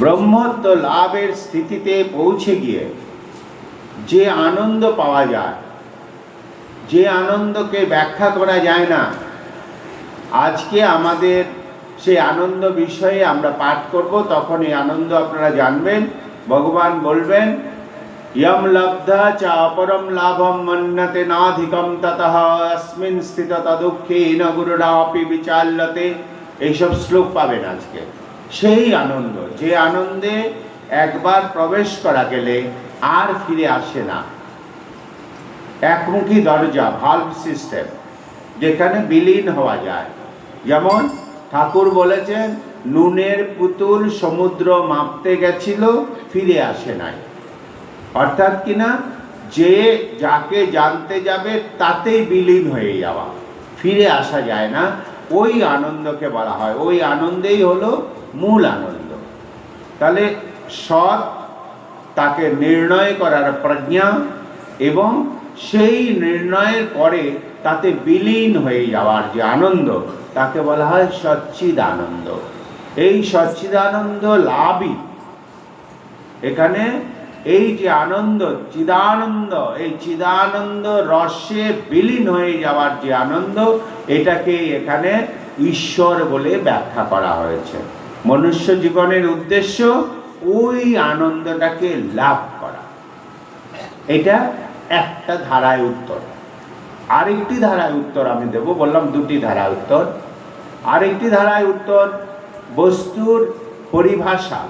ব্রহ্মত্ব লাভের স্থিতিতে পৌঁছে গিয়ে যে আনন্দ পাওয়া যায়, যে আনন্দকে ব্যাখ্যা করা যায় না, আজকে আমাদের সেই আনন্দ বিষয়ে আমরা পাঠ করব। তখন এই আনন্দ আপনারা জানবেন। ভগবান বলবেন, ইয়ম লব্ধা চা অপরম লাভম মন্যতে নাধিকম ততঃ अस्मिन् স্থিত তদুঃখেন গুরুরাপি বিচাল্যতে। এইসব শ্লোক পাবেন আজকে। সেই আনন্দ, যে আনন্দে একবার প্রবেশ করা গেলে আর ফিরে আসে না। একমুখী দরজা, ভালভ সিস্টেম, যেখানে বিলীন হওয়া যায়। যেমন ঠাকুর বলেছেন, নুনের পুতুল সমুদ্র মাপতে গেছিল, ফিরে আসে নাই। অর্থাৎ কিনা, যে যাকে জানতে যাবে তাতেই বিলীন হয়ে যাওয়া, ফিরে আসা যায় না। ওই আনন্দকে বলা হয়, ওই আনন্দেই হলো মূল আনন্দ। তাহলে সৎ, তাকে নির্ণয় করার প্রজ্ঞা, এবং সেই নির্ণয়ের পরে তাতে বিলীন হয়ে যাওয়ার যে আনন্দ, তাকে বলা হয় সচ্চিদানন্দ। এই সচ্চিদানন্দ লাভই এখানে, এই যে আনন্দ, চিদানন্দ, এই চিদানন্দ রসে বিলীন হয়ে যাওয়ার যে আনন্দ, এটাকে এখানে ঈশ্বর বলে ব্যাখ্যা করা হয়েছে। মনুষ্য জীবনের উদ্দেশ্য ওই আনন্দটাকে লাভ করা। এটা একটা ধারায় উত্তর। আরেকটি ধারায় উত্তর আমি দেব, বললাম দুটি ধারায় উত্তর। আরেকটি ধারায় উত্তর বস্তুর পরিভাষা।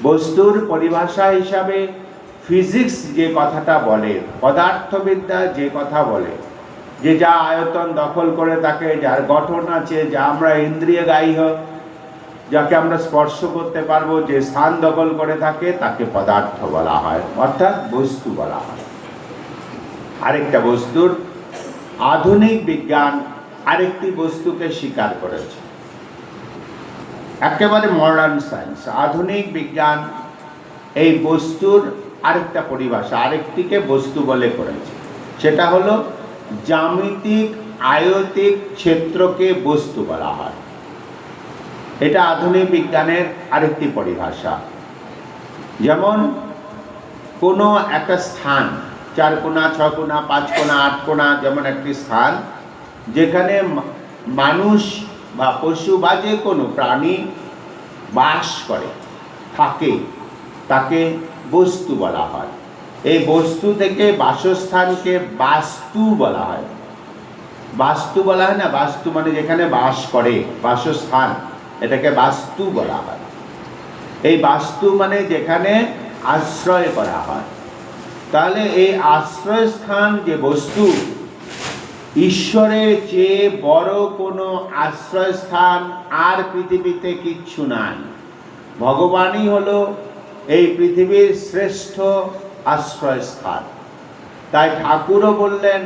বস্তুর পরিভাষা হিসাবে ফিজিক্স যে কথাটা বলে, পদার্থবিদ্যা যে কথা বলে, যে যা আয়তন দখল করে থাকে, যার গঠন আছে, যা আমরা ইন্দ্রিয় গ্রাহ্য, যাকে আমরা স্পর্শ করতে পারবো, যে স্থান দখল করে থাকে, তাকে পদার্থ বলা হয়, অর্থাৎ বস্তু বলা হয়। আরেকটা বস্তুর, আধুনিক বিজ্ঞান আরেকটি বস্তুকে স্বীকার করেছে, একেবারে মডার্ন সায়েন্স, আধুনিক বিজ্ঞান এই বস্তুর আরেকটা পরিভাষা, আরেকটিকে বস্তু বলে করেছে। সেটা হলো জ্যামিতিক আয়তিক ক্ষেত্রকে বস্তু বলা হয়। এটা আধুনিক বিজ্ঞানের আরেকটি পরিভাষা। যেমন কোনো একটা স্থান, 4 কোণা, 6 কোণা, 5 কোণা, 8 কোণা, যেমন একটি স্থান যেখানে মানুষ বা পশু বা যে কোনো প্রাণী বাস করে, থাকে, তাকে বস্তু বলা হয়। এই বস্তু থেকে বাসস্থানকে বাস্তু বলা হয়। বাস্তু বলা হয় না, বাস্তু মানে যেখানে বাস করে, বাসস্থান, এটাকে বাস্তু বলা হয়। এই বাস্তু মানে যেখানে আশ্রয় করা হয়। তাহলে এই আশ্রয়স্থান যে বস্তু, ঈশ্বরের চেয়ে বড় কোনো আশ্রয়স্থান আর পৃথিবীতে কিচ্ছু নাই। ভগবানই হলো এই পৃথিবীর শ্রেষ্ঠ আশ্রয়স্থান। তাই ঠাকুরও বললেন,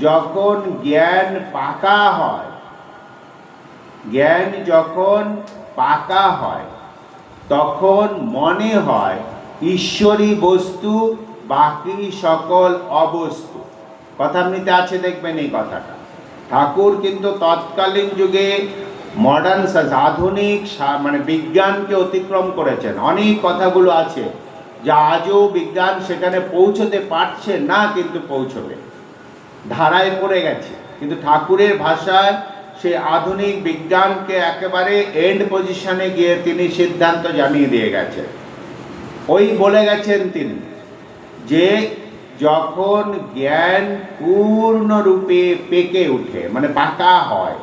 যখন জ্ঞান পাকা হয়, জ্ঞান যখন পাকা হয়, তখন মনে হয় ঈশ্বরী বস্তু, বাকি সকল অবস্তু। কথামৃতে আছে, দেখবেন এই কথাটা। ঠাকুর কিন্তু তৎকালীন যুগে মডার্ন আধুনিক মানে বিজ্ঞানকে অতিক্রম করেছেন। অনেক কথাগুলো আছে যা আজও বিজ্ঞান সেখানে পৌঁছতে পারছে না, কিন্তু পৌঁছবে, ধারায় পড়ে গেছে। কিন্তু ঠাকুরের ভাষায় সে আধুনিক বিজ্ঞানকে একেবারে এন্ড পজিশনে গিয়ে তিনি সিদ্ধান্ত জানিয়ে দিয়ে গেছেন। ওই বলে গেছেন তিনি যে যখন জ্ঞান পূর্ণরূপে পেকে উঠে, মানে পাকা হয়,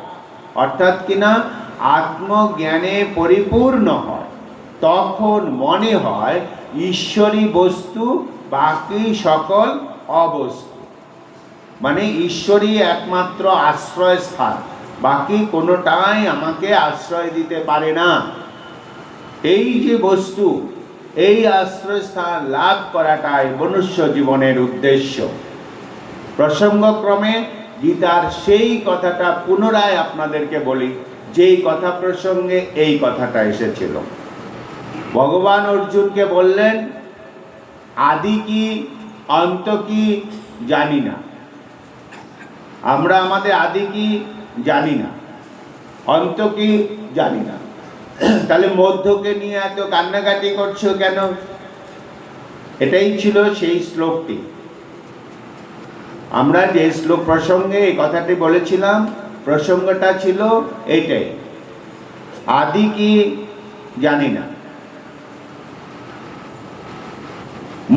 অর্থাৎ কিনা আত্মজ্ঞানে পরিপূর্ণ হয়, তখন মনে হয় ঈশ্বরী বস্তু, বাকি সকল অবস্তু। মানে ঈশ্বরই একমাত্র আশ্রয় স্থান, বাকি কোনোটাই আমাকে আশ্রয় দিতে পারে না। এই যে বস্তু, এই আশ্রয়স্থান লাভ করাটাই মনুষ্য জীবনের উদ্দেশ্য। প্রসঙ্গক্রমে গীতার সেই কথাটা পুনরায় আপনাদেরকে বলি, যেই কথা প্রসঙ্গে এই কথাটা এসেছিল। ভগবান অর্জুনকে বললেন, আদি কি অন্ত কি জানি না। আমরা আমাদের আদি কি জানি না, অন্ত কি জানি না। তাহলে মধ্যকে নিয়ে এত কান্নাকাটি করছো কেন? এটাই ছিল সেই শ্লোকটি। আমরা যে শ্লোক প্রসঙ্গে এই কথাটি বলেছিলাম, প্রসঙ্গটা ছিল এইটাই, আদি কি জানি না,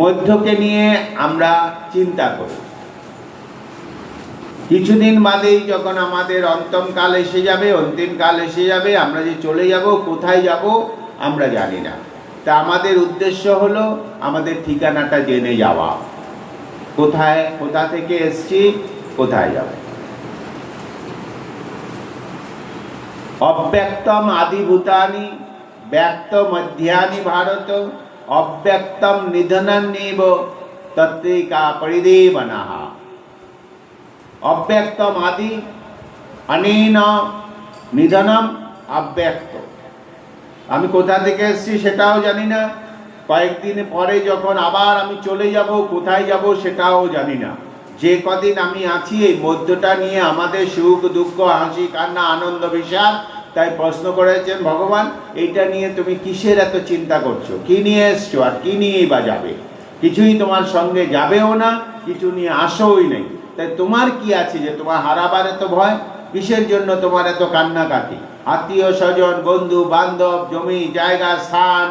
মধ্যকে নিয়ে আমরা চিন্তা করি। কিছুদিন বাদেই যখন আমাদের অন্তমকাল এসে যাবে, অন্তিমকাল এসে যাবে, আমরা যে চলে যাব, কোথায় যাব আমরা জানি না। তা আমাদের উদ্দেশ্য হলো আমাদের ঠিকানাটা জেনে যাওয়া, কোথা থেকে এসছি, কোথায় যাব। অব্যক্তম আদিভূতানি ব্যক্ত মধ্যানি ভারত, অব্যক্তম নিধনান্যেব তত্ত্বিকা পরিদেবনাঃ। অব্যক্তম আদি অনেন নিধনম অব্যক্ত। আমি কোথা থেকে এসেছি সেটাও জানি না, কয়েকদিন পরে যখন আবার আমি চলে যাব, কোথায় যাব সেটাও জানি না। যে কদিন আমি আছি এই মধ্যটা নিয়ে আমাদের সুখ দুঃখ, হাসি কান্না, আনন্দ বিষাদ। তাই প্রশ্ন করেছেন ভগবান, এইটা নিয়ে তুমি কিসের এত চিন্তা করছো? কি নিয়ে এসছো আর কি নিয়েই বা যাবে? কিছুই তোমার সঙ্গে যাবেও না, কিছু নিয়ে আসোই নেই। তাই তোমার কি আছে যে তোমার হারাবার এত ভয়? কিসের জন্য তোমার এত কান্নাকাটি? আত্মীয় স্বজন, বন্ধু বান্ধব, জমি জায়গা, স্থান,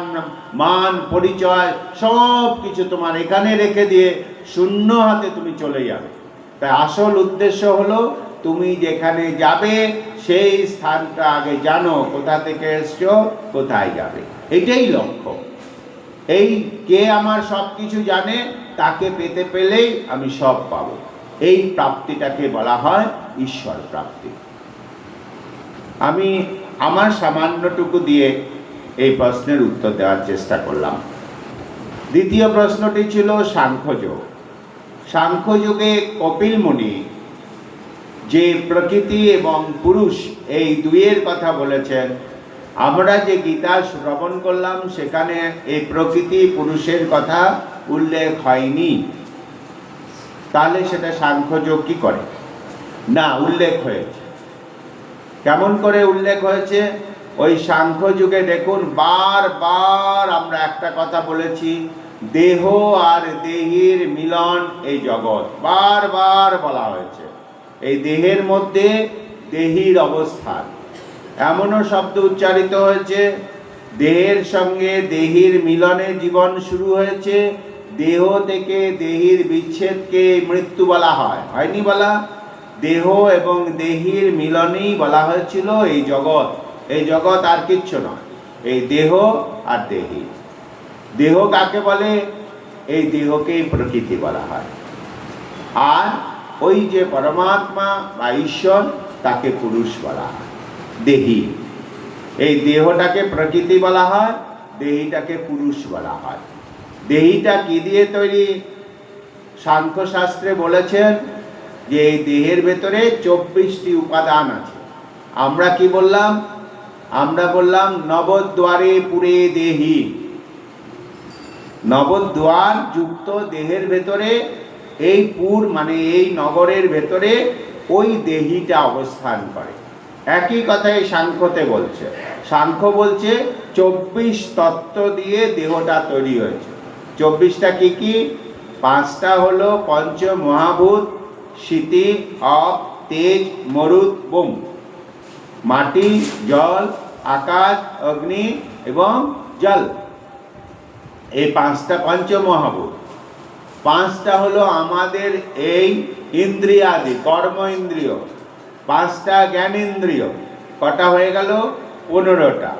মান, পরিচয় সব কিছু তোমার এখানে রেখে দিয়ে শূন্য হাতে তুমি চলে যাবে। তাই আসল উদ্দেশ্য হলো তুমি যেখানে যাবে সেই স্থানটা আগে জানো, কোথা থেকে এসছো, কোথায় যাবে। এটাই লক্ষ্য। এই কে আমার সব কিছু জানে, তাকে পেতে পেলেই আমি সব পাবো। এই প্রাপ্তিটাকে বলা হয় ঈশ্বর প্রাপ্তি। আমি আমার সামান্যটুকু দিয়ে এই প্রশ্নের উত্তর দেওয়ার চেষ্টা করলাম। দ্বিতীয় প্রশ্নটি ছিল সাংখ্যযোগ। সাংখ্যযোগে কপিল মুনি যে প্রকৃতি এবং পুরুষ এই দুইয়ের কথা বলেছেন, আমরা যে গীতা শ্রবণ করলাম সেখানে এই প্রকৃতি পুরুষের কথা উল্লেখ হয়নি। তাহলে সেটা সাংখ্যযোগ কি করে? না, উল্লেখ হয়েছে। কেমন করে উল্লেখ হয়েছে? ওই সাংখ্যযুগে দেখুন, বারবার আমরা একটা কথা বলেছি, দেহ আর দেহের মিলন এই জগৎ, বারবার বলা হয়েছে। এই দেহের মধ্যে দেহির অবস্থান, এমনও শব্দ উচ্চারিত হয়েছে, দেহের সঙ্গে দেহির মিলনে জীবন শুরু হয়েছে, দেহ থেকে দেহির বিচ্ছেদকে মৃত্যু বলা হয়, হয়নি বলা? দেহ এবং দেহির মিলনেই বলা হয়েছিল এই জগৎ। এই জগৎ আর কিচ্ছু নয়, এই দেহ আর দেহি। দেহ কাকে বলে? এই দেহকেই প্রকৃতি বলা হয়। আর ওই যে পরমাত্মা বা ঈশ্বর, তাকে পুরুষ বলা হয়, দেহি। এই দেহটাকে প্রকৃতি বলা হয়, দেহিটাকে পুরুষ বলা হয়। দেহিটা কি দিয়ে তৈরি? সাংখ্যশাস্ত্রে বলেছেন যে এই দেহের ভেতরে 24টি উপাদান আছে। আমরা কি বললাম? আমরা বললাম নবদ্বারে পুরে দেহি। নবদ্বার যুক্ত দেহের ভেতরে এই পুর মানে এই নগরের ভেতরে ওই দেহিটা অবস্থান করে। একই কথাই সাংখ্যতে বলছে। সাংখ্য বলছে 24 তত্ত্ব দিয়ে দেহটা তৈরি হয়েছে। 24টা কি কি? 5টা হলো পঞ্চ মহাভূত, শীতি, অপ, তেজ, মরুত, বোম। মাটি, জল, আকাশ, অগ্নি এবং জল, এই 5টা পঞ্চমহাভূত। 5টা হলো আমাদের এই ইন্দ্রিয়াদি, কর্ম ইন্দ্রিয়। 5টা জ্ঞানেন্দ্রিয়। কটা হয়ে গেল? 15টা।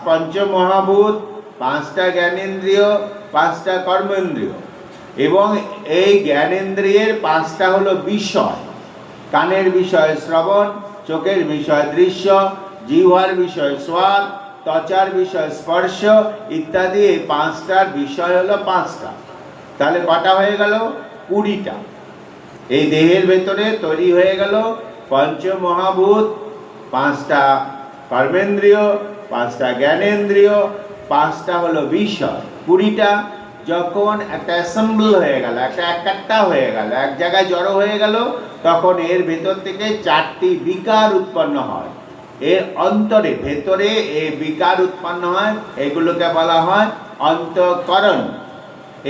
পঞ্চমহাভূত, 5টা জ্ঞানেন্দ্রিয়, 5টা কর্মেন্দ্রিয়। এবং এই জ্ঞানেন্দ্রিয়ের 5টা হলো বিষয়। কানের বিষয় শ্রবণ, চোখের বিষয় দৃশ্য, জিহ্বার বিষয় স্বাদ, ত্বচার বিষয় স্পর্শ ইত্যাদি। এই 5টার বিষয় হলো 5টা। তাহলে কটা হয়ে গেল? 20টা। এই দেহের ভেতরে তৈরি হয়ে গেল পঞ্চমহাভূত, 5টা কর্মেন্দ্রিয়, 5টা জ্ঞানেন্দ্রিয়, 5টা হলো বিষয়, 20টা। যখন একটা অ্যাসেম্বল হয়ে গেল, একটা হয়ে গেল, এক জায়গায় জড়ো হয়ে গেল, তখন এর ভেতর থেকে 4টি বিকার উৎপন্ন হয়। এর অন্তরে ভেতরে এই বিকার উৎপন্ন হয়, এগুলোকে বলা হয় অন্তঃকরণ।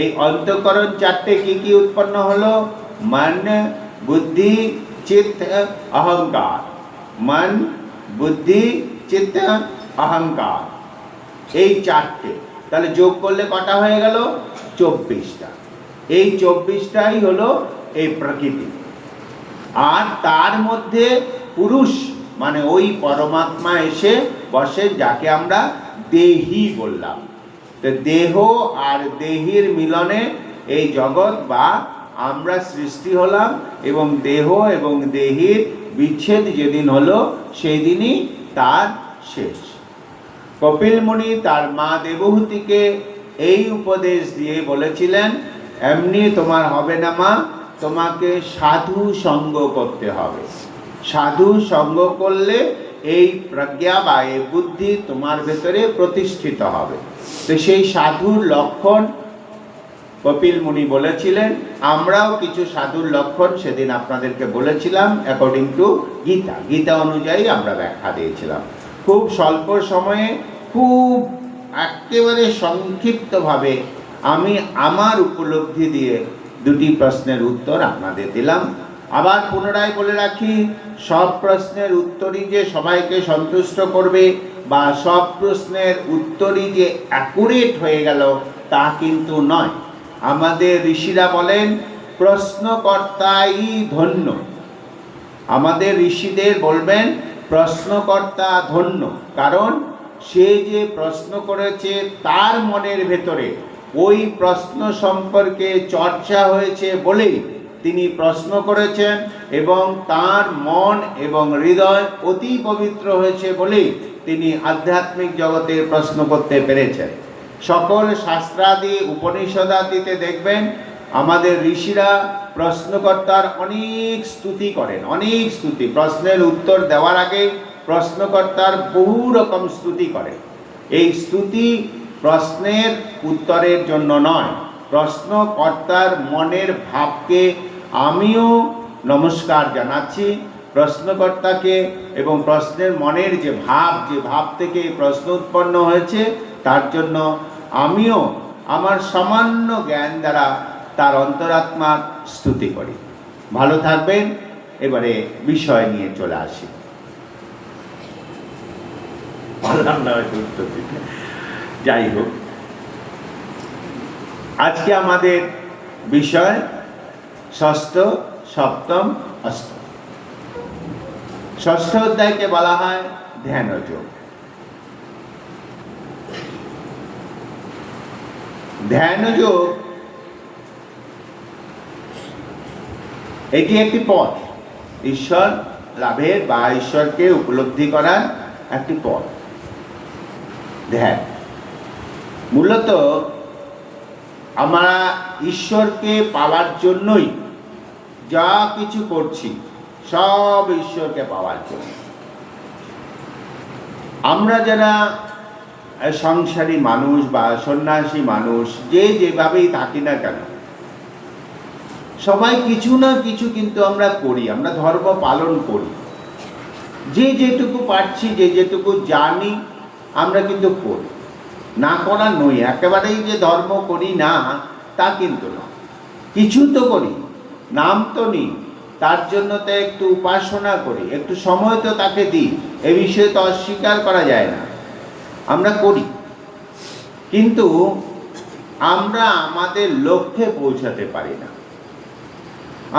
এই অন্তঃকরণ চারটে কি কি উৎপন্ন হলো? মন, বুদ্ধি, চিত্ত, অহংকার। মন, বুদ্ধি, চিত্ত, অহংকার, এই চারটে। তাহলে যোগ করলে কটা হয়ে গেল? 24টা। এই 24টাই হলো এই প্রকৃতি। আর তার মধ্যে পুরুষ মানে ওই পরমাত্মা এসে বসে, যাকে আমরা দেহি বললাম। তো দেহ আর দেহির মিলনে এই জগৎ বা আমরা সৃষ্টি হলাম, এবং দেহ এবং দেহির বিচ্ছেদ যেদিন হলো সেই দিনই তার শেষ। কপিল মুনি তার মা দেবহূতিকে এই উপদেশ দিয়ে বলেছিলেন, এমনি তোমার হবে না মা, তোমাকে সাধু সঙ্গ করতে হবে। সাধু সঙ্গ করলে এই প্রজ্ঞা বা এই বুদ্ধি তোমার ভেতরে প্রতিষ্ঠিত হবে। তো সেই সাধুর লক্ষণ কপিল মুনি বলেছিলেন। আমরাও কিছু সাধুর লক্ষণ সেদিন আপনাদেরকে বলেছিলাম, অ্যাকর্ডিং টু গীতা। গীতা অনুযায়ী আমরা ব্যাখ্যা দিয়েছিলাম। খুব স্বল্প সময়ে, খুব একেবারে সংক্ষিপ্তভাবে আমি আমার উপলব্ধি দিয়ে দুটি প্রশ্নের উত্তর আপনাদের দিলাম। আবার পুনরায় বলে রাখি, সব প্রশ্নের উত্তরই যে সবাইকে সন্তুষ্ট করবে বা সব প্রশ্নের উত্তরই যে অ্যাকুরেট হয়ে গেল তা কিন্তু নয়। আমাদের ঋষিরা বলেন, প্রশ্নকর্তাই ধন্য। আমাদের ঋষিদের বলবেন প্রশ্নকর্তা ধন্য, কারণ সে যে প্রশ্ন করেছে তার মনের ভেতরে ওই প্রশ্ন সম্পর্কে চর্চা হয়েছে বলেই তিনি প্রশ্ন করেছেন, এবং তার মন এবং হৃদয় অতি পবিত্র হয়েছে বলেই তিনি আধ্যাত্মিক জগতে প্রশ্ন করতে পেরেছেন। সকল শাস্ত্রাদি উপনিষদাদিতে দেখবেন আমাদের ঋষিরা প্রশ্নকর্তার অনেক স্তুতি করেন, অনেক স্তুতি। প্রশ্নের উত্তর দেওয়ার আগে প্রশ্নকর্তার বহু রকম স্তুতি করেন। এই স্তুতি প্রশ্নের উত্তরের জন্য নয়, প্রশ্নকর্তার মনের ভাবকে আমিও নমস্কার জানাচ্ছি প্রশ্নকর্তাকে, এবং প্রশ্নের মনের যে ভাব থেকে এই প্রশ্ন উৎপন্ন হয়েছে তার জন্য আমিও আমার সামান্য জ্ঞান দ্বারা তার অন্তরাত্মার স্তুতি করি। ভালো থাকবেন। এবারে বিষয় নিয়ে চলে আসি। যাই হোক, আজকে আমাদের বিষয় ষষ্ঠ, সপ্তম, অষ্টম। ষষ্ঠ অধ্যায়কে বলা হয় ধ্যানযোগ। ধ্যানযোগ এটি একটি পথ, ঈশ্বর লাভের বা ঈশ্বরকে উপলব্ধি করার একটি পথ। ধ্যান মূলত আমরা ঈশ্বরকে পাওয়ার জন্যই যা কিছু করছি, সব ঈশ্বরকে পাওয়ার জন্য। আমরা যারা সংসারী মানুষ বা সন্ন্যাসী মানুষ, যে যেভাবেই থাকি না কেন, সবাই কিছু না কিছু কিন্তু আমরা করি, আমরা ধর্ম পালন করি। যে যেটুকু পারছি, যে যেটুকু জানি, আমরা কিন্তু করি। না করা নই, একেবারেই যে ধর্ম করি না তা কিন্তু না, কিছু তো করি, নাম তো নিই, তার জন্য তো একটু উপাসনা করি, একটু সময় তো তাকে দিই, এ বিষয়ে তো অস্বীকার করা যায় না, আমরা করি। কিন্তু আমরা আমাদের লক্ষ্যে পৌঁছাতে পারি না।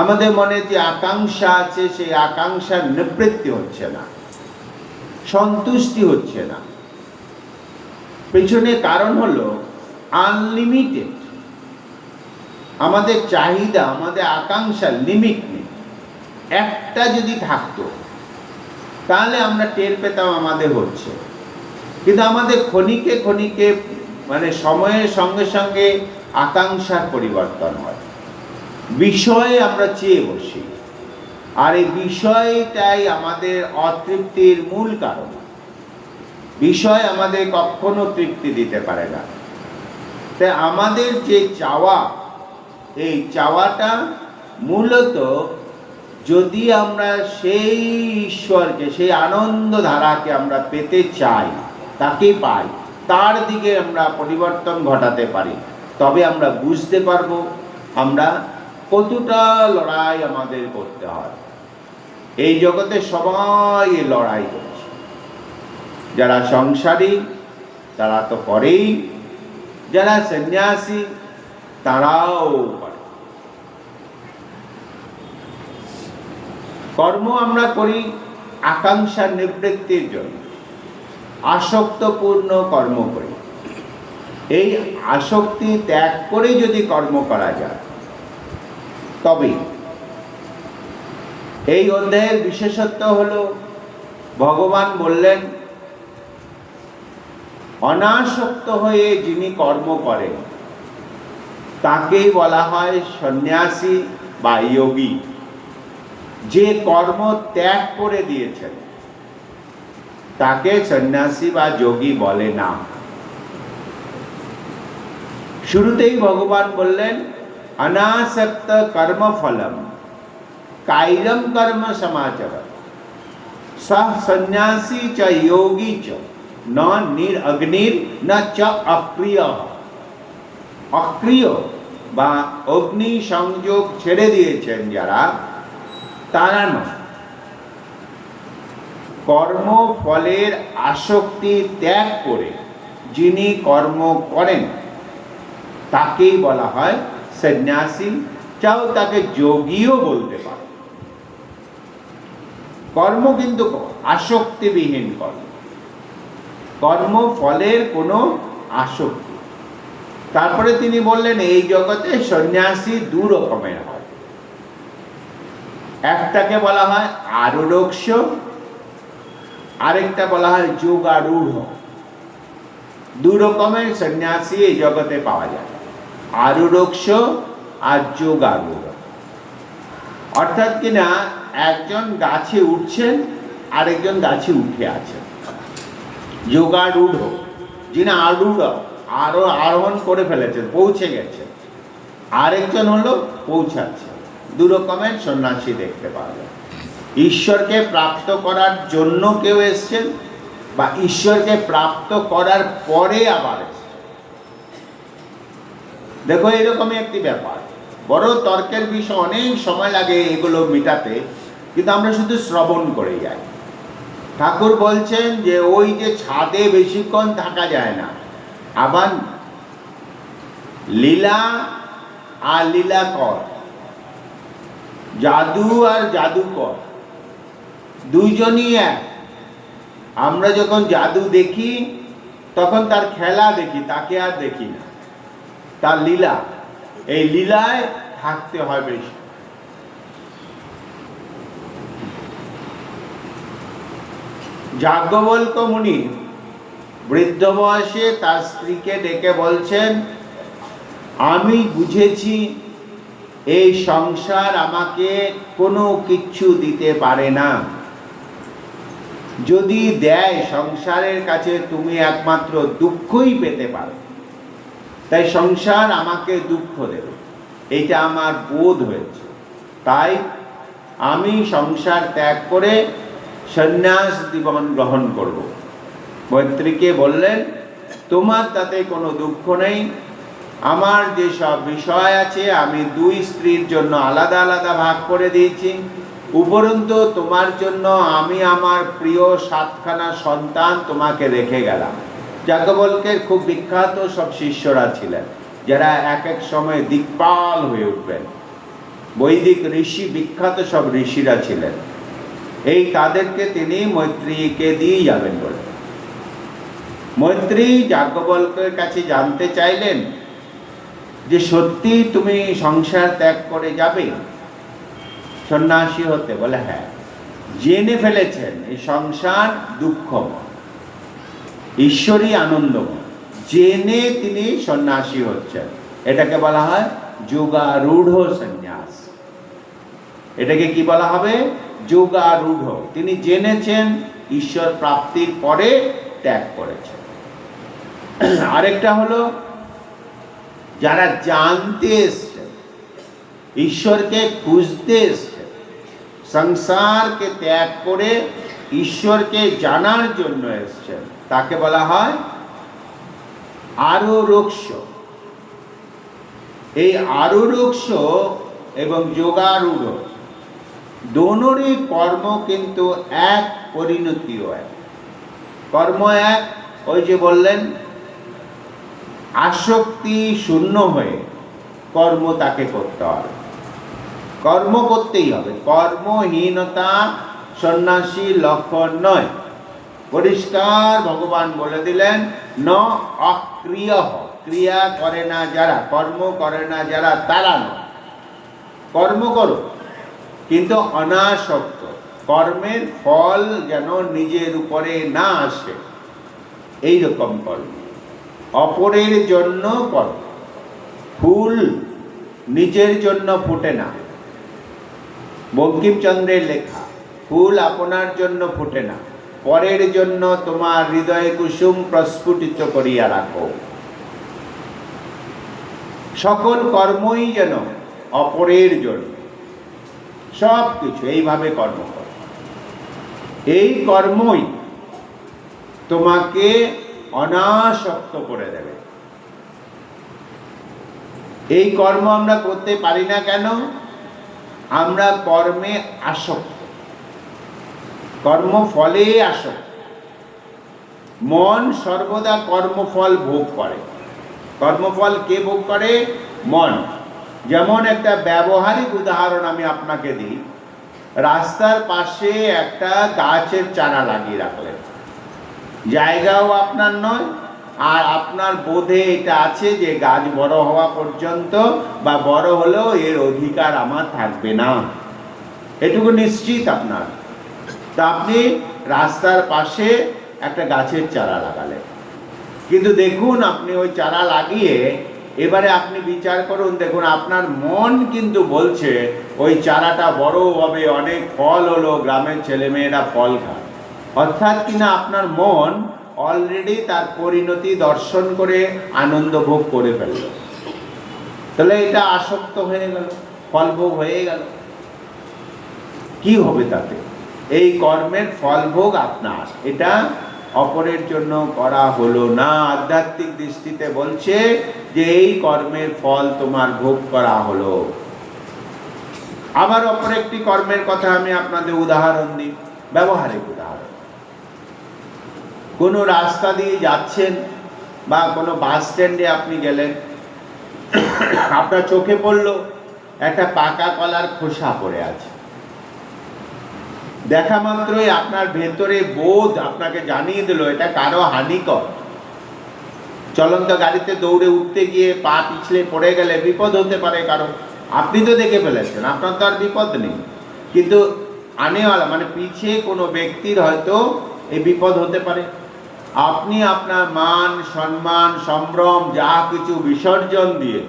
আমাদের মনে যে আকাঙ্ক্ষা আছে, সেই আকাঙ্ক্ষার নিবৃত্তি হচ্ছে না, সন্তুষ্টি হচ্ছে না। পেছনে কারণ হলো আনলিমিটেড। আমাদের চাহিদা, আমাদের আকাঙ্ক্ষার লিমিট নেই। একটা যদি থাকতো তাহলে আমরা টের পেতাম আমাদের হচ্ছে, কিন্তু আমাদের ক্ষণিকে ক্ষণিকে মানে সময়ের সঙ্গে সঙ্গে আকাঙ্ক্ষার পরিবর্তন হয়। বিষয়ে আমরা চেয়ে বসি, আর এই বিষয়টাই আমাদের অতৃপ্তির মূল কারণ। বিষয় আমাদের কখনো তৃপ্তি দিতে পারে না। তাই আমাদের যে চাওয়া, এই চাওয়াটা মূলত যদি আমরা সেই ঈশ্বরকে, সেই আনন্দ ধারাকে আমরা পেতে চাই, তাকে পাই, তার দিকে আমরা পরিবর্তন ঘটাতে পারি, তবে আমরা বুঝতে পারবো আমরা কতটা লড়াই আমাদের করতে হয়। এই জগতে সবাই লড়াই করছে। যারা সংসারী তারা তো করেই, যারা সন্ন্যাসী তারাও করে। কর্ম আমরা করি আকাঙ্ক্ষা নিবৃত্তির জন্য, আসক্তপূর্ণ কর্ম করি। এই আসক্তি ত্যাগ করে যদি কর্ম করা যায়, তবে এই অধ্যায়ের বিশেষত্ব হলো ভগবান বললেন অনাসক্ত হয়ে যিনি কর্ম করেন তাকেই বলা হয় সন্ন্যাসী বা যোগী। যে কর্ম ত্যাগ করে দিয়েছেন তাকে সন্ন্যাসী বা যোগী বলে না। শুরুতেই ভগবান বললেন অনাসক্ত কর্মফলম কায়রম কর্ম সমাচর সহ সন্ন্যাসী চ যোগী চ ন নিরগ্নির ন চ অক্রিয়। অক্রিয় বা অগ্নি সংযোগ ছেড়ে দিয়েছেন যারা, তারা নয়। কর্মফলের আসক্তি ত্যাগ করে যিনি কর্ম করেন তাকেই বলা হয় সন্ন্যাসী, চাও তাকে যোগীও বলতে পারো। কর্ম কিন্তু আসক্তিবিহীন কর্ম, কর্মফলের কোনো আসক্তি। তারপরে তিনি বললেন এই জগতে সন্ন্যাসী দু রকমের হয়। একটাকে বলা হয় আরুঢ়, আরেকটা বলা হয় যোগারূঢ়। দু রকমের সন্ন্যাসী এই জগতে পাওয়া যায়, আরুঢ় আর যোগারূঢ়। অর্থাৎ কিনা একজন গাছে উঠছেন, আরেকজন গাছে উঠে আছেন। যোগারূঢ় যিনি আরূঢ়, আরোহণ করে ফেলেছেন, পৌঁছে গেছেন। আরেকজন হলো পৌঁছাচ্ছে। দু রকমের সন্ন্যাসী দেখতে পাওয়া যায়। ঈশ্বরকে প্রাপ্ত করার জন্য কেউ এসছেন, বা ঈশ্বরকে প্রাপ্ত করার পরে আবার এসছেন। দেখো এরকমই একটি ব্যাপার, বড় তর্কের বিষয়, অনেক সময় লাগে এগুলো মেটাতে, কিন্তু আমরা শুধু শ্রবণ করে যাই। ঠাকুর বলছেন যে ওই যে ছাদে বেশিক্ষণ থাকা যায় না, আবার লীলা আর লীলাকর, জাদু আর জাদুকর দুইজনই এক। আমরা যখন জাদু দেখি তখন তার খেলা দেখি, তাকে আর দেখি না, তার লীলা। এই লীলায় থাকতে হয় বেশি। যাজ্ঞবল্ক্য মুনি বৃদ্ধ বয়সে তার স্ত্রীকে ডেকে বলছেন, আমি বুঝেছি এই সংসার আমাকে কোনো কিচ্ছু দিতে পারে না। যদি দেয়, সংসারের কাছে তুমি একমাত্র দুঃখই পেতে পারো। তাই সংসার আমাকে দুঃখ দেবে, এটা আমার বোধ হয়েছে। তাই আমি সংসার ত্যাগ করে সন্ন্যাস জীবন গ্রহণ করব। মৈত্রীকে বললেন, তোমার তাতে কোনো দুঃখ নেই। আমার যেসব বিষয় আছে আমি দুই স্ত্রীর জন্য আলাদা আলাদা ভাগ করে দিয়েছি। উপরন্তু তোমার জন্য আমি আমার প্রিয় 7খানা সন্তান তোমাকে রেখে গেলাম। যাজ্ঞবল্ক্যের খুব বিখ্যাত সব শিষ্যরা ছিলেন, যারা এক এক সময় দিকপাল হয়ে উঠবেন। বৈদিক ঋষি, বিখ্যাত সব ঋষিরা ছিলেন। এই তাদেরকে তিনি মৈত্রীকে দিয়ে যাবেন বলে। মৈত্রী যাজ্ঞবল্ক্যের কাছে জানতে চাইলেন যে সত্যি তুমি সংসার ত্যাগ করে যাবে, সন্ন্যাসী হতে? বলে হ্যাঁ। জেনে ফেলেছেন এই সংসার দুঃখময়, ঈশ্বরই আনন্দময়, জেনে তিনি সন্ন্যাসী হচ্ছেন। এটাকে বলা হয় যোগারূঢ় সন্ন্যাস। এটাকে কি বলা হবে? যোগারূঢ়। তিনি জেনেছেন, ঈশ্বর প্রাপ্তির পরে ত্যাগ করেছেন। আরেকটা হলো যারা জানতে এসছেন, ঈশ্বরকে খুঁজতে এসছেন, সংসারকে ত্যাগ করে ঈশ্বরকে জানার জন্য এসেছেন, তাকে বলা হয় আরোরুক্ষ। এই আরোরুক্ষ এবং যোগারূঢ় দোনোরই কর্ম কিন্তু এক, পরিণতিও এক। কর্ম এক, ওই যে বললেন আসক্তি শূন্য হয়ে কর্ম তাকে করতে হবে, কর্ম করতেই হবে। কর্মহীনতা সন্ন্যাসীর লক্ষণ নয়, পরিষ্কার ভগবান বলে দিলেন। ন অক্রিয়, ক্রিয়া করে না যারা, কর্ম করে না যারা, তারা নয়। কর্ম করো কিন্তু অনাসক্ত, কর্মের ফল যেন নিজের উপরে না আসে, এইরকম কর্ম। অপরের জন্য কর্ম, ফুল নিজের জন্য ফোটে না, বঙ্কিমচন্দ্রের লেখা। ফুল আপনার জন্য ফোটে না, পরের জন্য তোমার হৃদয়ে কুসুম প্রস্ফুটিত করিয়া রাখো। সকল কর্মই যেন অপরের জন্য, সব কিছু এইভাবে কর্ম করো। এই কর্মই তোমাকে অনাসক্ত করে দেবে। এই কর্ম আমরা করতে পারি না কেন? আমরা কর্মে আসক্ত, কর্মফলে আসক্ত। মন সর্বদা কর্মফল ভোগ করে। কর্মফল কে ভোগ করে? মন। যেমন একটা ব্যবহারিক উদাহরণ আমি আপনাকে দিই। রাস্তার পাশে একটা গাছের চারা লাগিয়ে রাখলেন, জায়গাও আপনার নয়, আর আপনার বোধে এটা আছে যে গাছ বড় হওয়া পর্যন্ত বা বড় হলেও এর অধিকার আমার থাকবে না, এটুকু নিশ্চিত আপনার। তা আপনি রাস্তার পাশে একটা গাছের চারা লাগালেন, কিন্তু দেখুন আপনি ওই চারা লাগিয়ে এবারে আপনি বিচার করুন, দেখুন আপনার মন কিন্তু বলছে ওই চারাটা বড় হবে, অনেক ফল হলো, গ্রামের ছেলেমেয়েরা ফল খায়। অর্থাৎ কিনা আপনার মন অলরেডি তার পরিণতি দর্শন করে আনন্দ ভোগ করে ফেলল। তাহলে এটা আসক্ত হয়ে গেল, ফলভোগ হয়ে গেল। কি হবে তাতে? এই কর্মের ফলভোগ আপনার, এটা অপরের জন্য করা হলো না। আধ্যাত্মিক দৃষ্টিতে বলছে যে এই কর্মের ফল তোমার ভোগ করা হলো। আবার অপর একটি কর্মের কথা আমি আপনাদের উদাহরণ দিই, ব্যবহারিক উদাহরণ। কোনো রাস্তা দিয়ে যাচ্ছেন বা কোনো বাস স্ট্যান্ডে আপনি গেলেন, আপনার চোখে পড়লো একটা পাকা কলার খোসা পড়ে আছে। দেখা মাত্রই আপনার ভেতরে বোধ আপনাকে জানিয়ে দিল এটা কারো হানিকর। চলন্ত গাড়িতে দৌড়ে উঠতে গিয়ে পা পিছলে পড়ে গেলে বিপদ হতে পারে কারো। আপনি তো দেখে ফেলেছেন, আপনার তো আর বিপদ নেই, কিন্তু আনেওয়ালা মানে পিছিয়ে কোনো ব্যক্তির হয়তো এই বিপদ হতে পারে। আপনি আপনার মান সম্মান সম্ভ্রম যা কিছু বিসর্জন দিয়ে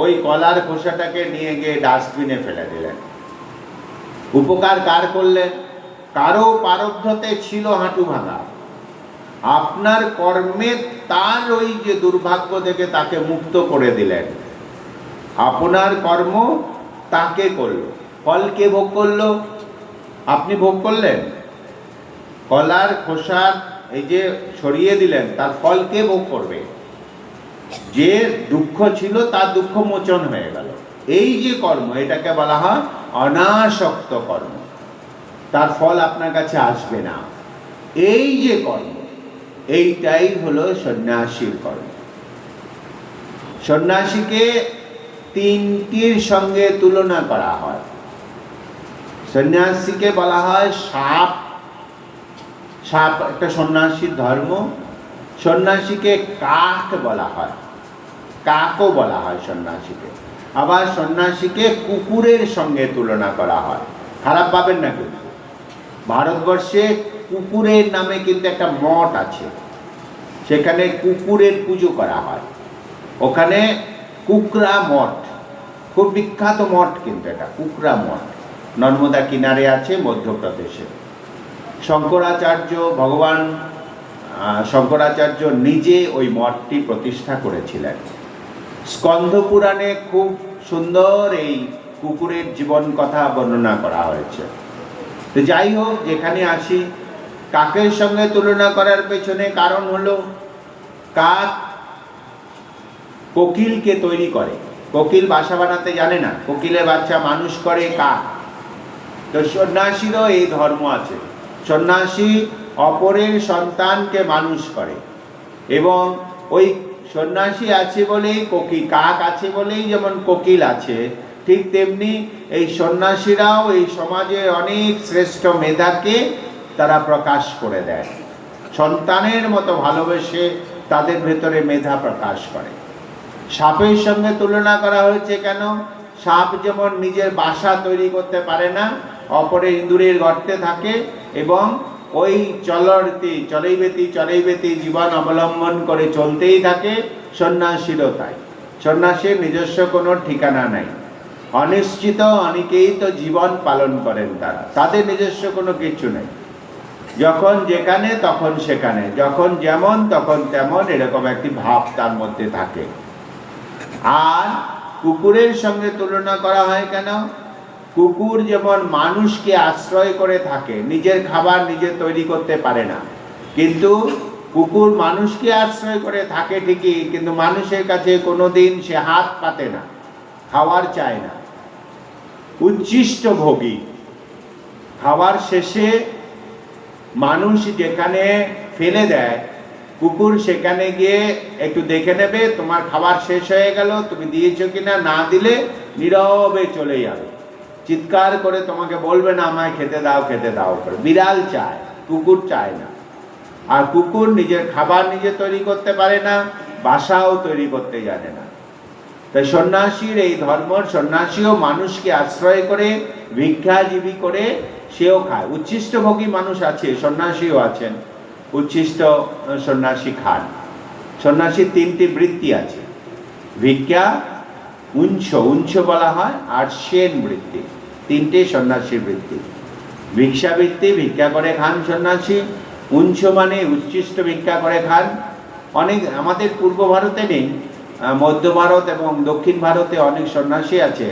ওই কলার খোসাটাকে নিয়ে গিয়ে ডাস্টবিনে ফেলে দিলেন। উপকার কার করলেন? কারো প্রারব্ধতে ছিল হাঁটু ভাঙা, আপনার কর্মে তার ওই যে দুর্ভাগ্য থেকে তাকে মুক্ত করে দিলেন। আপনার কর্ম তাকে করলো, ফল কে ভোগ করলো? আপনি ভোগ করলেন। কলার খোসার এই যে সরিয়ে দিলেন, তার ফল কে ভোগ করবে? যে দুঃখ ছিল তার দুঃখ মোচন হয়ে গেল। এই যে কর্ম, এটাকে বলা হয় অনাসক্ত কর্ম, তার ফল আপনার কাছে আসবে না। এই যে কর্ম, এইটাই হলো সন্ন্যাসীর কর্ম। সন্ন্যাসীকে তিনটির সঙ্গে তুলনা করা হয়। সন্ন্যাসীকে বলা হয় সাপ, সাপ একটা সন্ন্যাসীর ধর্ম। সন্ন্যাসীকে কাক বলা হয়, কাকও বলা হয় সন্ন্যাসীকে। আবার সন্ন্যাসীকে কুকুরের সঙ্গে তুলনা করা হয়। খারাপ পাবেন না কিন্তু, ভারতবর্ষে কুকুরের নামে কিন্তু একটা মঠ আছে, সেখানে কুকুরের পুজো করা হয়। ওখানে কুকরা মঠ, খুব বিখ্যাত মঠ কিন্তু এটা, কুকরা মঠ, নর্মদা কিনারে আছে মধ্যপ্রদেশে। শঙ্করাচার্য, ভগবান শঙ্করাচার্য নিজে ওই মঠটি প্রতিষ্ঠা করেছিলেন। স্কন্ধ পুরাণে খুব সুন্দর এই কুকুরের জীবন কথা বর্ণনা করা হয়েছে। তো যাই হোক, যেখানে আসি, কাকের সঙ্গে তুলনা করার পেছনে কারণ হলো কাক কোকিলকে তৈরি করে। কোকিল বাসা বানাতে জানে না, কোকিলের বাচ্চা মানুষ করে কাক। তো সন্ন্যাসীরও এই ধর্ম আছে। সন্ন্যাসী অপরের সন্তানকে মানুষ করে, এবং ওই সন্ন্যাসী আছে বলেই কাক আছে বলেই যেমন কোকিল আছে, ঠিক তেমনি এই সন্ন্যাসীরাও এই সমাজে অনেক শ্রেষ্ঠ মেধাকে তারা প্রকাশ করে দেয়। সন্তানের মতো ভালোবেসে তাদের ভেতরে মেধা প্রকাশ করে। সাপের সঙ্গে তুলনা করা হয়েছে কেন? সাপ যেমন নিজের বাসা তৈরি করতে পারে না, অপরের ইঁদুরের গর্তে থাকে, এবং ওই চলৈবেতি জীবন অবলম্বন করে চলতেই থাকে, সন্ন্যাসীরও তাই। সন্ন্যাসীর নিজস্ব কোনো ঠিকানা নাই, অনিশ্চিত অনেকেই তো জীবন পালন করেন, তাদের নিজস্ব কোনো কিছু নেই। যখন যেখানে তখন সেখানে, যখন যেমন তখন তেমন, এরকম একটি ভাব তার মধ্যে থাকে। আর কুকুরের সঙ্গে তুলনা করা হয় কেন? কুকুর যেমন মানুষকে আশ্রয় করে থাকে, নিজের খাবার নিজে তৈরি করতে পারে না, কিন্তু কুকুর মানুষকে আশ্রয় করে থাকে ঠিকই, কিন্তু মানুষের কাছে কোনোদিন সে হাত পাতে না, খাওয়ার চায় না। উচ্ছিষ্ট ভোগী, খাবার শেষে মানুষ যেখানে ফেলে দেয়, কুকুর সেখানে গিয়ে একটু দেখে নেবে তোমার খাবার শেষ হয়ে গেল, তুমি দিয়েছো কিনা, না দিলে নীরবে চলে যাবে, চিৎকার করে তোমাকে বলবে না আমায় খেতে দাও করে। বিড়াল চায়, কুকুর চায় না। আর কুকুর নিজের খাবার নিজে তৈরি করতে পারে না, বাসাও তৈরি করতে জানে না। তাই সন্ন্যাসীর এই ধর্ম, সন্ন্যাসীও মানুষকে আশ্রয় করে ভিক্ষাজীবী করে সেও খায়। উচ্ছিষ্টভোগী মানুষ আছে, সন্ন্যাসীও আছেন, উচ্ছিষ্ট সন্ন্যাসী খান। সন্ন্যাসীর তিনটি বৃত্তি আছে, ভিক্ষা, উঞ্চ বলা হয়, আর সেন বৃত্তি, তিনটে সন্ন্যাসীর বৃত্তি। ভিক্ষাবৃত্তি, ভিক্ষা করে খান সন্ন্যাসী। উঞ্চ মানে উচ্ছিষ্ট ভিক্ষা করে খান। অনেক আমাদের পূর্ব ভারতে নেই, মধ্য ভারত এবং দক্ষিণ ভারতে অনেক সন্ন্যাসী আছে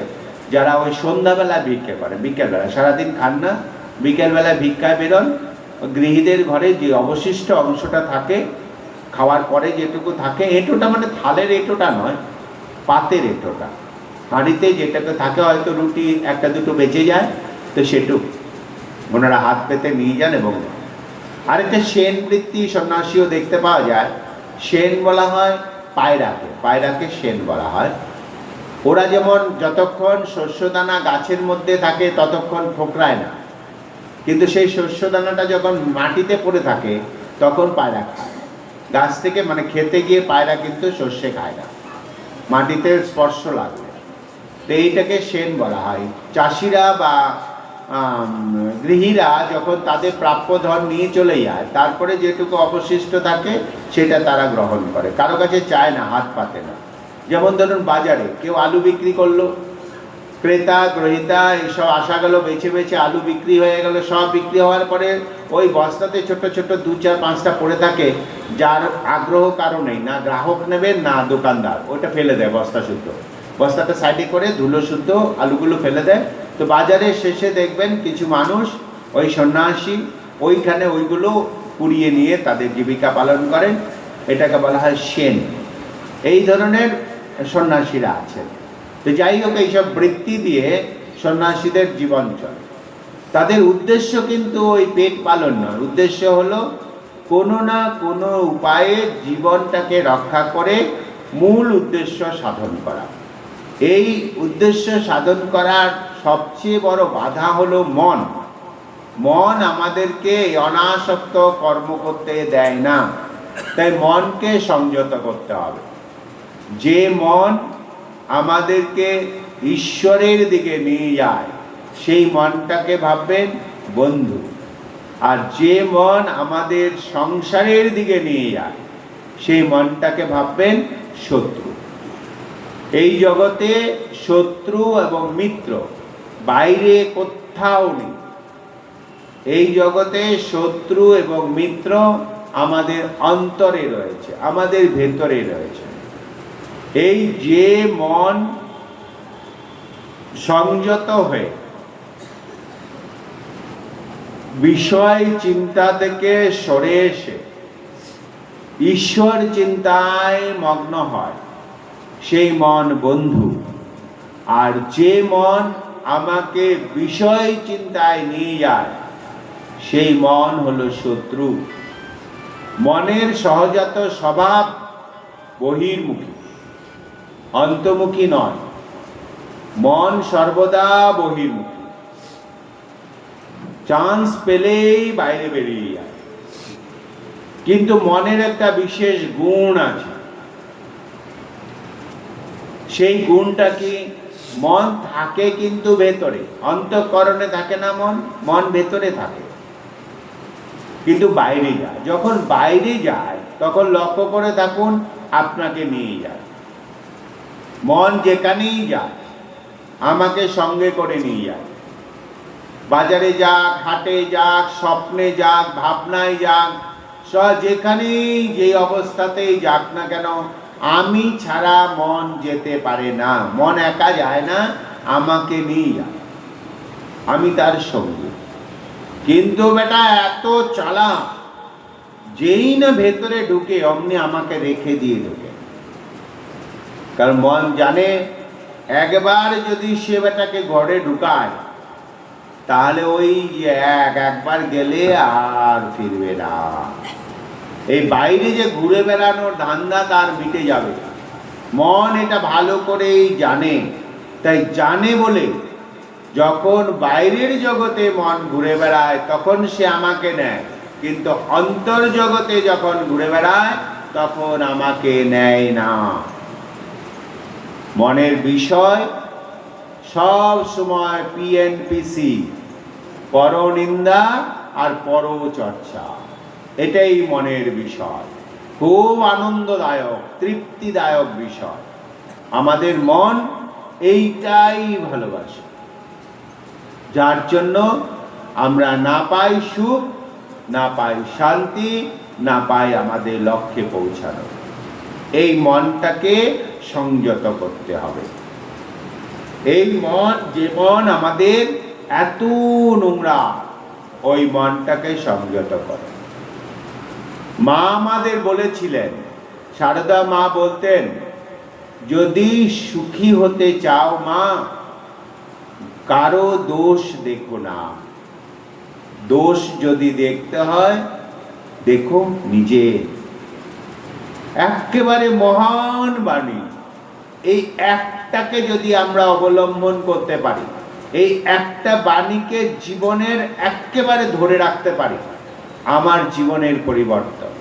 যারা ওই সন্ধ্যাবেলা ভিক্ষা করে, বিকেলবেলা, সারাদিন খান না, বিকেলবেলা ভিক্ষায় বেরোন। গৃহীদের ঘরে যে অবশিষ্ট অংশটা থাকে, খাওয়ার পরে যেটুকু থাকে, এঁটোটা মানে থালের এঁটোটা নয়, পাতের এঁটোটা, হাঁড়িতে যেটাকে থাকে, হয়তো রুটি একটা দুটো বেঁচে যায়, তো সেটুকু ওনারা হাত পেতে নিয়ে যান। এবং আরেকটা সেন বৃত্তি সন্ন্যাসীও দেখতে পাওয়া যায়। সেন বলা হয় পায়রাকে সেন বলা হয়। ওরা যেমন যতক্ষণ শস্যদানা গাছের মধ্যে থাকে ততক্ষণ ঠোকরায় না, কিন্তু সেই শস্যদানাটা যখন মাটিতে পড়ে থাকে তখন পায়রা খায়। গাছ থেকে মানে খেতে গিয়ে পায়রা কিন্তু শস্যে খায় না, মাটিতে স্পর্শ লাগবে। তো এইটাকে সেন বলা হয়। চাষিরা বা গৃহীরা যখন তাদের প্রাপ্য ধন নিয়ে চলে যায়, তারপরে যেটুকু অবশিষ্ট থাকে সেটা তারা গ্রহণ করে, কারো কাছে চায় না, হাত পাতে না। যেমন ধরুন বাজারে কেউ আলু বিক্রি করলো, ক্রেতা গ্রহীতা এইসব আসা গেল, বেছে আলু বিক্রি হয়ে গেল। সব বিক্রি হওয়ার পরে ওই বস্তাতে ছোট ছোট 2-4-5টা পড়ে থাকে, যার আগ্রহ কারো নেই, না গ্রাহক নেবেন না দোকানদার, ওটা ফেলে দেয় বস্তাটা সাইডে করে ধুলো শুদ্ধ আলুগুলো ফেলে দেয়। তো বাজারের শেষে দেখবেন কিছু মানুষ, ওই সন্ন্যাসী, ওইখানে ওইগুলো কুড়িয়ে নিয়ে তাদের জীবিকা পালন করেন। এটাকে বলা হয় সেন। এই ধরনের সন্ন্যাসীরা আছেন। তো যাই হোক, এইসব বৃত্তি দিয়ে সন্ন্যাসীদের জীবন চলে। তাদের উদ্দেশ্য কিন্তু ওই পেট পালন নয়, উদ্দেশ্য হলো কোনো না কোনো উপায়ে জীবনটাকে রক্ষা করে মূল উদ্দেশ্য সাধন করা। এই উদ্দেশ্য সাধন করার সবচেয়ে বড় বাধা হলো মন আমাদেরকে অনাসক্ত কর্ম করতে দেয় না, তাই মনকে সংযত করতে হবে। যে মন আমাদেরকে ঈশ্বরের দিকে নিয়ে যায় সেই মনটাকে ভাববেন বন্ধু, আর যে মন আমাদের সংসারের দিকে নিয়ে যায় সেই মনটাকে ভাববেন শত্রু। এই জগতে শত্রু এবং মিত্র বাইরে কোথাও নেই। এই জগতে শত্রু এবং মিত্র আমাদের অন্তরে রয়েছে, আমাদের ভেতরে রয়েছে। এই যে মন সংযত হয়ে বিষয় চিন্তা থেকে সরে এসে ঈশ্বর চিন্তায় মগ্ন হয়, সেই মন বন্ধু। আর যে মন আমাকে বিষয় চিন্তায় নিয়ে যায়, সেই মন হলো শত্রু। মনের সহজাত স্বভাব বহির্মুখী, অন্তর্মুখী নয়। মন সর্বদা বহির্মুখী, চান্স পেলেই বাইরে বেরিয়ে যায়। কিন্তু মনের একটা বিশেষ গুণ আছে। সেই গুণটা কি? মন থাকে কিন্তু ভেতরে, অন্তঃকরণে থাকে না। মন ভেতরে থাকে, কিন্তু বাইরে যায়। যখন বাইরে যায় তখন লক্ষ্য করে থাকুন, আপনাকে নিয়ে যায়। মন যেখানেই যায় আমাকে সঙ্গে করে নিয়ে যায়। বাজারে যাক, হাটে যাক, স্বপ্নে যাক, ভাবনায় যাক, যেখানেই যে অবস্থাতেই যাক না কেন, আমি ছাড়া মন যেতে পারে না। মন একা যায় না, আমাকে নিয়ে যায়, আমি তার সঙ্গে। কিন্তু বেটা এত চালাক, যেই না ভেতরে ঢুকে অমনি আমাকে রেখে দিয়ে ঢুকে। কারণ মন জানে একবার যদি সে বেটাকে ঘরে ঢুকায়, তাহলে ওই যে একবার গেলে আর ফিরবে না। এই বাইরে যে ঘুরে বেড়ানোর ধান্দা তার মিটে যাবে। মন এটা ভালো করেই জানে। তাই জানে বলে যখন বাইরের জগতে মন ঘুরে বেড়ায় তখন সে আমাকে নেয়, কিন্তু অন্তর্জগতে যখন ঘুরে বেড়ায় তখন আমাকে নেয় না। মনের বিষয় সব সময় পিএনপিসি, পরনিন্দা আর পরচর্চা। এটাই মনের বিষয়। খুব আনন্দদায়ক, তৃপ্তিদায়ক বিষয়। আমাদের মন এইটাই ভালোবাসে, যার জন্য আমরা না পাই সুখ, না পাই শান্তি, না পাই আমাদের লক্ষ্যে পৌঁছানো। এই মনটাকে সংযত করতে হবে। এই মন, যে মন আমাদের এত নোংরা, ওই মনটাকে সংযত করে। মা আমাদের বলেছিলেন, সারদা মা বলতেন, যদি সুখী হতে চাও মা, কারো দোষ দেখো না। দোষ যদি দেখতে হয় দেখো নিজে। একেবারে মহান বাণী। এই একটাকে যদি আমরা অবলম্বন করতে পারি, এই একটা বাণীকে জীবনের একেবারে ধরে রাখতে পারি, আমার জীবনের পরিবর্তন।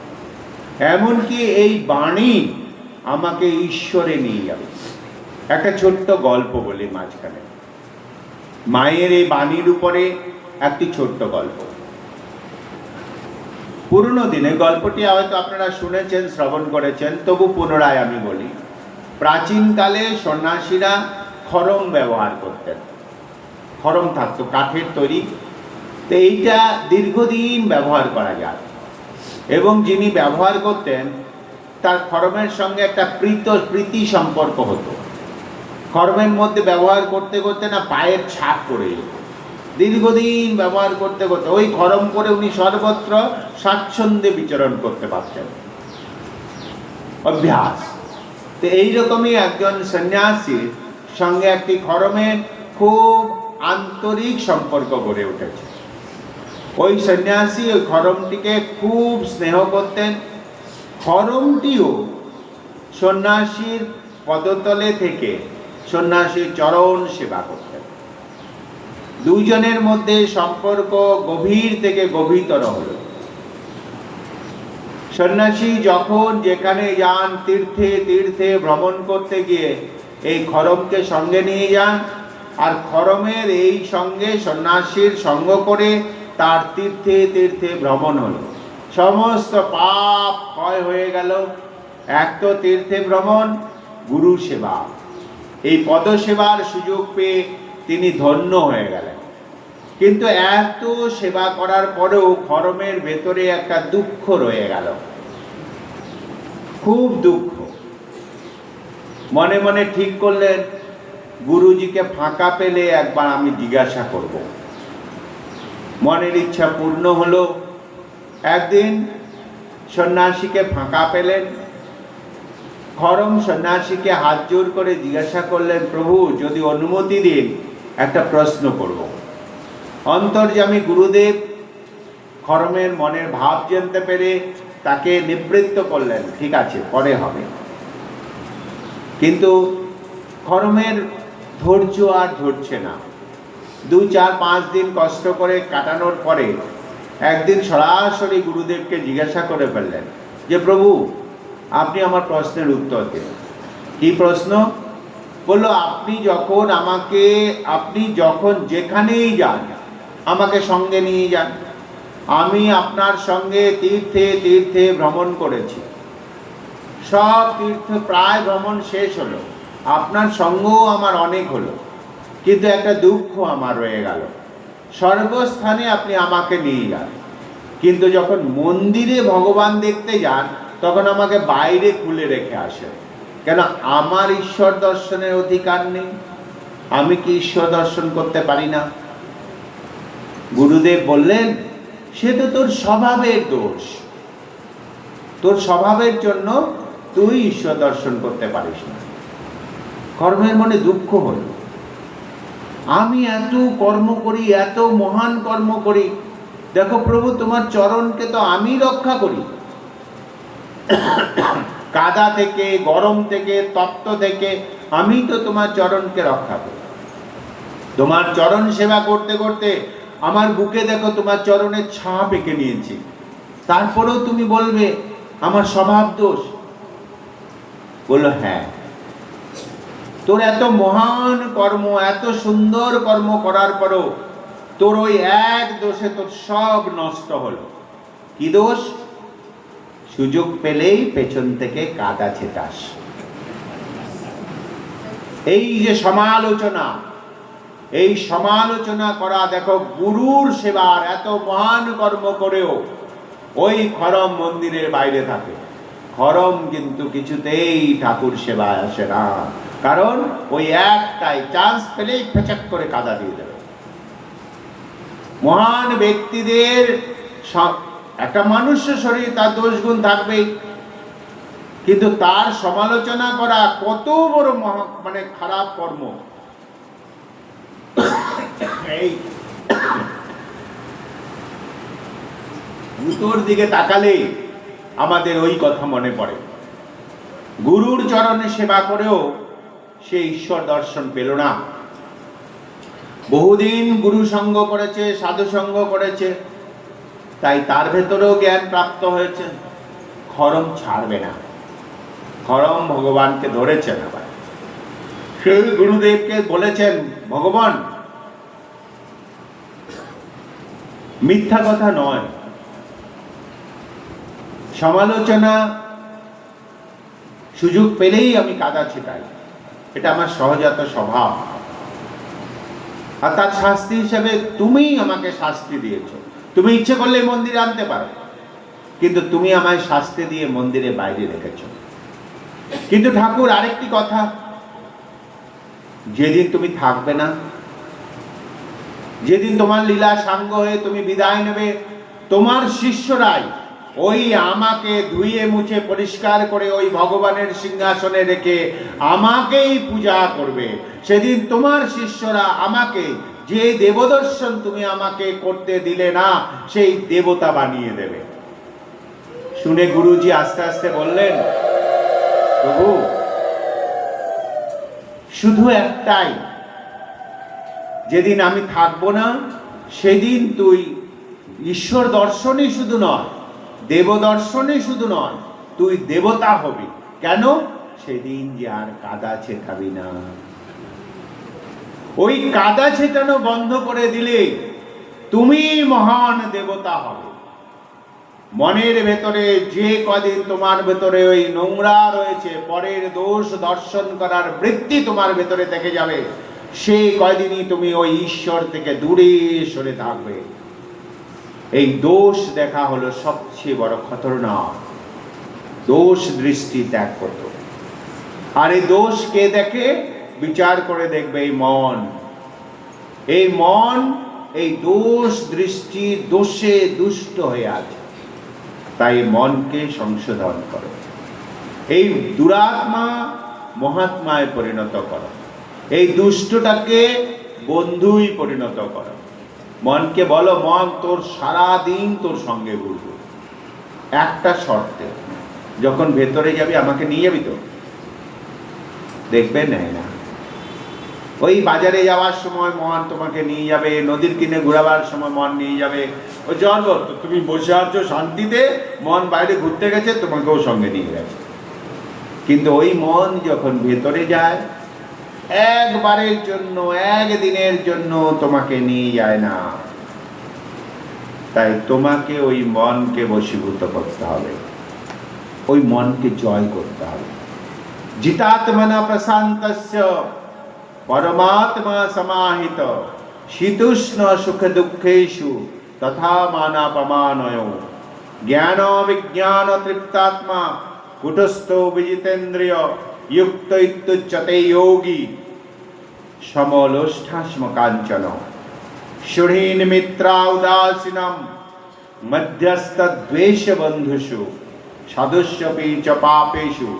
এমনকি এই বাণী আমাকে ঈশ্বরে নিয়ে যাবে। একটা ছোট্ট গল্প বলি মাঝখানে। মায়ের এই বাণীর উপরে একটি ছোট্ট গল্প। পুরনো দিনে, গল্পটি হয়তো আপনারা শুনেছেন, শ্রবণ করেছেন, তবু পুনরায় আমি বলি। প্রাচীনকালে সন্ন্যাসীরা খড়ম ব্যবহার করতেন। খড়ম থাকতো কাঠের তৈরি, তো এইটা দীর্ঘদিন ব্যবহার করা যায়। এবং যিনি ব্যবহার করতেন তার খড়মের সঙ্গে একটা প্রীতি সম্পর্ক হতো। খড়মের মধ্যে ব্যবহার করতে করতে না পায়ের ছাপ পড়ে যেত। দীর্ঘদিন ব্যবহার করতে করতে ওই খড়ম করে উনি সর্বত্র স্বাচ্ছন্দ্যে বিচরণ করতে পারতেন। অভ্যাস। তো এইরকমই একজন সন্ন্যাসীর সঙ্গে একটি খড়মের খুব আন্তরিক সম্পর্ক গড়ে উঠেছে। ওই সন্ন্যাসী ওই খড়মটিকে খুব স্নেহ করতেন। খড়মটিও সন্ন্যাসীর পদতলে থেকে সন্ন্যাসীর চরণ সেবা করতেন। দুইজনের মধ্যে সম্পর্ক গভীর থেকে গভীরতর হল। সন্ন্যাসী যখন যেখানে যান, তীর্থে তীর্থে ভ্রমণ করতে গিয়ে এই খড়মকে সঙ্গে নিয়ে যান, আর খড়মের এই সঙ্গে সন্ন্যাসীর সঙ্গ করে তার তীর্থে তীর্থে ভ্রমণ হল। সমস্ত পাপ ক্ষয় হয়ে গেল। এক তো তীর্থে ভ্রমণ, গুরু সেবা, এই পদসেবার সুযোগ পেয়ে তিনি ধন্য হয়ে গেলেন। কিন্তু এত সেবা করার পরেও খড়মের ভেতরে একটা দুঃখ রয়ে গেল, খুব দুঃখ। মনে মনে ঠিক করলেন, গুরুজিকে ফাঁকা পেলে একবার আমি জিজ্ঞাসা করব। মনের ইচ্ছা পূর্ণ হলো। একদিন সন্ন্যাসীকে ফাঁকা পেলেন। খরম সন্ন্যাসীকে হাত জোর করে জিজ্ঞাসা করলেন, প্রভু যদি অনুমতি দিন একটা প্রশ্ন করব। অন্তর্যামী গুরুদেব খরমের মনের ভাব জানতে পেরে তাকে নিবৃত্ত করলেন, ঠিক আছে পরে হবে। কিন্তু খরমের ধৈর্য আর ধরছে না। 2-4-5 দিন কষ্ট করে কাটানোর পরে একদিন সরাসরি গুরুদেবকে জিজ্ঞাসা করে ফেললেন যে প্রভু আপনি আমার প্রশ্নের উত্তর দিন। কি প্রশ্ন? বললো, আপনি যখন যেখানেই যান আমাকে সঙ্গে নিয়ে যান। আমি আপনার সঙ্গে তীর্থে তীর্থে ভ্রমণ করেছি, সব তীর্থ প্রায় ভ্রমণ শেষ হলো, আপনার সঙ্গও আমার অনেক হলো, কিন্তু একটা দুঃখ আমার রয়ে গেল। সর্বস্থানে আপনি আমাকে নিয়ে যান, কিন্তু যখন মন্দিরে ভগবান দেখতে যান তখন আমাকে বাইরে খুলে রেখে আসেন। কেন? আমার ঈশ্বর দর্শনের অধিকার নেই? আমি কি ঈশ্বর দর্শন করতে পারি না? গুরুদেব বললেন, সে তো তোর স্বভাবের দোষ। তোর স্বভাবের জন্য তুই ঈশ্বর দর্শন করতে পারিস না। কর্মের মনে দুঃখ হল, আমি এত কর্ম করি, এত মহান কর্ম করি, দেখো প্রভু তোমার চরণকে তো আমি রক্ষা করি, কাদা থেকে, গরম থেকে, তপ্ত থেকে আমি তো তোমার চরণকে রক্ষা করি। তোমার চরণ সেবা করতে করতে আমার বুকে দেখো তোমার চরণের ছাপ এঁকে নিয়েছি, তারপরেও তুমি বলবে আমার স্বভাব দোষ? বললো, হ্যাঁ, তোর এত মহান কর্ম, এত সুন্দর কর্ম করার পরও তোর ওই এক দোষে তোর সব নষ্ট হলো। কি দোষ? সুযোগ পেলেই পেছন থেকে কাদা ছেটাস। এই যে সমালোচনা, এই সমালোচনা করা, দেখো গুরুর সেবার এত মহান কর্ম করেও ওই খরম মন্দিরের বাইরে থাকে। খরম কিন্তু কিছুতেই ঠাকুর সেবায় আসে না, কারণ ওই একটাই চান্স পেলেই ফেচাক করে কাদা দিয়ে দেবে। মহান ব্যক্তিদের একটা মনুষ্য শরীর, তার দোষ গুণ থাকবেই, কিন্তু তার সমালোচনা করা কত বড় খারাপ কর্ম। এই গুরুর দিকে তাকালে আমাদের ওই কথা মনে পড়ে। গুরুর চরণে সেবা করেও সে ঈশ্বর দর্শন পেল না। বহুদিন গুরু সঙ্গ করেছে, সাধু সঙ্গ করেছে, তাই তার ভেতরেও জ্ঞান প্রাপ্ত হয়েছে। খরম ছাড়বে না, খরম ভগবানকে ধরেছেন। আবার সেই গুরুদেবকে বলেছেন, ভগবান মিথ্যা কথা নয়, সমালোচনা সুযোগ পেলেই আমি কাদা ছেটাই, এটা আমার সহজাত স্বভাব, আর তার শাস্তি হিসেবে তুমি আমাকে শাস্তি দিয়েছো। তুমি ইচ্ছে করলে মন্দিরে আনতে পারো, কিন্তু তুমি আমায় শাস্তি দিয়ে মন্দিরে বাইরে রেখেছো। কিন্তু ঠাকুর আরেকটি কথা, যেদিন তুমি থাকবে না, যেদিন তোমার লীলা সাঙ্গ হয়ে তুমি বিদায় নেবে, তোমার শিষ্যরাই ওই আমাকে ধুয়ে মুছে পরিষ্কার করে ওই ভগবানের সিংহাসনে রেখে আমাকেই পূজা করবে। সেদিন তোমার শিষ্যরা আমাকে, যে দেবদর্শন তুমি আমাকে করতে দিলে না, সেই দেবতা বানিয়ে দেবে। শুনে গুরুজি আস্তে আস্তে বললেন, প্রভু শুধু একটাই, যেদিন আমি থাকবো না সেদিন তুই ঈশ্বর দর্শনই শুধু নয়, দেব দর্শনই শুধু নয়, তুই দেবতা হবি। কেন? সেদিন যে আর কাদা ছেটাবি না। ওই কাদা ছেটানো বন্ধ করে দিলে তুমি মহান দেবতা হবে। মনের ভেতরে যে কদিন তোমার ভেতরে ওই নোংরা রয়েছে, পরের দোষ দর্শন করার বৃত্তি তোমার ভেতরে থেকে যাবে, সেই কয়দিনই তুমি ওই ঈশ্বর থেকে দূরে সরে থাকবে। এই দোষ দেখা হলো সবচেয়ে বড় খতরনাক। দোষ দৃষ্টি ত্যাগ করত। আর এই দোষ কে দেখে? বিচার করে দেখবে এই মন। এই মন এই দোষ দৃষ্টি দোষে দুষ্ট হয়ে আছে। তাই মনকে সংশোধন করো, এই দুরাত্মা মহাত্মায় পরিণত করো, এই দুষ্টটাকে বন্ধুই পরিণত করো। মনকে বলো, মন তোর সারা দিন তোর সঙ্গে ঘুরবো, একটা শর্তে, যখন ভেতরে যাবি আমাকে নিয়ে যাবি তো? দেখবে নেয় না। ওই বাজারে যাওয়ার সময় মন তোমাকে নিয়ে যাবে, নদীর কিনে ঘোরাবার সময় মন নিয়ে যাবে। ওই জল তো তুমি বসে আছো শান্তিতে, মন বাইরে ঘুরতে গেছে, তোমাকেও সঙ্গে নিয়ে গেছে। কিন্তু ওই মন যখন ভেতরে যায়, একবারের জন্য, একদিনের জন্য তোমাকে নিয়ে যায় না। তাই তোমাকে ওই মনকে বশীভূত করতে হবে, ওই মনকে জয় করতে হবে। জিতাত্মনা প্রশান্তস্য পরমাত্মা সমাহিত শীতুষ্ণ সুখ দুঃখেষু তথা মানাপমানয় জ্ঞান বিজ্ঞান তৃপ্তাত্মা কুটস্থ বিজিতেন্দ্রিয় युक्त इत्युच्यते योगी समलोष्ठास्म कांचन शुढ़ीन मित्रा उदासीनम मध्यस्थ द्वेष बंधुषु साधुष्यपि च पापेषु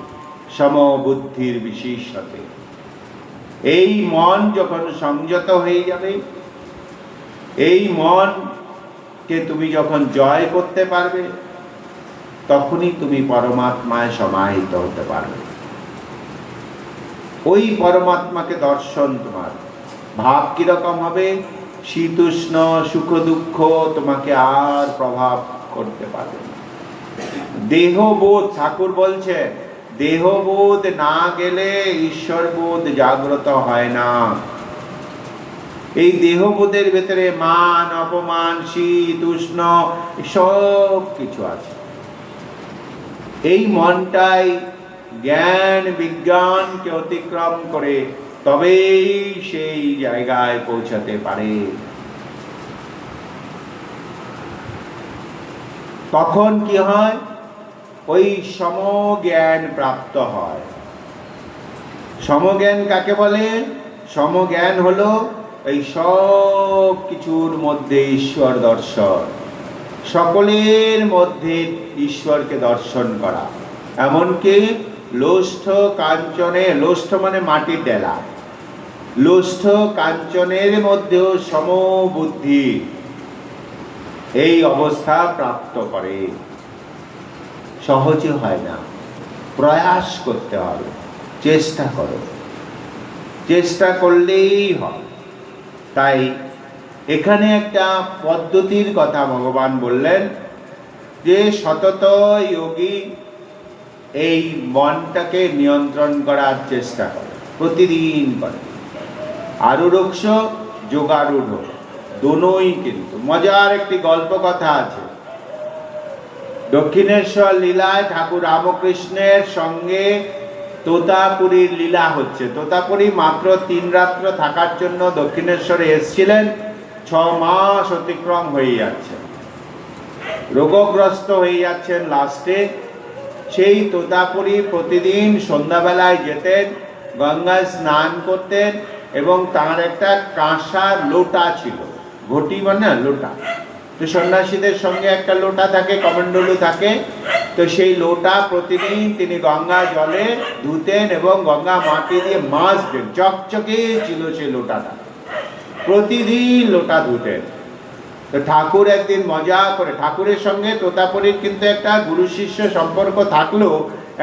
समो बुद्धिर विशेषते। এই মন যখন সংযত হয়ে যাবে, এই মনকে তুমি যখন জয় করতে পারবে, তখনই তুমি পরমাত্মায় সমাহিত হতে পারবে। ওই পরমাত্মাকে দর্শন তোমার ভাব কিরকম হবে? শীতোষ্ণ সুখ দুঃখ তোমাকে আর প্রভাব করতে পারবে না। দেহবোধ, ঠাকুর বলছে, দেহবোধ না গেলে ঈশ্বরবোধ জাগ্রত হয় না। এই দেহবোধের ভেতরে মান অপমান শীত উষ্ণ সব কিছু আছে। এই মনটাই জ্ঞান বিজ্ঞানকে অতিক্রম করে তবেই সেই জায়গায় পৌঁছাতে পারে। তখন কি হয়? ওই সমজ্ঞান প্রাপ্ত হয়। সমজ্ঞান কাকে বলে? সমজ্ঞান হলো এই সব কিছুর মধ্যে ঈশ্বর দর্শন, সকলের মধ্যে ঈশ্বরকে দর্শন করা। এমনকি লোষ্ঠ কাঞ্চনে, লোষ্ঠ মানে মাটির ডেলা, লোষ্ঠ কাঞ্চনের মধ্যেও সমবুদ্ধি এই অবস্থা প্রাপ্ত করে। সহজে হয় না, প্রয়াস করতে হবে, চেষ্টা করো, চেষ্টা করলেই হয়। তাই এখানে একটা পদ্ধতির কথা ভগবান বললেন যে সতত যোগী এই মনটাকে নিয়ন্ত্রণ করার চেষ্টা করে, প্রতিদিন করে। আরূঢ় যোগারূঢ় দোনোই কিন্তু। মজার একটি গল্প কথা আছে। দক্ষিণেশ্বর লীলায় ঠাকুর রামকৃষ্ণের সঙ্গে তোতাপুরীর লীলা হচ্ছে। তোতাপুরী মাত্র 3 রাত্র থাকার জন্য দক্ষিণেশ্বরে এসেছিলেন, 6 মাস অতিক্রম হয়ে যাচ্ছে, রোগগ্রস্ত হয়ে যাচ্ছেন। লাস্টে সেই তোতাপুরী প্রতিদিন সন্ধ্যাবেলায় যেতেন, গঙ্গায় স্নান করতেন এবং তার একটা কাঁসা লোটা ছিল, ঘটি মানে লোটা। তো সন্ন্যাসীদের সঙ্গে একটা লোটা থাকে, কমণ্ডলু থাকে। তো সেই লোটা প্রতিদিন তিনি গঙ্গা জলে ধুতেন এবং গঙ্গা মাটি দিয়ে মাজতেন। চকচকে ছিল সেই লোটাটা, প্রতিদিন লোটা ধুতেন। তো ঠাকুর একদিন মজা করে, ঠাকুরের সঙ্গে তোতাপুরীর কিন্তু একটা গুরু শিষ্য সম্পর্ক থাকলেও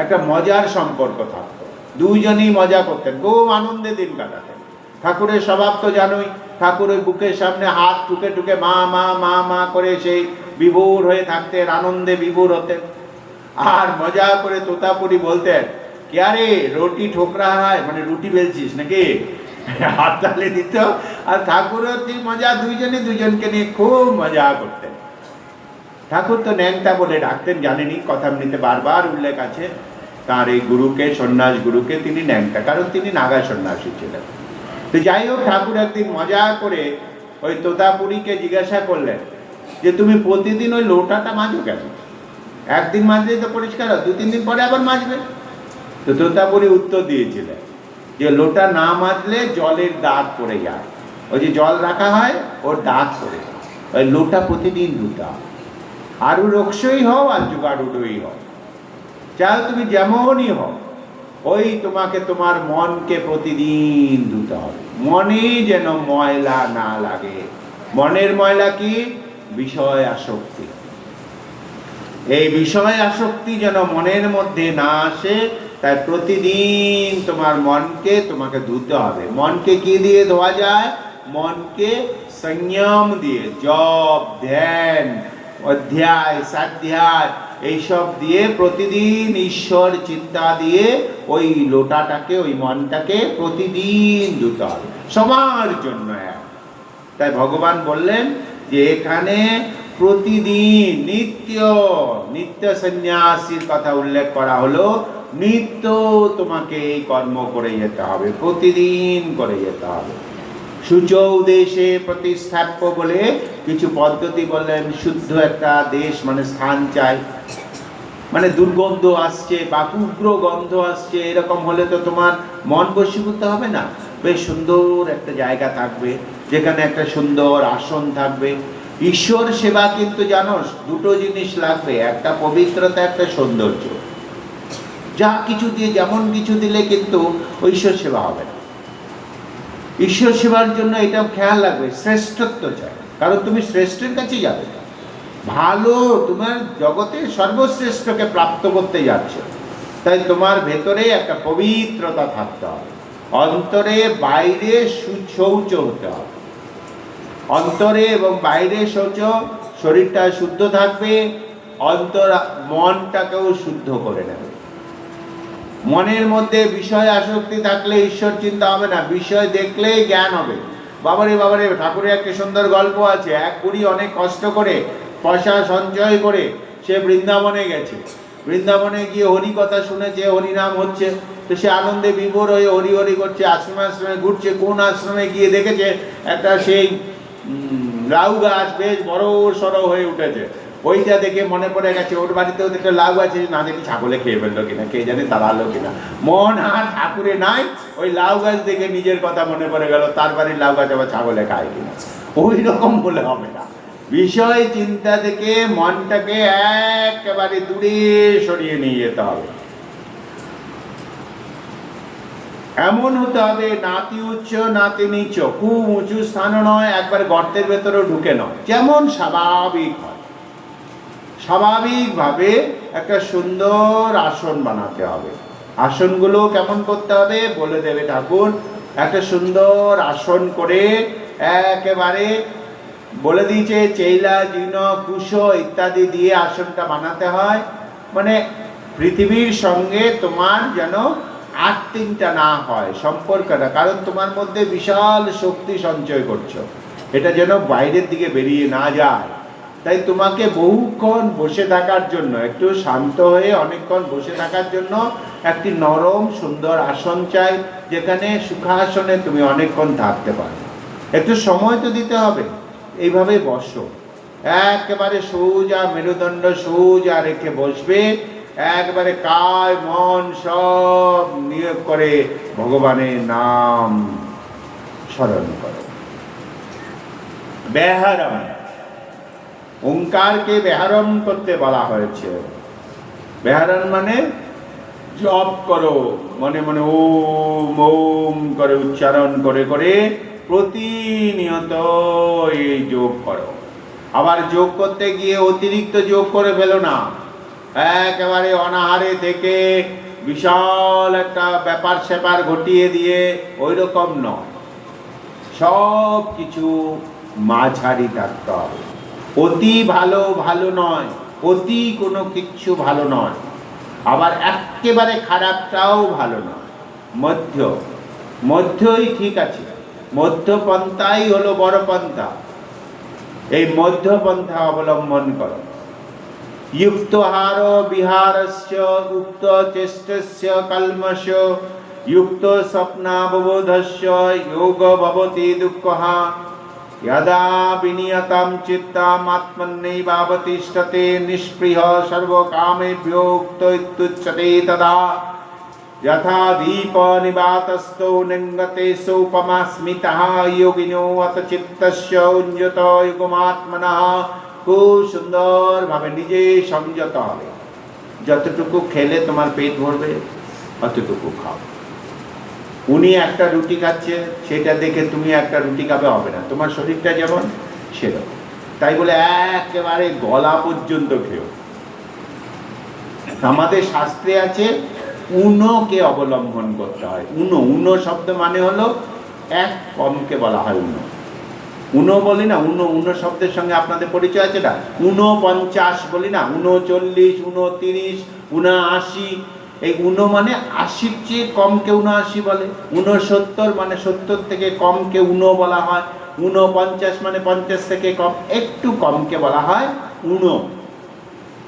একটা মজার সম্পর্ক থাকতো, দুইজনই মজা করতেন, খুব আনন্দে দিন কাটাতেন। ঠাকুরের স্বভাব তো জানোই, ঠাকুর ওই বুকের সামনে হাত টুকে টুকে মা মা মা মা করে সেই বিভোর হয়ে থাকতেন, আনন্দে বিভোর হতেন। আর মজা করে তোতাপুরী বলতেন, কে আরে রুটি ঠোকরা হয়, মানে রুটি বেলছিস নাকি, হাত তালে দিত। আর ঠাকুরও ঠিক মজা, দুইজনে দুজনকে নিয়ে খুব মজা করতেন। ঠাকুর তো ন্যাংটা বলে ডাকতেন, জানেনি, কথামৃতে বারবার উল্লেখ আছে তার এই গুরুকে, সন্ন্যাস গুরুকে তিনি ন্যাংটা, কারণ তিনি নাগা সন্ন্যাসী ছিলেন। তো যাই হোক, ঠাকুর একদিন মজা করে ওই তোতাপুরীকে জিজ্ঞাসা করলেন যে তুমি প্রতিদিন ওই লোটাটা মাজো কেন? একদিন মাজলেই তো পরিষ্কার হয়, 2-3 দিন পরে আবার মাজবে। তো তোতাপুরী উত্তর দিয়েছিলেন যে লোটা না মাজলে জলের দাগ পড়ে যায়, ওই যে জল রাখা হয় ওর দাঁত করে, ওই লোটা প্রতিদিন ধুতে হবে। আরু রক্ষই হও আর যুগাড়ুডই হও, চাও তুমি যেমনই হও, ওই তোমাকে তোমার মনকে প্রতিদিন ধুতে হবে। মনে যেন ময়লা না লাগে। মনের ময়লা কি? বিষয় আসক্তি। এই বিষয় আসক্তি যেন মনের মধ্যে না আসে, তাই প্রতিদিন তোমার মনকে তোমাকে ধুতে হবে। মনকে কি দিয়ে ধোয়া যায়? মনকে সংযম দিয়ে, জপ, ধ্যান, অধ্যায়, স্বাধ্যায় এইসব দিয়ে প্রতিদিন ঈশ্বর চিন্তা দিয়ে ওই লোটাটাকে, ওই মনটাকে প্রতিদিন ধুতে হবে, সবার জন্য এক। তাই ভগবান বললেন যে এখানে প্রতিদিন নিত্য সন্ন্যাসীর কথা উল্লেখ করা হলো। নিত্য তোমাকে এই কর্ম করে যেতে হবে, প্রতিদিন করে যেতে হবে। শুচৌ দেশে প্রতিষ্ঠাপ্য বলে কিছু পদ্ধতি বললেন। শুদ্ধ একটা দেশ মানে স্থান চাই, মানে দুর্গন্ধ আসছে বা উগ্র গন্ধ আসছে, এরকম হলে তো তোমার মন বশীভূত হবে না। বেশ সুন্দর একটা জায়গা থাকবে, যেখানে একটা সুন্দর আসন থাকবে। ঈশ্বর সেবা কিন্তু জানোস দুটো জিনিস লাগবে, একটা পবিত্রতা, একটা সৌন্দর্য। যা কিছু দিয়ে, যেমন কিছু দিলে কিন্তু ঈশ্বর সেবা হবে না। ঈশ্বর সেবার জন্য এটা খেয়াল রাখবে, শ্রেষ্ঠত্ব চাই, কারণ তুমি শ্রেষ্ঠের কাছে যাবে, ভালো, তোমার জগতের সর্বশ্রেষ্ঠকে প্রাপ্ত করতে যাচ্ছ। তাই তোমার ভেতরে একটা পবিত্রতা থাকতে হবে, অন্তরে বাইরে শৌচ হতে হবে। অন্তরে এবং বাইরে শৌচ, শরীরটা শুদ্ধ থাকবে, অন্তর মনটাকেও শুদ্ধ করে নেবে। মনের মধ্যে বিষয় আসক্তি থাকলে ঈশ্বর চিন্তা হবে না, বিষয় দেখলেই জ্ঞান হবে। বাবারে বাবারে, ঠাকুরের একটা সুন্দর গল্প আছে। এক বুড়ি অনেক কষ্ট করে পয়সা সঞ্চয় করে সে বৃন্দাবনে গেছে। বৃন্দাবনে গিয়ে হরি কথা শুনেছে, হরিনাম হচ্ছে, তো সে আনন্দে বিভোর হয়ে হরি হরি করছে, আশ্রমে আশ্রমে ঘুরছে। কোন আশ্রমে গিয়ে দেখেছে একটা সেই লাউ গাছ বেশ বড় সড়ো হয়ে উঠেছে। ওইটা দেখে মনে পড়ে গেছে ওর বাড়িতেও দেখে লাউ আছে, না দেখি ছাগলে খেয়ে ফেললো কিনা, কে জানে তাড়ালো কিনা। মন আর ঠাকুরে নাই, ওই লাউ গাছ দেখে নিজের কথা মনে পড়ে গেল, তার বাড়ির লাউ গাছ আবার ছাগলে খায় কিনা। ওই রকম বলে হবে না, বিষয় চিন্তা থেকে মনটাকে একেবারে দূরে সরিয়ে নিয়ে যেতে হবে। এমন হতে হবে নাতি উচ্চ নাতি নিচ, খুব উঁচু স্থানও নয়, একবার গর্তের ভেতরেও ঢুকে নয়, যেমন স্বাভাবিক হয়। স্বাভাবিকভাবে একটা সুন্দর আসন বানাতে হবে। আসনগুলো কেমন করতে হবে বলে দেবে ঠাকুর। একটা সুন্দর আসন করে একেবারে বলে দিয়েছে, চেইলা, জিন, কুশ ইত্যাদি দিয়ে আসনটা বানাতে হয়। মানে পৃথিবীর সঙ্গে তোমার যেন আত্মিনটা না হয় সম্পর্কটা, কারণ তোমার মধ্যে বিশাল শক্তি সঞ্চয় করছো, এটা যেন বাইরের দিকে বেরিয়ে না যায়। তাই তোমাকে বহুক্ষণ বসে থাকার জন্য, একটু শান্ত হয়ে অনেকক্ষণ বসে থাকার জন্য একটি নরম সুন্দর আসন চাই, যেখানে সুখাসনে তুমি অনেকক্ষণ থাকতে পারো। একটু সময় তো দিতে হবে। এইভাবে বসো, একেবারে সোজা মেরুদণ্ড সোজা রেখে বসবে, একবারে কায় মন সব নিয়োগ করে ভগবানের নাম স্মরণ করো। ব্যাহারম, ওঙ্কারকে ব্যাহারণ করতে বলা হয়েছে। ব্যাহারণ মানে জপ করো, মনে মনে ওম ওম করে উচ্চারণ করে করে প্রতিনিয়ত এই যোগ করো। আবার যোগ করতে গিয়ে অতিরিক্ত যোগ করে ফেলো না, একেবারে অনাহারে থেকে বিশাল একটা ব্যাপার স্যাপার ঘটিয়ে দিয়ে ওই রকম নয়, সব কিছু মাঝারি থাকতে হবে। অতি ভালো ভালো নয়, অতি কোনো কিচ্ছু ভালো নয়, আবার একেবারে খারাপটাও ভালো নয়, মধ্যই ঠিক আছে। মধ্যপন্থাই হলো বড় পন্থা। এই মধ্যপন্থা অবলম্বন করো। युक्तहार विहारस्य उक्त चेष्टस्य कल्मष युक्त स्वप्नावबोधस्य योग भवति दुःखः यदा विनियतं चित्तम् आत्मन्नैवावतिष्ठते निष्पृह सर्वकामेभ्यो उक्त इत्युच्यते तदा यथा दीप निवातस्थो निंगते सोपमा स्मितः योगिनो अत चित्तस्य उञ्जत युगमात्मनः। খুব সুন্দর ভাবে নিজে সংযত হবে। যতটুকু খেলে তোমার পেট ভরবে অতটুকু খাও। উনি একটা রুটি খাচ্ছে, সেটা দেখে তুমি একটা রুটি খাবে হবে না, তোমার শরীরটা যেমন সেরকম। তাই বলে একেবারে গলা পর্যন্ত খেও। আমাদের শাস্ত্রে আছে উনোকে অবলম্বন করতে হয়। উনো শব্দ মানে হলো এক, কমকে বলা হয় উনো। উনো বলি না, উনো শব্দের সঙ্গে আপনাদের পরিচয় আছে না? 49 বলি না, 39, 29, 79। এই উনো মানে 80-র চেয়ে কমকে 79 বলে। 69 মানে 70 থেকে কমকে উনো বলা হয়। 49 মানে 50 থেকে কম, একটু কমকে বলা হয় উনো।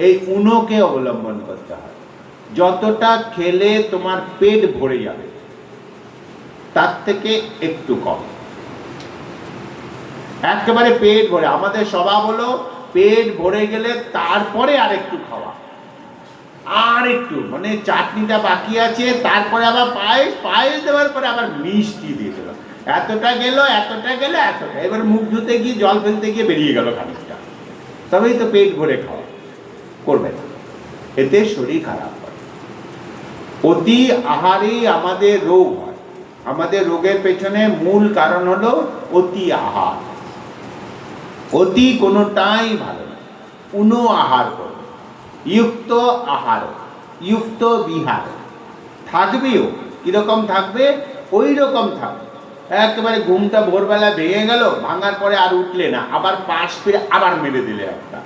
এই উনোকে অবলম্বন করতে হয়। যতটা খেলে তোমার পেট ভরে যাবে তার থেকে একটু কম, একেবারে পেট ভরে। আমাদের স্বভাব হলো পেট ভরে গেলে তারপরে আর একটু খাওয়া, আর একটু, মানে চাটনিটা বাকি আছে, তারপরে আবার পায়েস দেওয়ার পরে আবার মিষ্টি দিয়ে দিল, এতটা গেল এতটা গেল এতটা, এবার মুখ ধুতে গিয়ে জল ফেলতে গিয়ে বেরিয়ে গেল খানিকটা, তবেই তো পেট ভরে খাওয়া। করবে না, এতে শরীর খারাপ হয়। অতি আহারেই আমাদের রোগ হয়। আমাদের রোগের পেছনে মূল কারণ হলো অতি আহার। অতি কোনোটাই ভালো না। উনো আহার করো, যুক্ত আহার, যুক্ত বিহার থাকবেও। কিরকম থাকবে? ওই রকম থাকবে। একেবারে ঘুমটা ভোরবেলা ভেঙে গেল, ভাঙার পরে আর উঠলে না, আবার পাশ ফিরে আবার মেরে দিলে একটা,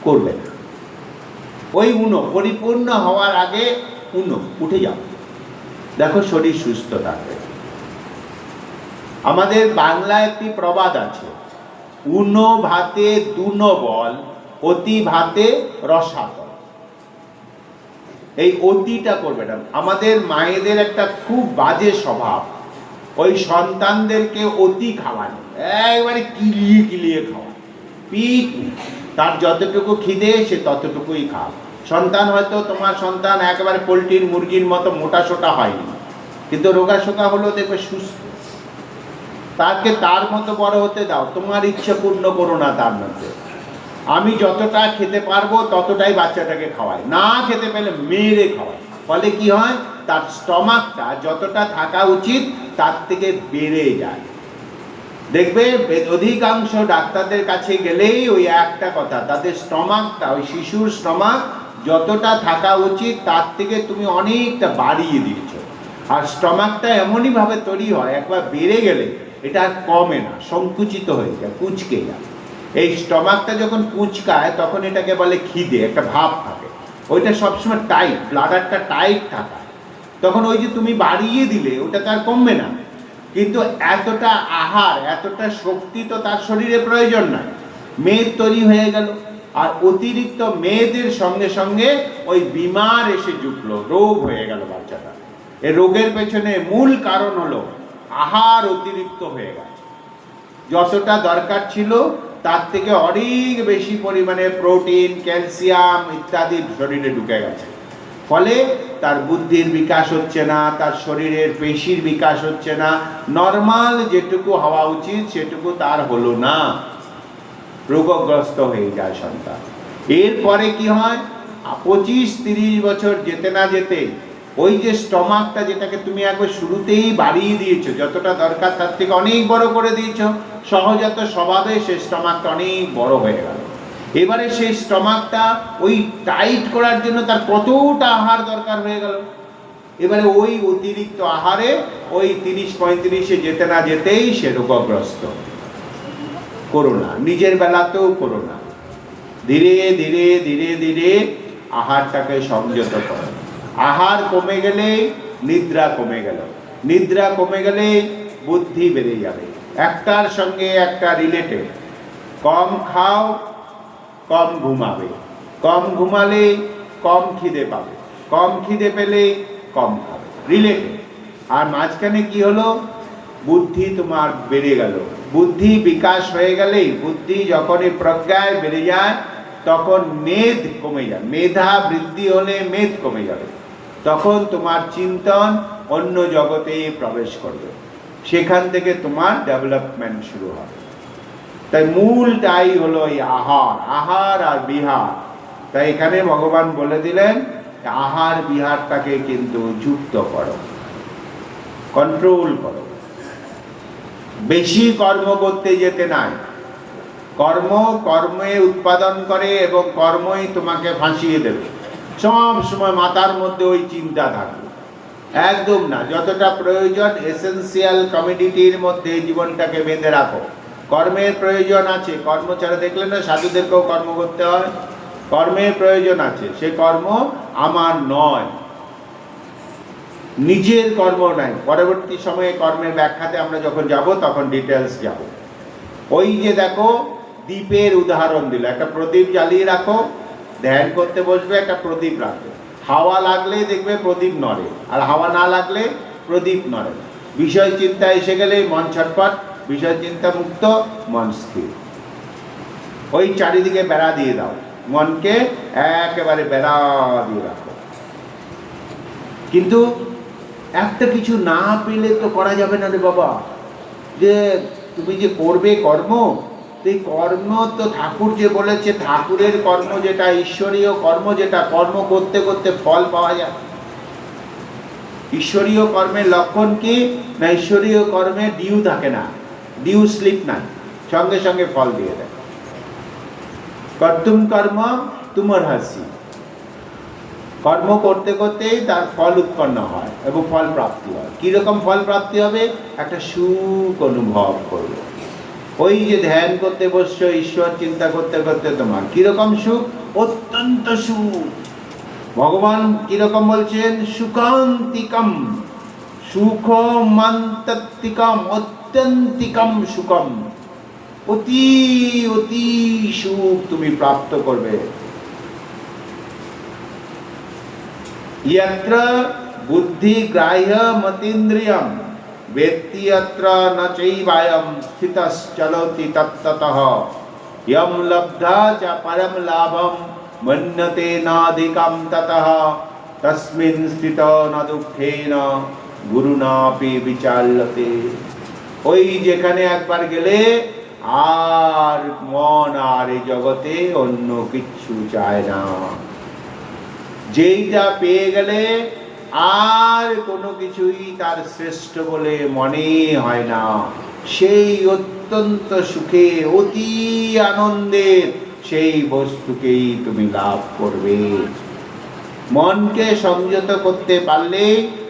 করবে না। ওই উনো পরিপূর্ণ হওয়ার আগে উনো উঠে যাও, দেখো শরীর সুস্থ থাকবে। আমাদের বাংলায় একটি প্রবাদ আছে, উনো ভাতে দুনো বল, অতি ভাতে রসাতল। এই অতিটা করবে না। আমাদের মায়েদের একটা খুব বাজে স্বভাব, ওই সন্তানদেরকে অতি খাওয়ানো, একবারে কিলিয়ে কিলিয়ে খাওয়া, পিট, তার যতটুকু খিদে সে ততটুকুই খাও। সন্তান হয়তো তোমার সন্তান একেবারে পোলট্রির মুরগির মতো মোটা সোটা হয়নি, কিন্তু রোগাশোকা হলো দেখবে সুস্থ, তাকে তার মতো বড় হতে দাও, তোমার ইচ্ছা পূর্ণ করো না তার মধ্যে। আমি যতটা খেতে পারবো ততটাই বাচ্চাটাকে খাওয়াই, না খেতে পেলে মেরে খাওয়াই। ফলে কি হয়, তার স্টমাকটা যতটা থাকা উচিত তার থেকে বেড়ে যায়। দেখবে অধিকাংশ ডাক্তারদের কাছে গেলেই ওই একটা কথা, তাদের স্টমাকটা, ওই শিশুর স্টমাক যতটা থাকা উচিত তার থেকে তুমি অনেকটা বাড়িয়ে দিয়েছ। আর স্টমাকটা এমনই ভাবে তৈরি হয়, একবার বেড়ে গেলে এটা আর কমে না, সংকুচিত হয়ে যায়, কুঁচকে যায়। এই স্টমাকটা যখন কুঁচকায় তখন এটাকে বলে খিদে, একটা ভাব থাকে, ওইটা সবসময় টাইট, ব্লাডারটা টাইট থাকা, তখন ওই যে তুমি বাড়িয়ে দিলে ওটা তার কমবে না। কিন্তু এতটা আহার, এতটা শক্তি তো তার শরীরে প্রয়োজন নাই, মেদ তৈরি হয়ে গেল। আর অতিরিক্ত মেয়েদের সঙ্গে সঙ্গে ওই বিমার এসে জুটলো, রোগ হয়ে গেল বাচ্চাটা। এই রোগের পেছনে মূল কারণ হলো আহার অতিরিক্ত হয়ে গেছে। যতটা দরকার ছিল তার থেকে অনেক বেশি পরিমাণে প্রোটিন, ক্যালসিয়াম ইত্যাদি শরীরে ঢুকে গেছে। ফলে তার বুদ্ধির বিকাশ হচ্ছে না, তার শরীরের পেশির বিকাশ হচ্ছে না, নর্মাল যেটুকু হওয়া উচিত সেটুকু তার হলো না, রোগগ্রস্ত হয়ে যায় সন্তান। এরপরে কি হয়, 25-30 বছর যেতে না যেতে ওই যে স্টমাকটা, যেটাকে তুমি একবার শুরুতেই বাড়িয়ে দিয়েছো, যতটা দরকার তার থেকে অনেক বড় করে দিয়েছো, সহজাত স্বভাবে সেই স্টমাকটা অনেক বড় হয়ে গেল। এবারে সেই স্টমাকটা ওই টাইট করার জন্য তার কতটা আহার দরকার হয়ে গেল। এবারে ওই অতিরিক্ত আহারে ওই 30-35-এ যেতে না যেতেই সে রোগগ্রস্ত। করো না, নিজের বেলাতেও করো না। ধীরে ধীরে ধীরে ধীরে আহারটাকে সংযত করো। আহার কমে গেলে নিদ্রা কমে গেল, নিদ্রা কমে গেলে বুদ্ধি বেড়ে যাবে। একটার সঙ্গে একটা রিলেটেড, কম খাও কম ঘুমাবে, কম ঘুমালে কম খিদে পাবে, কম খিদে পেলে কম খাবে, রিলেটেড। আর মাঝখানে কি হলো, বুদ্ধি তোমার বেড়ে গেল। বুদ্ধি বিকাশ হয়ে গেলেই, বুদ্ধি যখনই প্রজ্ঞায় বেড়ে যায় তখন মেদ কমে যায়, মেধা বৃদ্ধি হলে মেদ কমে যাবে। তখন তোমার চিন্তন অন্য জগতে প্রবেশ করবে, সেখান থেকে তোমার ডেভেলপমেন্ট শুরু হবে। তাই মূলটাই হলো এই আহার আর বিহার। তাই এখানে ভগবান বলে দিলেন আহার বিহারটাকে কিন্তু যুক্ত করো, কন্ট্রোল করো, বেশি কর্ম করতে যেতে নাই। কর্মে উৎপাদন করে এবং কর্মই তোমাকে ফাঁসিয়ে দেবে। সব সময় মাথার মধ্যে ওই চিন্তা থাকবে, একদম না। যতটা প্রয়োজন এসেন্সিয়াল কমিডিটির মধ্যে জীবনটাকে বেঁধে রাখো। কর্মের প্রয়োজন আছে, কর্ম ছাড়া দেখলে না সাধুদেরকেও কর্ম করতে হয়, কর্মের প্রয়োজন আছে। সে কর্ম আমার নয়, নিজের কর্ম নাই। পরবর্তী সময়ে কর্মের ব্যাখ্যাতে আমরা যখন যাব তখন ডিটেলস যাব। ওই যে দেখো দীপের উদাহরণ দিল, একটা প্রদীপ জ্বালিয়ে রাখো, ধ্যান করতে বসবে, একটা প্রদীপ রাখবে। হাওয়া লাগলে দেখবে প্রদীপ নড়ে, আর হাওয়া না লাগলে প্রদীপ নড়ে। বিষয় চিন্তা এসে গেলে মন ছটফট, বিষয় চিন্তা মুক্ত, মন স্থির। ওই চারিদিকে বেড়া দিয়ে দাও, মনকে একেবারে বেড়া দিয়ে রাখো। কিন্তু একটা কিছু না পেলে তো করা যাবে না রে বাবা। যে তুমি যে করবে কর্ম, এই কর্ম তো ঠাকুর যে বলেছে, ঠাকুরের কর্ম যেটা, ঈশ্বরীয় কর্ম যেটা, কর্ম করতে করতে ফল পাওয়া যায়। ঈশ্বরীয় কর্মের লক্ষণ কি না, ঈশ্বরীয় কর্মে ডিউ থাকে না, ডিউ স্লিপ নাই, সঙ্গে সঙ্গে ফল দিয়ে দেয়। কর্তুম কর্ম তুমর হাসি, কর্ম করতে করতেই তার ফল উৎপন্ন হয় এবং ফল প্রাপ্তি হয়। কিরকম ফল প্রাপ্তি হবে? একটা সুখ অনুভব করবে। ওই যে ধ্যান করতে বসছো, ঈশ্বর চিন্তা করতে করতে তোমার কিরকম সুখ? অত্যন্ত সুখ। ভগবান কিরকম বলছেন? সুকান্তিকম, সুখমান্তিকম, অত্যন্তিকম সুখম, অতি অতি সুখ তুমি প্রাপ্ত করবে। यत्र बुद्धि ग्राह्य मतीन्द्रियम वेत्ति यत्र न चैवायम स्थितश्चलति तत्ततः यम लब्धा च परम लाभम मन्यते नाधिकं ततः तस्मिन् स्थितो न दुःखेन गुरुनापि विचाल्यते। ওই যেখানে একবার গেলে আর মন আর এই জগতে অন্য কিচ্ছু চায় না। যেইটা পেয়ে গেলে আর কোনো কিছুই তার শ্রেষ্ঠ বলে মনে হয় না। সেই অত্যন্ত সুখে, অতি আনন্দের সেই বস্তুকেই তুমি লাভ করবে। মনকে সংযত করতে পারলে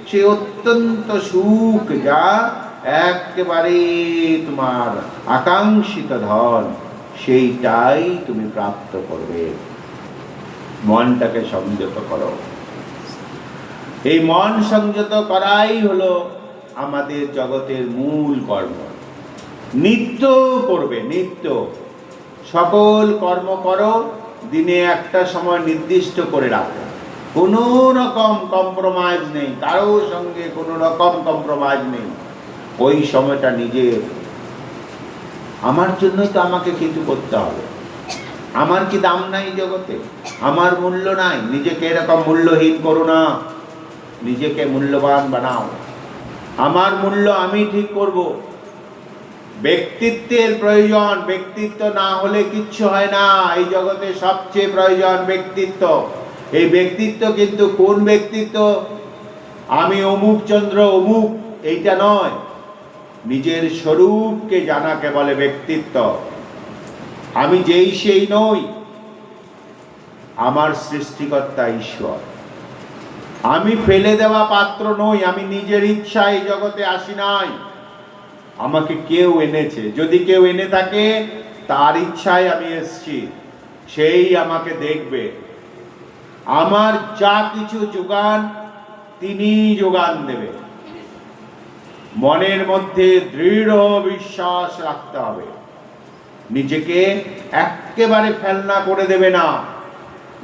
সেই অত্যন্ত সুখ, যা একেবারে তোমার আকাঙ্ক্ষিত ধন, সেইটাই তুমি প্রাপ্ত করবে। মনটাকে সংযত করো। এই মন সংযত করাই হলো আমাদের জগতের মূল কর্ম। নিত্য করবে, নিত্য সকল কর্ম করো, দিনে একটা সময় নির্দিষ্ট করে রাখো। কোনো রকম কম্প্রোমাইজ নেই, কারোর সঙ্গে কোনো রকম কম্প্রোমাইজ নেই। ওই সময়টা নিজের, আমার জন্যই তো আমাকে কিছু করতে হবে। আমার কি দাম নাই জগতে? আমার মূল্য নাই? নিজেকে এরকম মূল্যহীন করো না, নিজেকে মূল্যবান বানাও। আমার মূল্য আমি ঠিক করব। ব্যক্তিত্বের প্রয়োজন, ব্যক্তিত্ব না হলে কিচ্ছু হয় না। এই জগতে সবচেয়ে প্রয়োজন ব্যক্তিত্ব। এই ব্যক্তিত্ব কিন্তু কোন ব্যক্তিত্ব? আমি অমুক চন্দ্র অমুক, এইটা নয়। নিজের স্বরূপকে জানাকে বলে ব্যক্তিত্ব। আমি যেই সেই নই, আমার সৃষ্টিকর্তা ঈশ্বর। আমি ফেলে দেওয়া পাত্র নই, আমি নিজের ইচ্ছায় এই জগতে আসি নাই, আমাকে কেউ এনেছে। যদি কেউ এনে থাকে, তার ইচ্ছায় আমি এসেছি, সেই আমাকে দেখবে। আমার যা কিছু যোগান তিনি যোগান দেবে। মনের মধ্যে দৃঢ় বিশ্বাস রাখতে হবে। নিজেকে একেবারে ফেলনা করে দেবে না,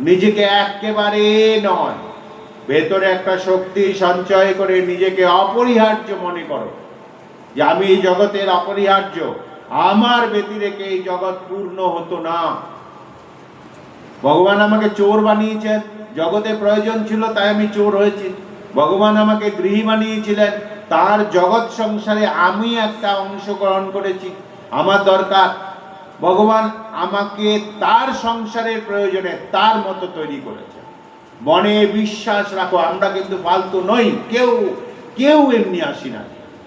নিজেকে একেবারে নয়। ভেতরে একটা শক্তি সঞ্চয় করে নিজেকে অপরিহার্য মনে করো, যে আমি এই জগতের অপরিহার্য, আমার ব্যতিরেকে এই জগৎ পূর্ণ হতো না। ভগবান আমাকে চোর বানিয়েছেন, জগতে প্রয়োজন ছিল তাই আমি চোর হয়েছি। ভগবান আমাকে গৃহী বানিয়েছিলেন, তার জগৎ সংসারে আমি একটা অংশগ্রহণ করেছি, আমার দরকার। ভগবান আমাকে তার সংসারের প্রয়োজনে তার মতো তৈরি করেছে। মনে বিশ্বাস রাখো, আমরা কিন্তু ফালতু নই, কেউ কেউ এমনি আসি না।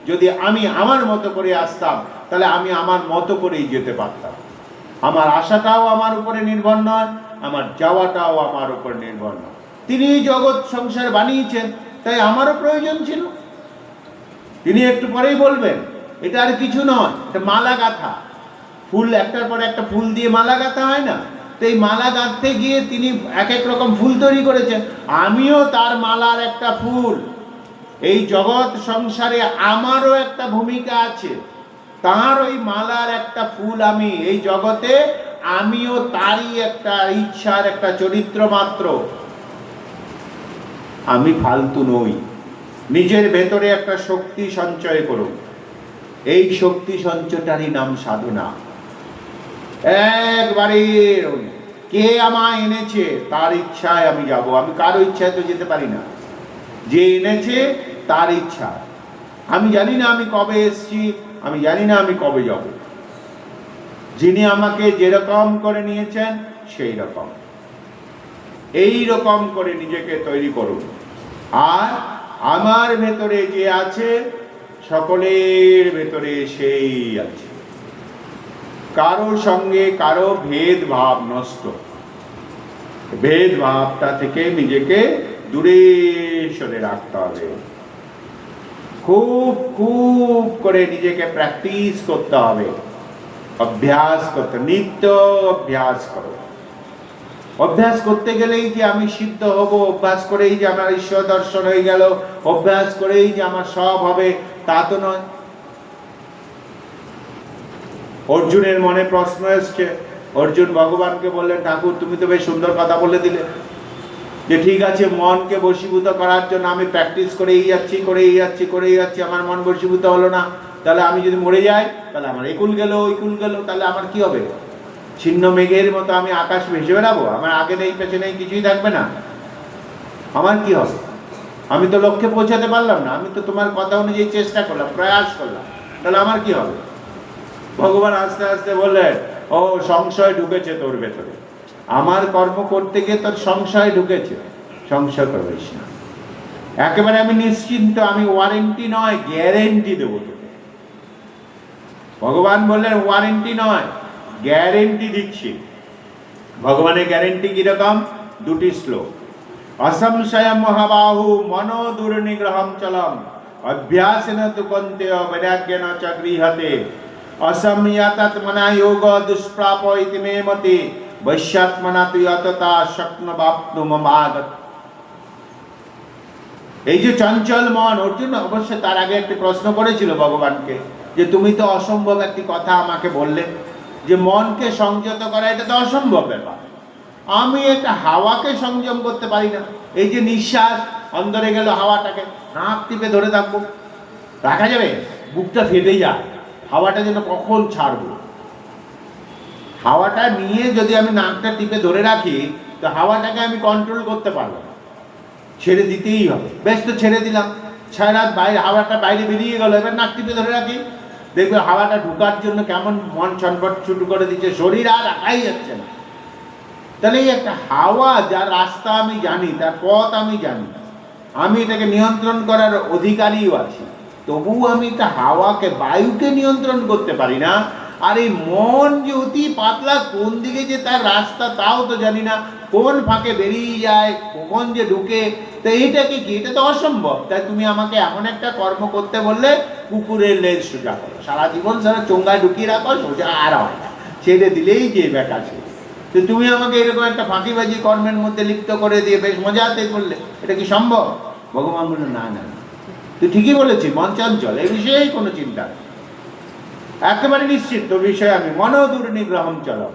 যদি আমি আমার মতো করে আসতাম তাহলে আমি আমার মতো করেই যেতে পারতাম। আমার আশাটাও আমার উপরে নির্ভর নয়, আমার যাওয়াটাও আমার উপর নির্ভর নয়। তিনি জগৎ সংসার বানিয়েছেন, তাই আমারও প্রয়োজন ছিল। তিনি একটু পরেই বলবেন, এটা আর কিছু নয়, এটা মালা গাঁথা। ফুল একটার পর একটা ফুল দিয়ে মালা গাঁথা হয় না? তো এই মালা গাঁথতে গিয়ে তিনি এক এক রকম ফুল তৈরি করেছেন, আমিও তার মালার একটা ফুল। এই জগৎ সংসারে আমারও একটা ভূমিকা আছে, তার ওই মালার একটা ফুল আমি এই জগতে, আমিও তারই একটা ইচ্ছার একটা চরিত্র মাত্র। আমি ফালতু নই। নিজের ভেতরে একটা শক্তি সঞ্চয় করুন, এই শক্তি সঞ্চয়টারই নাম সাধনা। একবারে কে আমায় এনেছে তার ইচ্ছায় আমি যাব, আমি কারো ইচ্ছায় তো যেতে পারি না। যে এনেছে তার ইচ্ছা। আমি জানি না আমি কবে এসছি, আমি জানি না আমি কবে যাব। যিনি আমাকে যেরকম করে নিয়েছেন সেই রকম, এই রকম করে নিজেকে তৈরি করুন। আর আমার ভেতরে যে আছে সকলের ভেতরে সেই আছে। কারো সঙ্গে কারো ভেদভাব নষ্ট, ভেদভাবটা থেকে নিজেকে দূরে সরে রাখতে হবে। খুব খুব করে নিজেকে প্র্যাকটিস করতে হবে, অভ্যাস করতে, নিত্য অভ্যাস করো। অভ্যাস করতে গেলেই যে আমি সিদ্ধ হব, অভ্যাস করেই যে আমার ঈশ্বর দর্শন হয়ে গেল, অভ্যাস করেই যে আমার সব হবে, তা তো নয়। অর্জুনের মনে প্রশ্ন এসছে। অর্জুন ভগবানকে বললেন, ঠাকুর তুমি তো বেশ সুন্দর কথা বলে দিলে যে ঠিক আছে, মনকে বশীভূত করার জন্য আমি প্র্যাকটিস করেই যাচ্ছি, আমার মন বশীভূত হলো না। তাহলে আমি যদি মরে যাই তাহলে আমার একুল গেল, ওইকুল গেল, তাহলে আমার কি হবে? ছিন্ন মেঘের মতো আমি আকাশ ভেসে বেড়াবো, আমার আগে নেই পেছনে নেই কিছুই থাকবে না, আমার কি হবে? আমি তো লক্ষ্যে পৌঁছাতে পারলাম না, আমি তো তোমার কথা অনুযায়ী চেষ্টা করলাম, প্রয়াস করলাম, তাহলে আমার কি হবে? ভগবান আস্তে আস্তে বললেন, ও সংশয় ঢুকেছে তোর ভেতরে, আমার কর্ম করতে গিয়ে তোর সংশয় ঢুকেছে, সংশয় করিস না। একেবারে আমি নিশ্চিন্ত, আমি ওয়ারেন্টি নয় গ্যারেন্টি দেবো তোকে। ভগবান বললেন ওয়ারেন্টি নয় গ্যারেন্টি দিচ্ছি। ভগবানের গ্যারেন্টি কিরকম? দুটি শ্লোক। অসংশয় মহাবাহু মনো দুর্নিগ্রহম চলম অভ্যাসেন তু কন্তেয় বৈরাগ্যেন চ গৃহতে অসংযতাৎ মনা যোগ দুষ্প্রাপ ইতি মে মতে বৈশ্যাত্মনা তু যততা শক্নবাপ্তুমাগত। এই যে চঞ্চল মন, অর্জুন অবশ্য তার আগে একটি প্রশ্ন করেছিল ভগবানকে যে তুমি তো অসম্ভব একটি কথা আমাকে বললে যে মনকে সংযত করা, এটা তো অসম্ভব ব্যাপার। আমি একটা হাওয়াকে সংযম করতে পারি না। এই যে নিঃশ্বাস অন্দরে গেল, হাওয়াটাকে নাক টিপে ধরে থাকবো, রাখা যাবে? বুকটা ফেটে যায়, হাওয়াটা যেন কখন ছাড়বো। হাওয়াটা নিয়ে যদি আমি নাকটা টিপে ধরে রাখি তো হাওয়াটাকে আমি কন্ট্রোল করতে পারবো না, ছেড়ে দিতেই হবে। বেশ, তো ছেড়ে দিলাম, ছাড়া বাইরে হাওয়াটা বাইরে বেরিয়ে গেল, এবার নাক টিপে ধরে রাখি, দেখবে হাওয়াটা ঢোকার জন্য কেমন মন ছটফট শুরু করে দিচ্ছে, শরীর আর রাখাই যাচ্ছে না। তাহলে এই একটা হাওয়া, যার রাস্তা আমি জানি, তার পথ আমি জানি, আমি এটাকে নিয়ন্ত্রণ করার অধিকারীও আছি, তবুও আমি একটা হাওয়াকে, বায়ুকে নিয়ন্ত্রণ করতে পারি না। আর এই মন যে অতি পাতলা, কোন দিকে যে তার রাস্তা তাও তো জানি না, কোন ফাঁকে বেরিয়ে যায়, কখন যে ঢুকে, তো এইটাকে কি, এটা তো অসম্ভব। তাই তুমি আমাকে এমন একটা কর্ম করতে বললে, কুকুরের লেজ সোজা করো, সারা জীবন সারা চোঙ্গায় ঢুকিয়ে রাখো, সোজা আর হয় না, ছেড়ে দিলেই যে ব্যাকাছে। তো তুমি আমাকে এরকম একটা ফাঁকিবাজি কর্মের মধ্যে লিপ্ত করে দিয়ে বেশ মজাতে করলে, এটা কি সম্ভব? ভগবান বলল, না না না, তুই ঠিকই বলেছিস, মন চঞ্চল, এই বিষয়েই কোনো চিন্তা নেই, একেবারে নিশ্চিত তো বিষয় আমি। মনো দুর্নিগ্রহম চলম,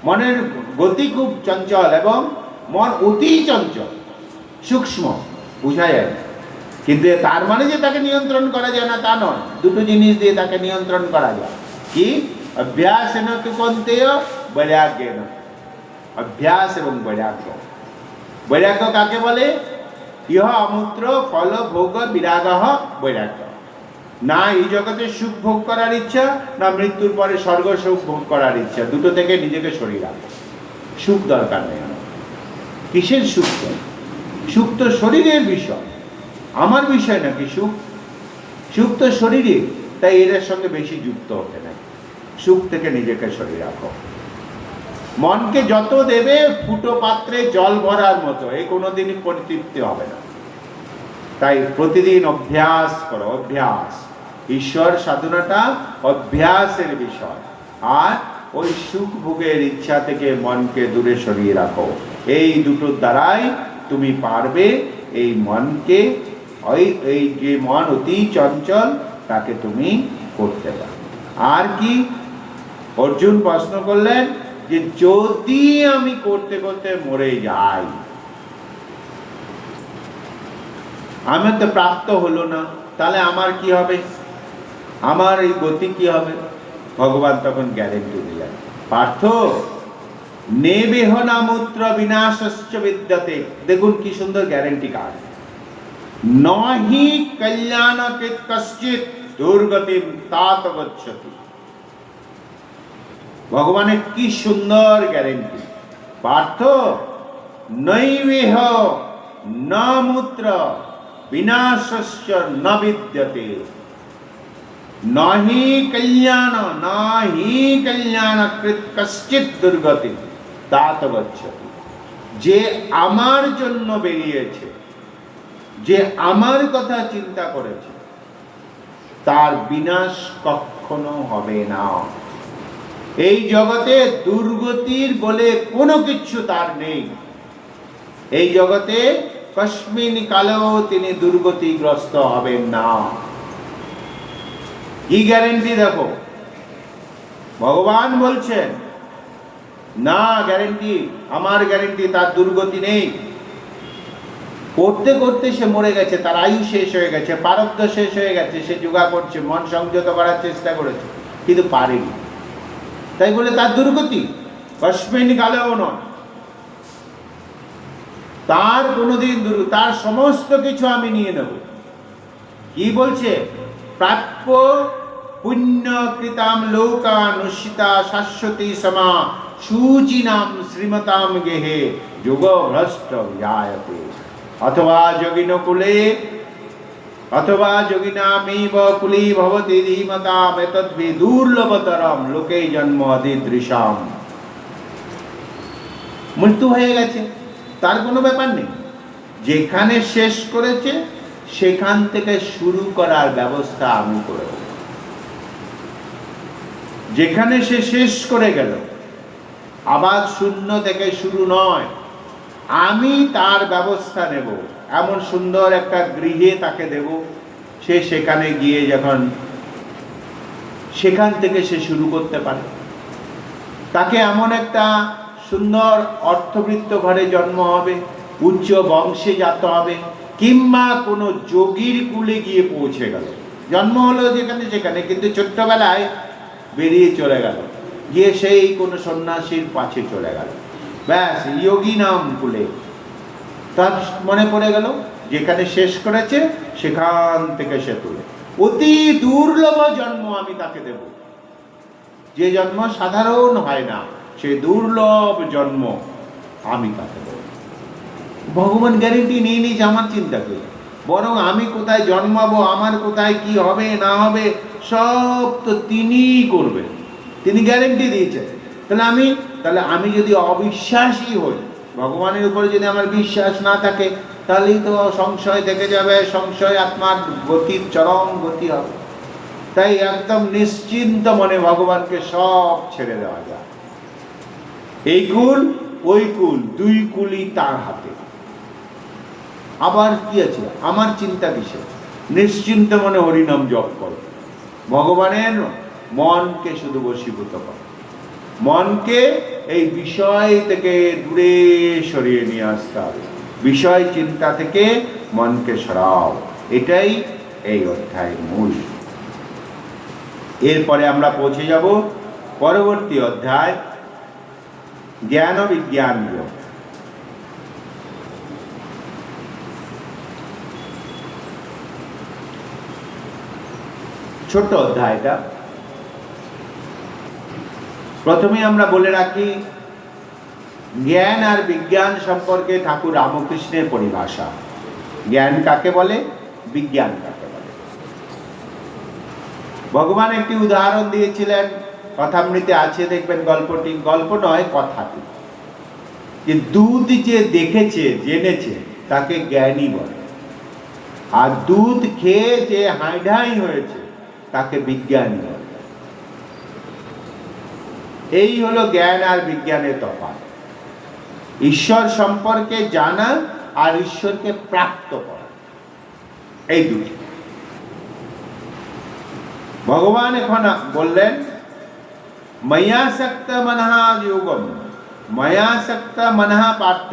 মনের গতি খুব চঞ্চল এবং মন অতি চঞ্চল, সূক্ষ্ম, বোঝা যায় না। কিন্তু তার মানে যে তাকে নিয়ন্ত্রণ করা যায় না তা নয়, দুটো জিনিস দিয়ে তাকে নিয়ন্ত্রণ করা যায়। কি? অভ্যাসেন তু কন্তেয় বৈরাগ্যেন, অভ্যাস এবং বৈরাগ্য। বৈরাগ্য কাকে বলে? ইহ অমূত্র ফল ভোগ বিরাগ বৈরাগ্য। না এই জগতে সুখ ভোগ করার ইচ্ছা, না মৃত্যুর পরে স্বর্গ সুখ ভোগ করার ইচ্ছা। দুটো থেকে নিজেকে সরিয়ে রাখো। সুখ দরকার নেই আমার। কিসের সুখ? সুখ তো শরীরের বিষয়, আমার বিষয় নাকি সুখ? সুখ তো শরীরে, তাই এদের সঙ্গে বেশি যুক্ত হতে নাই। সুখ থেকে নিজেকে সরিয়ে রাখো। মনকে যত দেবে ফুটো পাত্রে জল ভরার মতো, এই কোনোদিনই পরিতৃপ্তি হবে না। তাই প্রতিদিন অভ্যাস করো, অভ্যাস। ঈশ্বর সাধনাটা অভ্যাসের বিষয়। আর ওই সুখ ভোগের ইচ্ছা থেকে মনকে দূরে সরিয়ে রাখো। এই দুটোর দ্বারাই তুমি পারবে এই মনকে, এই যে মন অতি চঞ্চল, তাকে তুমি করতে পারো। আর কি? অর্জুন প্রশ্ন করলেন যে যদি আমি করতে করতে মরে যাই, আমি তো প্রাপ্ত হলো না, তাহলে আমার কি হবে? আমার এই গতি কি হবে? ভগবান তখন গ্যারেন্টি দিলেন, পার্থ নেবেহ নামূত্র বিনাশস্য বিদ্যতে। দেখুন কি সুন্দর গ্যারেন্টি কার্ড। নহি কল্যাণকৃত কশ্চিৎ দুর্গতিম তাত গচ্ছতি। ভগবানের কি সুন্দর গ্যারেন্টি। পার্থ নৈবেহ নামূত্র বিনাশস্য ন বিদ্যতে। নাহি কল্যাণকৃত কশ্চিৎ দুর্গতি তাত গচ্ছতি। যে আমার জন্য বেরিয়েছে, যে আমার কথা চিন্তা করেছে, তার বিনাশ কখনো হবে না। এই জগতে দুর্গতির বলে কোনো কিছু তার নেই। এই জগতে কস্মিন কালেও তিনি দুর্গতিগ্রস্ত হবেন না। কি গ্যারেন্টি দেখো, ভগবান বলছেন না গ্যারেন্টি, আমার গ্যারেন্টি, তার দুর্গতি নেই। করতে করতে সে মরে গেছে, তার আয়ু শেষ হয়ে গেছে, প্রারব্ধ শেষ হয়ে গেছে, সে যোগা করছে, মন সংযত করার চেষ্টা করেছে, কিন্তু পারেনি। তাই বলে তার দুর্গতি? কস্মিন কালেও নয়। তার কোনোদিন তার সমস্ত কিছু আমি নিয়ে নেব। কি বলছে? প্রাপ্য পুণ্য কৃতাম লোকানুষ্ঠিতা শাশ্বতী সমা সুচিনাম শ্রীমতাম গেহে যোগ ভ্রষ্ট জায়তে। অথবা যোগিন কুলে অথবা যোগিনামেব কুলি ভবতি ধীমতাম এতদ্ভি দুর্লভতরম লোকে জন্ম অধিদৃশাম। মৃত্যু হয়ে গেছে, তার কোনো ব্যাপার নেই। যেখানে শেষ করেছে সেখান থেকে শুরু করার ব্যবস্থা আমি করে দেব। যেখানে সে শেষ করে গেল, আবার শূন্য থেকে শুরু নয়, আমি তার ব্যবস্থা নেব। এমন সুন্দর একটা গৃহে তাকে দেব, সে সেখানে গিয়ে যখন সেখান থেকে সে শুরু করতে পারে। তাকে এমন একটা সুন্দর অর্থবৃত্ত ঘরে জন্ম হবে, উচ্চ বংশে জাত হবে, কিংবা কোনো যোগীর কুলে গিয়ে পৌঁছে গেল। জন্ম হলো যেখানে সেখানে, কিন্তু ছোট্টবেলায় বেরিয়ে চলে গেল, গিয়ে সেই কোনো সন্ন্যাসীর পাশে চলে গেল, ব্যাস যোগী নাম কুলে। তার মনে পড়ে গেল যেখানে শেষ করেছে সেখান থেকে সে তুলে অতি দুর্লভ জন্ম আমি তাকে দেব। যে জন্ম সাধারণ হয় না, সে দুর্লভ জন্ম আমি তাকে দেব। ভগবান গ্যারেন্টি নিয়ে নিয়েছে আমার চিন্তা করে, বরং আমি কোথায় জন্মাবো, আমার কোথায় কি হবে না হবে, সব তো তিনিই করবেন। তিনি গ্যারেন্টি দিয়েছেন। তাহলে আমি যদি অবিশ্বাসী হই, ভগবানের উপরে যদি আমার বিশ্বাস না থাকে, তাহলেই তো সংশয় থেকে যাবে, সংশয় আত্মার গতির চরম গতি হবে। তাই একদম নিশ্চিন্ত মনে ভগবানকে সব ছেড়ে দেওয়া যায়। এই কুল ওই কুল, দুই কুলই তার হাতে। আবার কি আছে, আমার চিন্তা কিসে? নিশ্চিন্ত মনে হরিনাম জপ করো। ভগবানের মনকে শুধু বশীভূত করো, মনকে এই বিষয় থেকে দূরে সরিয়ে নিয়ে আসতে হবে। বিষয় চিন্তা থেকে মনকে সরাও, এটাই এই অধ্যায়ের মূল। এরপরে আমরা পৌঁছে যাব পরবর্তী অধ্যায়, জ্ঞান ও বিজ্ঞান যোগ। ছোট্ট অধ্যায়টা। প্রথমে আমরা বলে রাখি জ্ঞান আর বিজ্ঞান সম্পর্কে ঠাকুর রামকৃষ্ণের পরিভাষা। জ্ঞান কাকে বলে, বিজ্ঞান কাকে বলে। ভগবান একটি উদাহরণ দিয়েছিলেন, কথামৃতে আছে দেখবেন গল্পটি, গল্প নয় কথাটি, যে দুধ যে দেখেছে জেনেছে তাকে জ্ঞানী বলে, আর দুধ খেয়ে যে হাইঢাই হয়েছে তাকে বিজ্ঞানী বলে। এই হলো জ্ঞান আর বিজ্ঞানের তফাৎ। ঈশ্বর সম্পর্কে জানা আর ঈশ্বরকে প্রাপ্ত করা, এই দুটি। ভগবান এখন বললেন ময়াসক্ত মনঃ যোগম, ময়াসক্ত মনঃ পার্থ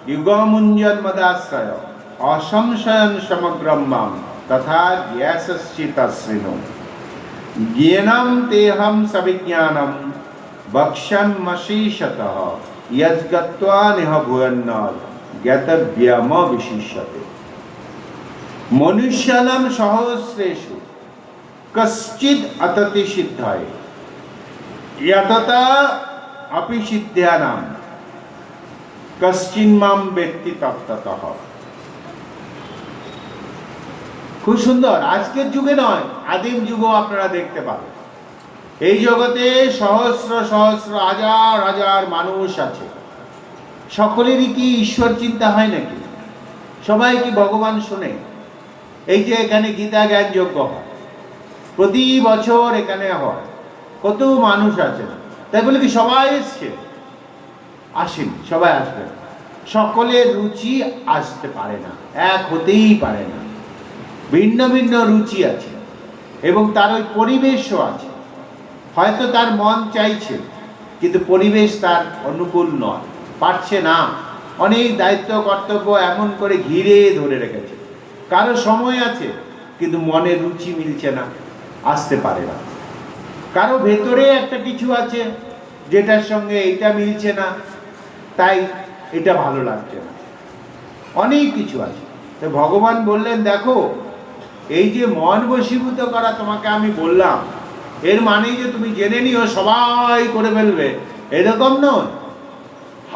যুগমুঞ্জন মদাশ্রয় অসংশয়ন সমগ্রম মাম তথা জ্ঞাসশ্চিতশ্রিণো জ্ঞানম তেহম সবিজ্ঞানম বক্ষ্যমশীষতঃ यद्गत्वा निह भुवन्न ज्ञातव्यम विशिष्यते। मनुष्याणां सहस्रेषु कश्चिद् अतति सिद्धाय यतता अपि सिद्ध्यानां कश्चिन् मां वेत्ति तत्ततः। খুব সুন্দর। আজকের যুগে নয়, আদিম যুগও আপনারা দেখতে পাবেন এই জগতে সহস্র সহস্র হাজার হাজার মানুষ আছে। সকলেরই কি ঈশ্বর চিন্তা হয় নাকি? সবাই কি ভগবান শোনে? এই যে এখানে গীতা জ্ঞান যজ্ঞ হয়, প্রতি বছর এখানে হয়, কত মানুষ আছে, তাই বলে কি সবাই এসছে? আসেন, সবাই আসবে। সকলের রুচি আসতে পারে না, এক হতেই পারে না। ভিন্ন ভিন্ন রুচি আছে এবং তার ওই পরিবেশও আছে। হয়তো তার মন চাইছে কিন্তু পরিবেশ তার অনুকূল নয়, পারছে না। অনেক দায়িত্ব কর্তব্য এমন করে ঘিরে ধরে রেখেছে। কারো সময় আছে কিন্তু মনের রুচি মিলছে না, আসতে পারে না। কারো ভেতরে একটা কিছু আছে যেটার সঙ্গে এটা মিলছে না, তাই এটা ভালো লাগছে না। অনেক কিছু আছে। তো ভগবান বললেন দেখো, এই যে মন বশীভূত করা তোমাকে আমি বললাম, এর মানে যে তুমি জেনে নিও সবাই করে ফেলবে, এরকম নয়।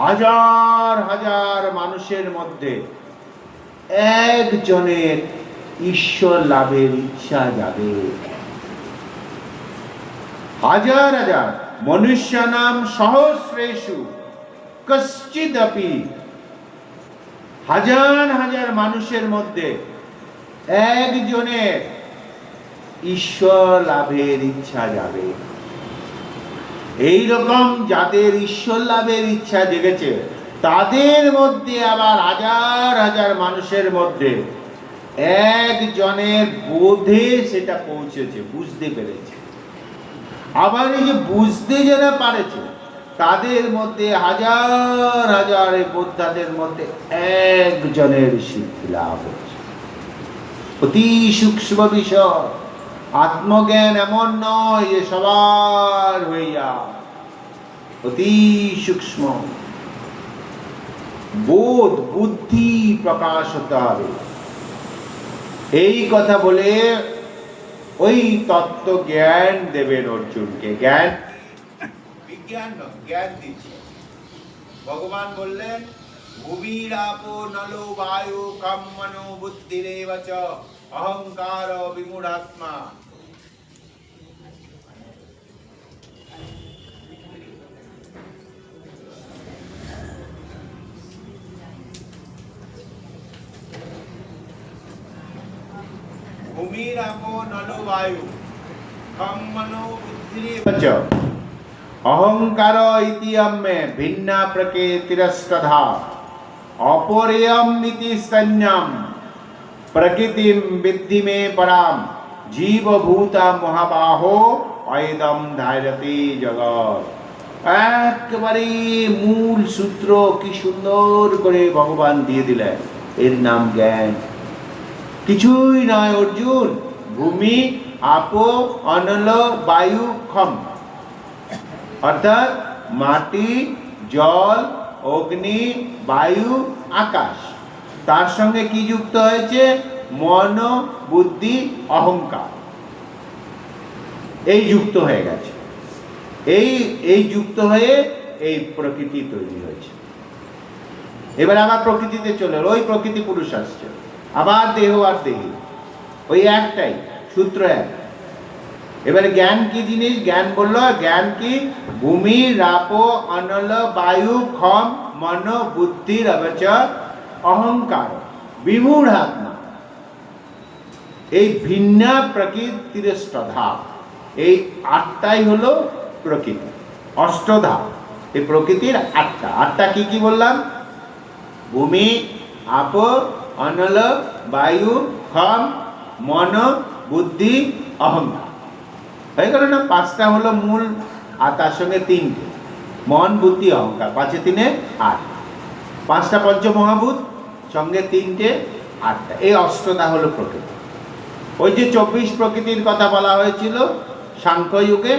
হাজার হাজার মানুষের মধ্যে একজনের ঈশ্বর লাভের ইচ্ছা যাবে। হাজার হাজার মনুষ্যানাম সহস্রেষু কশ্চিদপি, হাজার হাজার মানুষের মধ্যে একজনের ঈশ্বর লাভের ইচ্ছা যাবে। এই রকম যাদের ঈশ্বর লাভের ইচ্ছা জেগেছে তাদের মধ্যে আবার হাজার হাজার মানুষের মধ্যে একজনের বোধে সেটা পৌঁছেছে, বুঝতে পেরেছে। আবার এই যে বুঝতে যারা পারেছে তাদের মধ্যে হাজার হাজার বোদ্ধাদের মধ্যে একজনের সিদ্ধি লাভ হচ্ছে। অতি সূক্ষ্ম বিষয়। আত্মজ্ঞান এমন নয় যে সবার হইয়া, অতি সূক্ষ্ম বোধ, বুদ্ধি প্রকাশ হতে হবে। এই কথা বলে ওই তত্ত্ব জ্ঞান দেবেন অর্জুনকে। জ্ঞান বিজ্ঞান নয়, জ্ঞান দিচ্ছে। ভগবান বললেন ভূমিরাপো নলো বায়ু কম মনো বুদ্ধিরেব চ অহংকার বিমূঢ়াত্মা। ভূমিরাপো নলো বায়ু কম মনো বুদ্ধিরেব চ অহংকার ইতিয়ম্মে ভিন্না প্রকৃতিরস্তধা অপরেয়ম ইতি সন্ন্যাম প্রকৃতিম বিদ্ধি মে পরাম জীবভূতা মহাবাহো অয়দম ধারয়তে জগৎ। একেবারে মূল সূত্র কি সুন্দর করে ভগবান দিয়ে দিলেন। এর নাম জ্ঞান। কিছুই নয় অর্জুন। ভূমি, আপো, অনল, বায়ু, খম, অর্থাৎ মাটি, জল, অগ্নি, বায়ু, আকাশ। তার সঙ্গে কি যুক্ত হয়েছে? মন, বুদ্ধি, অহংকার। এই যুক্ত হয়ে গেছে, এই যুক্ত হয়ে এই প্রকৃতি তৈরি হয়েছে। এবার আবার প্রকৃতিতে চলে ওই প্রকৃতি পুরুষ আসছে, আবার দেহ আর দেহি, ওই একটাই সূত্র এক। এবারে জ্ঞান কি জিনিস? জ্ঞান বললো, জ্ঞান কি? ভূমি রাপ অনল বায়ু ক্ষম মন বুদ্ধির অবচ অহংকার বিমূঢ়াত্মা, এই ভিন্ন প্রকৃতির অষ্টধা, এই আটটাই হলো প্রকৃতি। অষ্টধা এই প্রকৃতির আটটা কি কি বললাম? ভূমি আপ অনল বায়ু ক্ষম মন বুদ্ধি অহংকার। হয়ে গেল না? পাঁচটা হলো মূল, আর তার সঙ্গে তিনটে, মন বুদ্ধি অহংকার, পাঁচে তিনে আট, পাঁচটা পঞ্চমহাভূত সঙ্গে তিনটে, আটটা, এই অষ্টটা হলো প্রকৃতি। ওই যে 24 প্রকৃতির কথা বলা হয়েছিল সাংখ্য যুগে,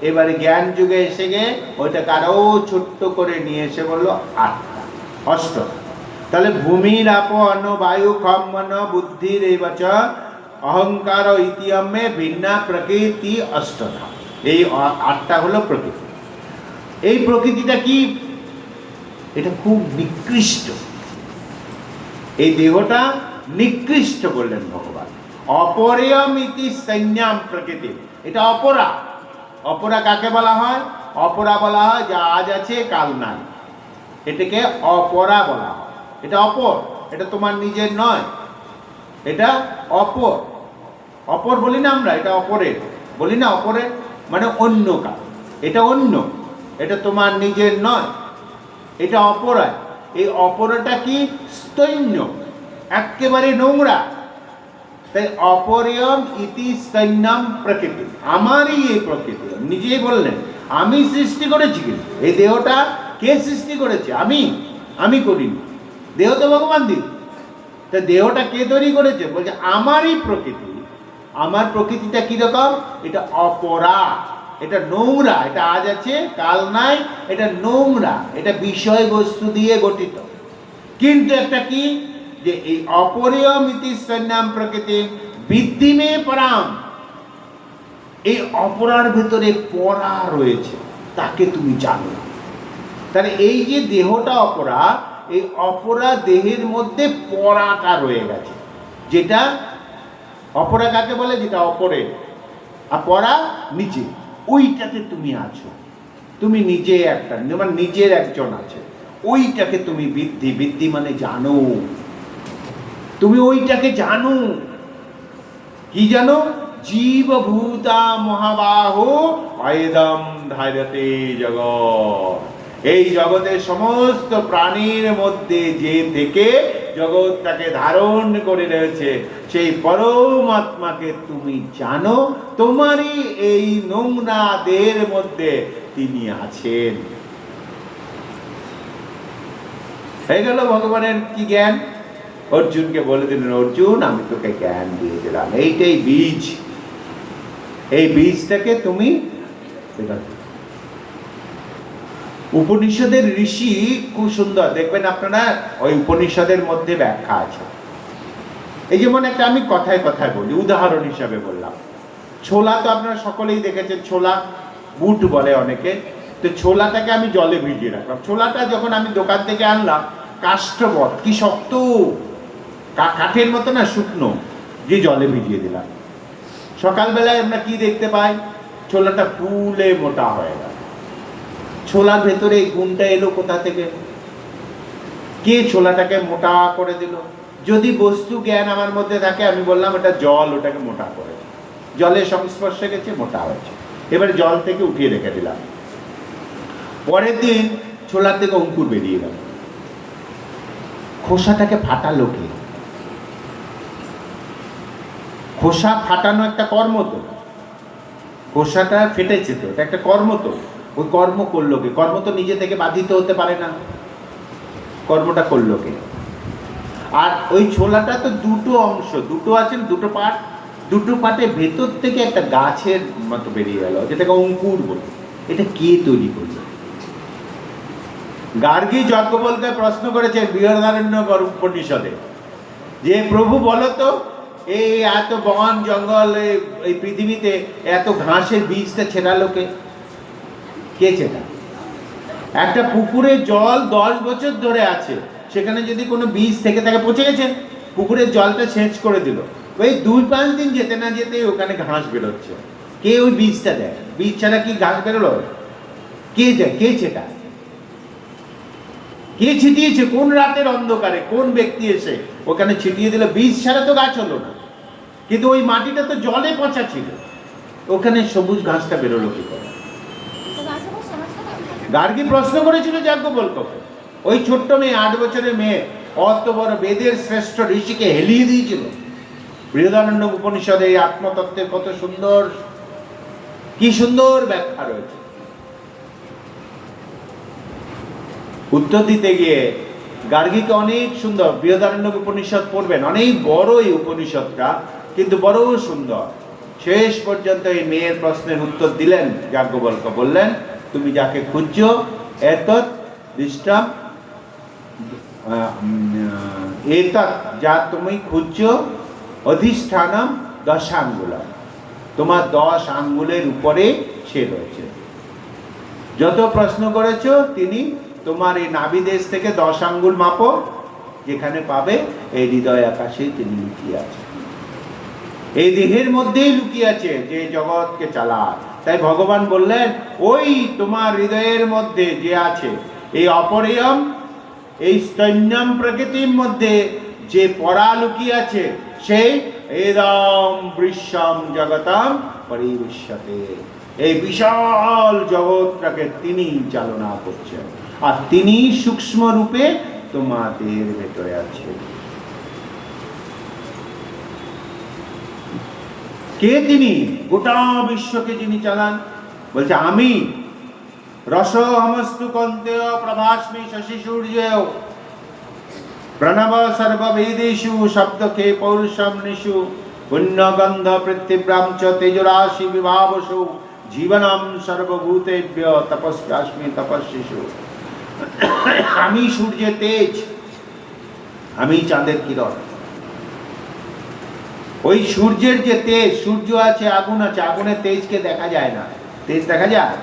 এবারে জ্ঞান যুগে এসে গিয়ে ওইটাকে আরও ছোট্ট করে নিয়ে এসে বললো আটটা, অষ্টটা। তাহলে ভূমির আপ অন্ন বায়ু ক্ষম মন বুদ্ধির এই বচন অহংকার ও ইতিয়মে ভিন্না প্রকৃতি অষ্টধা, এই আটটা হলো প্রকৃতি। এই প্রকৃতিটা কি? এটা খুব নিকৃষ্ট, এই দেহটা নিকৃষ্ট বললেন ভগবান। অপরেয়ম ইতি সৈন্যাম প্রকৃতি, এটা অপরা। অপরা কাকে বলা হয়? অপরা বলা হয় যা আজ আছে কাল নাই, এটাকে অপরা বলা হয়। এটা অপর, এটা তোমার নিজের নয়, এটা অপর। অপর বলি না আমরা, এটা অপরের বলি না, অপরের মানে অন্য কাজ, এটা অন্য, এটা তোমার নিজের নয়, এটা অপরায়। এই অপরটা কি? স্তৈন্য, একেবারে নোংরা। তাই অপরিয়ম ইতি স্তৈন্যম প্রকৃতি, আমারই এই প্রকৃতি। নিজেই বললেন আমি সৃষ্টি করেছি, কিন্তু এই দেহটা কে সৃষ্টি করেছে? আমি করিনি, দেহ তো ভগবান দিন। তা দেহটা কে তৈরি করেছে? বলছে আমারই প্রকৃতি। আমার প্রকৃতিটা কিরকম? এটা অপরা, এটা নোংরা, এটা আজ আছে কাল নাই, এটা নোংরা, এটা বিষয়বস্তু দিয়ে গঠিত। কিন্তু একটা কি? যে এই অপরিয়ম ইতি সন্ন্যাম প্রকৃতি বিদ্ধিমে পরাম, এই অপরার ভেতরে পরা রয়েছে, তাকে তুমি জানো। তাহলে এই যে দেহটা অপরা, এই অপরা দেহের মধ্যে পরাটা রয়ে গেছে। যেটা অপরা কাকে বলে? যেটা অপরে, আর পরা নিচে, ওইটাতে তুমি আছো। তুমি নিজে একটা, তোমার নিজের একজন আছে, ওইটাকে তুমি বিদ্ধি, বিদ্ধি মানে জানো, তুমি ওইটাকে জানো। কি জানো? জীবভূতা মহাবাহো আয়দম ধারতে জগৎ, এই জগতের সমস্ত প্রাণীর মধ্যে যে থেকে জগৎটাকে ধারণ করে রয়েছে, সেই পরমাত্মাকে তুমি জানো। তোমারই এই নোংরা দেহের মধ্যে তিনি আছেন। হয়ে গেল ভগবানের কি জ্ঞান? অর্জুনকে বলে দিলেন, অর্জুন আমি তোকে জ্ঞান দিয়ে দিলাম, এইটাই বীজ, এই বীজটাকে তুমি। উপনিষদের ঋষি খুব সুন্দর, দেখবেন আপনারা ওই উপনিষদের মধ্যে ব্যাখ্যা আছে। এই যেমন একটা আমি কথায় কথায় বলি, উদাহরণ হিসাবে বললাম, ছোলা তো আপনারা সকলেই দেখেছেন, ছোলা বুট বলে অনেকে। তো ছোলাটাকে আমি জলে ভিজিয়ে রাখলাম, ছোলাটা যখন আমি দোকান থেকে আনলাম, কাষ্ঠবৎ কি শক্ত, কাঠের মতো না, শুকনো, যে জলে ভিজিয়ে দিলাম। সকালবেলায় আমরা কি দেখতে পাই? ছোলাটা ফুলে মোটা হয়ে গেল। ছোলার ভেতরে এই গুণটা এলো কোথা থেকে? কে ছোলাটাকে মোটা করে দিল? যদি বস্তু জ্ঞান আমার মধ্যে থাকে, আমি বললাম এটা জল, ওটাকে মোটা করেছে, জলের সংস্পর্শে গেছে, মোটা হয়েছে। এবার জল থেকে উঠিয়ে রেখে দিলাম, পরের দিন ছোলার থেকে অঙ্কুর বেরিয়ে গেল। খোসাটাকে ফাটালো কে? খোসা ফাটানো একটা কর্ম তো, খোসাটা ফেটেছে তো, এটা একটা কর্ম তো। ওই কর্ম করলো কে? কর্ম তো নিজে থেকে বাধিত হতে পারে না, কর্মটা করলো কে? আর ওই ছোলাটা তো দুটো অংশ, দুটো আছেন, দুটো পার্ট, দুটো পার্টে ভেতর থেকে একটা গাছের মতো বেরিয়ে গেল, যেটাকে অঙ্কুর বলে। এটা কে তৈরি করলো? গার্গী যজ্ঞবল্ক্য প্রশ্ন করেছে বৃহদারণ্যক উপনিষদে, যে প্রভু বলো তো, এই এত বন জঙ্গল, এই পৃথিবীতে এত ঘাসের বীজটা ছেটালো কে? কে ছেটা? একটা পুকুরে জল 10 বছর ধরে আছে, সেখানে যদি কোনো বীজ থেকে থাকে, পচে গেছে, পুকুরের জলটা সেচ করে দিল, ওই 2-5 দিন যেতে না যেতে ওখানে ঘাস বেরোচ্ছে। কে ওই বীজটা দেয়? বীজ ছাড়া কি ঘাস বেরোলো? কে দেয়? কে ছেটা? কে ছিটিয়েছে? কোন রাতের অন্ধকারে কোন ব্যক্তি এসে ওখানে ছিটিয়ে দিল? বীজ ছাড়া তো গাছ হলো না, কিন্তু ওই মাটিটা তো জলে পচা ছিল, ওখানে সবুজ ঘাসটা বেরোলো কি করে? গার্গী প্রশ্ন করেছিল যাজ্ঞবল্ক্যকে। ওই ছোট্ট মেয়ে, 8 বছরের মেয়ে, অত বড় বেদের শ্রেষ্ঠ ঋষিকে হেলিয়ে দিয়েছিল। বৃহদারণ্যক উপনিষদে এই আত্মতত্ত্বের কত সুন্দর, কি সুন্দর ব্যাখ্যা রয়েছে। উত্তর দিতে গিয়ে গার্গীকে অনেক সুন্দর, বৃহদারণ্যক উপনিষদ পড়বেন, অনেক বড় এই উপনিষদটা, কিন্তু বড় সুন্দর। শেষ পর্যন্ত এই মেয়ের প্রশ্নের উত্তর দিলেন যাজ্ঞবল্ক্য। বললেন, তুমি যাকে খুঁজছো, এতৎ দৃষ্টাম, এতৎ যা তুমি খুঁজছো, অধিষ্ঠানম 10 আঙ্গুলম, তোমার 10 আঙ্গুলের উপরে সে রয়েছে। যত প্রশ্ন করেছো তিনি তোমার এই নাভিদেশ থেকে 10 আঙ্গুল মাপো, যেখানে পাবে এই হৃদয় আকাশেই তিনি লুকিয়ে আছে, এই দেহের মধ্যেই লুকিয়ে আছে যে জগৎকে চালায়। তাই ভগবান বললেন, ওই তোমার হৃদয়ের মধ্যে যে আছে, এই অপরিয়ম, এই স্তন্যম প্রকৃতির মধ্যে যে পরা লুকিয়ে আছে, সেই এদম বৃশ্বম জগতম পরিবিশ্যতে, এই বিশাল জগৎটাকে তিনি চালনা করছেন, আর তিনি সূক্ষ্ম রূপে তোমাদের ভেতরে আছে। কে তিনি? গোটা বিশ্বকে যিনি চালান। বলছে, আমি রসহমস্তু কন্তেয় প্রভাস্মি শশী সূর্যেয় প্রণব সর্ববেদেষু শব্দকে পৌরুষম নিষু পুণ্যগন্ধ পৃথিব্যাম চ তেজরাশি বিভাবসু জীবনম সর্বভূতেভ্য তপস্যাস্মি তপস্বিষু। আমি সূর্যের তেজ, আমি চাঁদের কিরণ। ওই সূর্যের যে তেজ, সূর্য আছে, আগুন আছে, আগুনের তেজকে দেখা যায় না। তেজ দেখা যায়?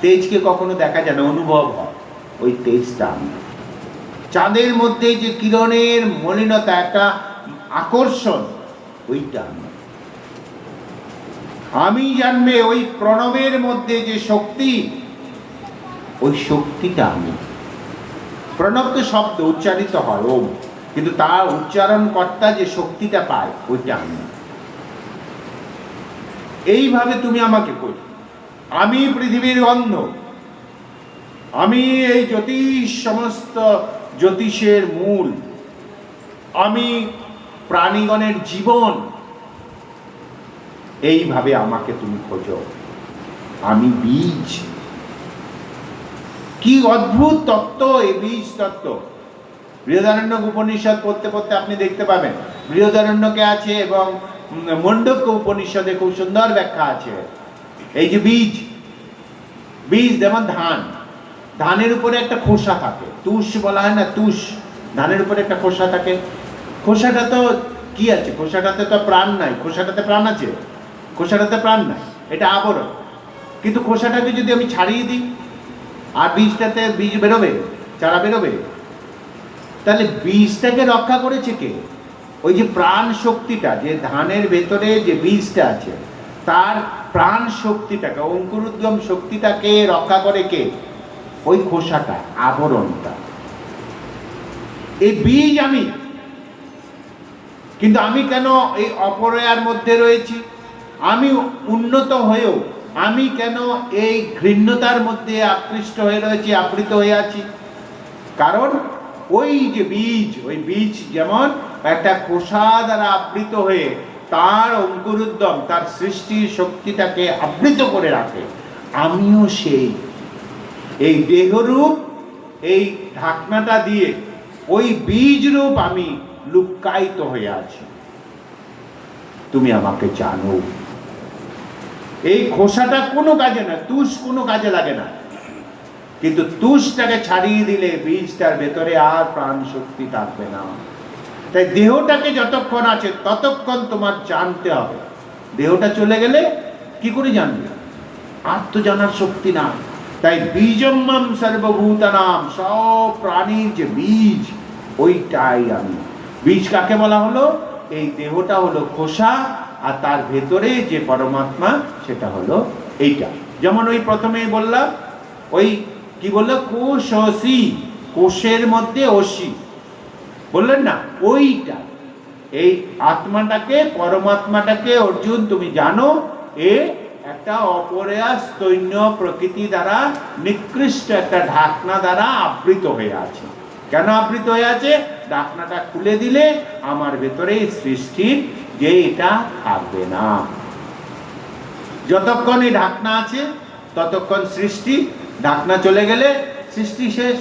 তেজকে কখনো দেখা যায় না, অনুভব হয়। ওই তেজটা আমি। চাঁদের মধ্যে যে কিরণের মলিনতা, একটা আকর্ষণ, ওইটা আমি। আমি জানবে ওই প্রণবের মধ্যে যে শক্তি, ওই শক্তিটা আমি। প্রণব তো শব্দ উচ্চারিত হয় ওম, কিন্তু তার উচ্চারণ কর্তা যে শক্তিটা পায়, ওইটা আমি। এইভাবে তুমি আমাকে কই, আমি পৃথিবীর গন্ধ, আমি এই জ্যোতিষ, সমস্ত জ্যোতিষের মূল, আমি প্রাণীগণের জীবন। এইভাবে আমাকে তুমি খোঁজো। আমি বীজ। কি অদ্ভুত তত্ত্ব এই বীজ তত্ত্ব! বৃহদারণ্যক উপনিষদ পড়তে পড়তে আপনি দেখতে পাবেন, বৃহদারণ্যকে আছে এবং মণ্ডক্য উপনিষদে খুব সুন্দর ব্যাখ্যা আছে। এই যে বীজ, বীজ যেমন ধান, ধানের উপরে একটা খোসা থাকে, তুষ বলা হয় না, তুষ। ধানের উপরে একটা খোসা থাকে। খোসাটা তো কি আছে? খোসাটাতে তো প্রাণ নাই। খোসাটাতে প্রাণ আছে? খোসাটাতে প্রাণ নাই, এটা আবরণ। কিন্তু খোসাটাকে যদি আমি ছাড়িয়ে দিই, আর বীজটাতে বীজ বেরোবে, চারা বেরোবে। তাহলে বীজটাকে রক্ষা করেছে কে? ওই যে প্রাণ শক্তিটা, যে ধানের ভেতরে যে বীজটা আছে, তার প্রাণ শক্তিটাকে, অঙ্কুরোদ্গম শক্তিটাকে রক্ষা করে কে? ওই খোসাটা, আবরণটা। এই বীজ আমি। কিন্তু আমি কেন এই অপরয়ার মধ্যে রয়েছি? আমি উন্নত হয়েও আমি কেন এই ঘৃণ্যতার মধ্যে আকৃষ্ট হয়ে রয়েছি, আবৃত হয়ে আছি? কারণ ওই যে বীজ, ওই বীজ যেমন একটা খোসা দ্বারা আবৃত হয়ে তার অঙ্কুরোদ্গম, তার সৃষ্টির শক্তিটাকে আবৃত করে রাখে, আমিও সেই। এই দেহরূপ, এই ঢাকনাটা দিয়ে ওই বীজ রূপ আমি লুক্কায়িত হয়ে আছি। তুমি আমাকে জানো। এই খোসাটা কোনো কাজে না, তুষ কোনো কাজে লাগে না, কিন্তু তুষটাকে ছাড়িয়ে দিলে বীজটার ভেতরে আর প্রাণ শক্তি থাকবে না। তাই দেহটাকে যতক্ষণ আছে ততক্ষণ তোমার জানতে হবে। দেহটা চলে গেলে কি করে জানবে? আর তো জানার শক্তি না। তাই বীজম্মাম সর্বভূতানাম, সব প্রাণীর যে বীজ, ওইটাই আমি। বীজ কাকে বলা হলো? এই দেহটা হলো খোসা, আর তার ভেতরে যে পরমাত্মা সেটা হলো এইটা। যেমন ওই প্রথমেই বললাম, ওই কি বললো, কোষ অসি, কোষের মধ্যে অসি বললেন না, ওইটা। এই আত্মাটাকে, পরমাত্মাটাকে অর্জুন তুমি জানো, এ একটা অপরেয়া স্তৈন্য প্রকৃতি দ্বারা নিকৃষ্ট একটা ঢাকনা দ্বারা আবৃত হয়ে আছে। কেন আবৃত হয়ে আছে? ঢাকনাটা খুলে দিলে আমার ভেতরে সৃষ্টির যে এটা থাকবে না। যতক্ষণ এই ঢাকনা আছে ততক্ষণ সৃষ্টি, ঢাকনা চলে গেলে সৃষ্টি শেষ।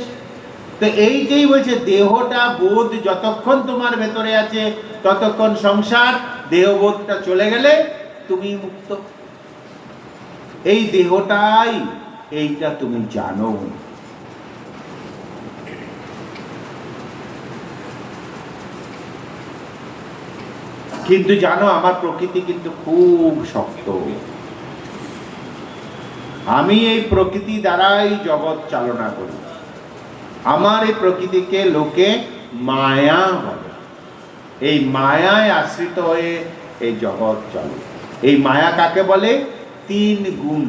তো এইটাই বলছে, দেহটা বোধ যতক্ষণ তোমার ভেতরে আছে ততক্ষণ সংসার, দেহবোধটা চলে গেলে তুমি মুক্ত। এই দেহটাই, এইটা তুমি জানো। কিন্তু জানো, আমার প্রকৃতি কিন্তু খুব শক্ত। আমি এই প্রকৃতি দ্বারাই জগৎ চালনা করি। আমার এই প্রকৃতিকে লোকে মায়া বলে। এই মায়ায় আশ্রিত হয়ে এই জগৎ চলে। এই মায়া কাকে বলে? তিন গুণ,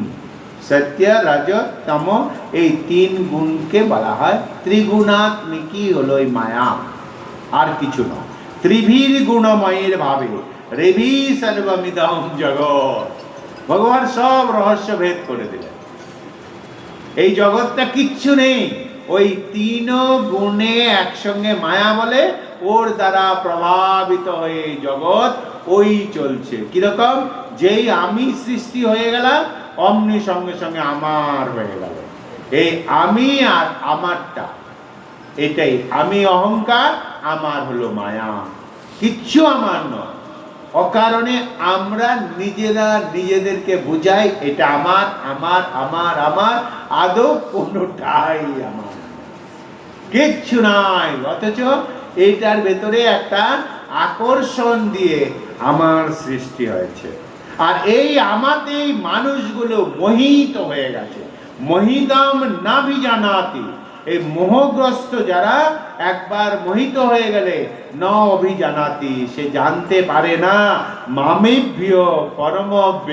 সত্য, রজ, তম, এই তিন গুণকে বলা হয় ত্রিগুণাত্মিকই হলো এই মায়া, আর কিছু নয়। ত্রিভীর গুণময়ের ভাবে রেভি সর্বমিদম জগৎ। ভগবান সব রহস্য ভেদ করে দিলেন। এই জগৎটা কিচ্ছু নেই, ওই তিন গুণে একসঙ্গে মায়া বলে, ওর দ্বারা প্রভাবিত হয়ে জগৎ ওই চলছে। কিরকম? যেই আমি সৃষ্টি হয়ে গেলাম, অমনি সঙ্গে সঙ্গে আমার হয়ে গেল। এই আমি আর আমারটা, এটাই আমি অহংকার, আমার হলো মায়া, কিচ্ছু আমার নয়। অকারণে আমরা নিজেরা নিজেদেরকে বুঝাই এটা আমার, আমার, আমার, আমার, আদৌ কোনোটাই আমার কিচ্ছু নাই। অথচ এইটার ভেতরে একটা আকর্ষণ দিয়ে আমার সৃষ্টি হয়েছে। আর এই আমাতেই মানুষগুলো মোহিত হয়ে গেছে। মোহিতম না বিজানাতি, এই মোহগ্রস্ত যারা একবার মোহিত হয়ে গেলে ন অভিজানাতি, সে জানতে পারে না মামেভ্য পরমভ্য,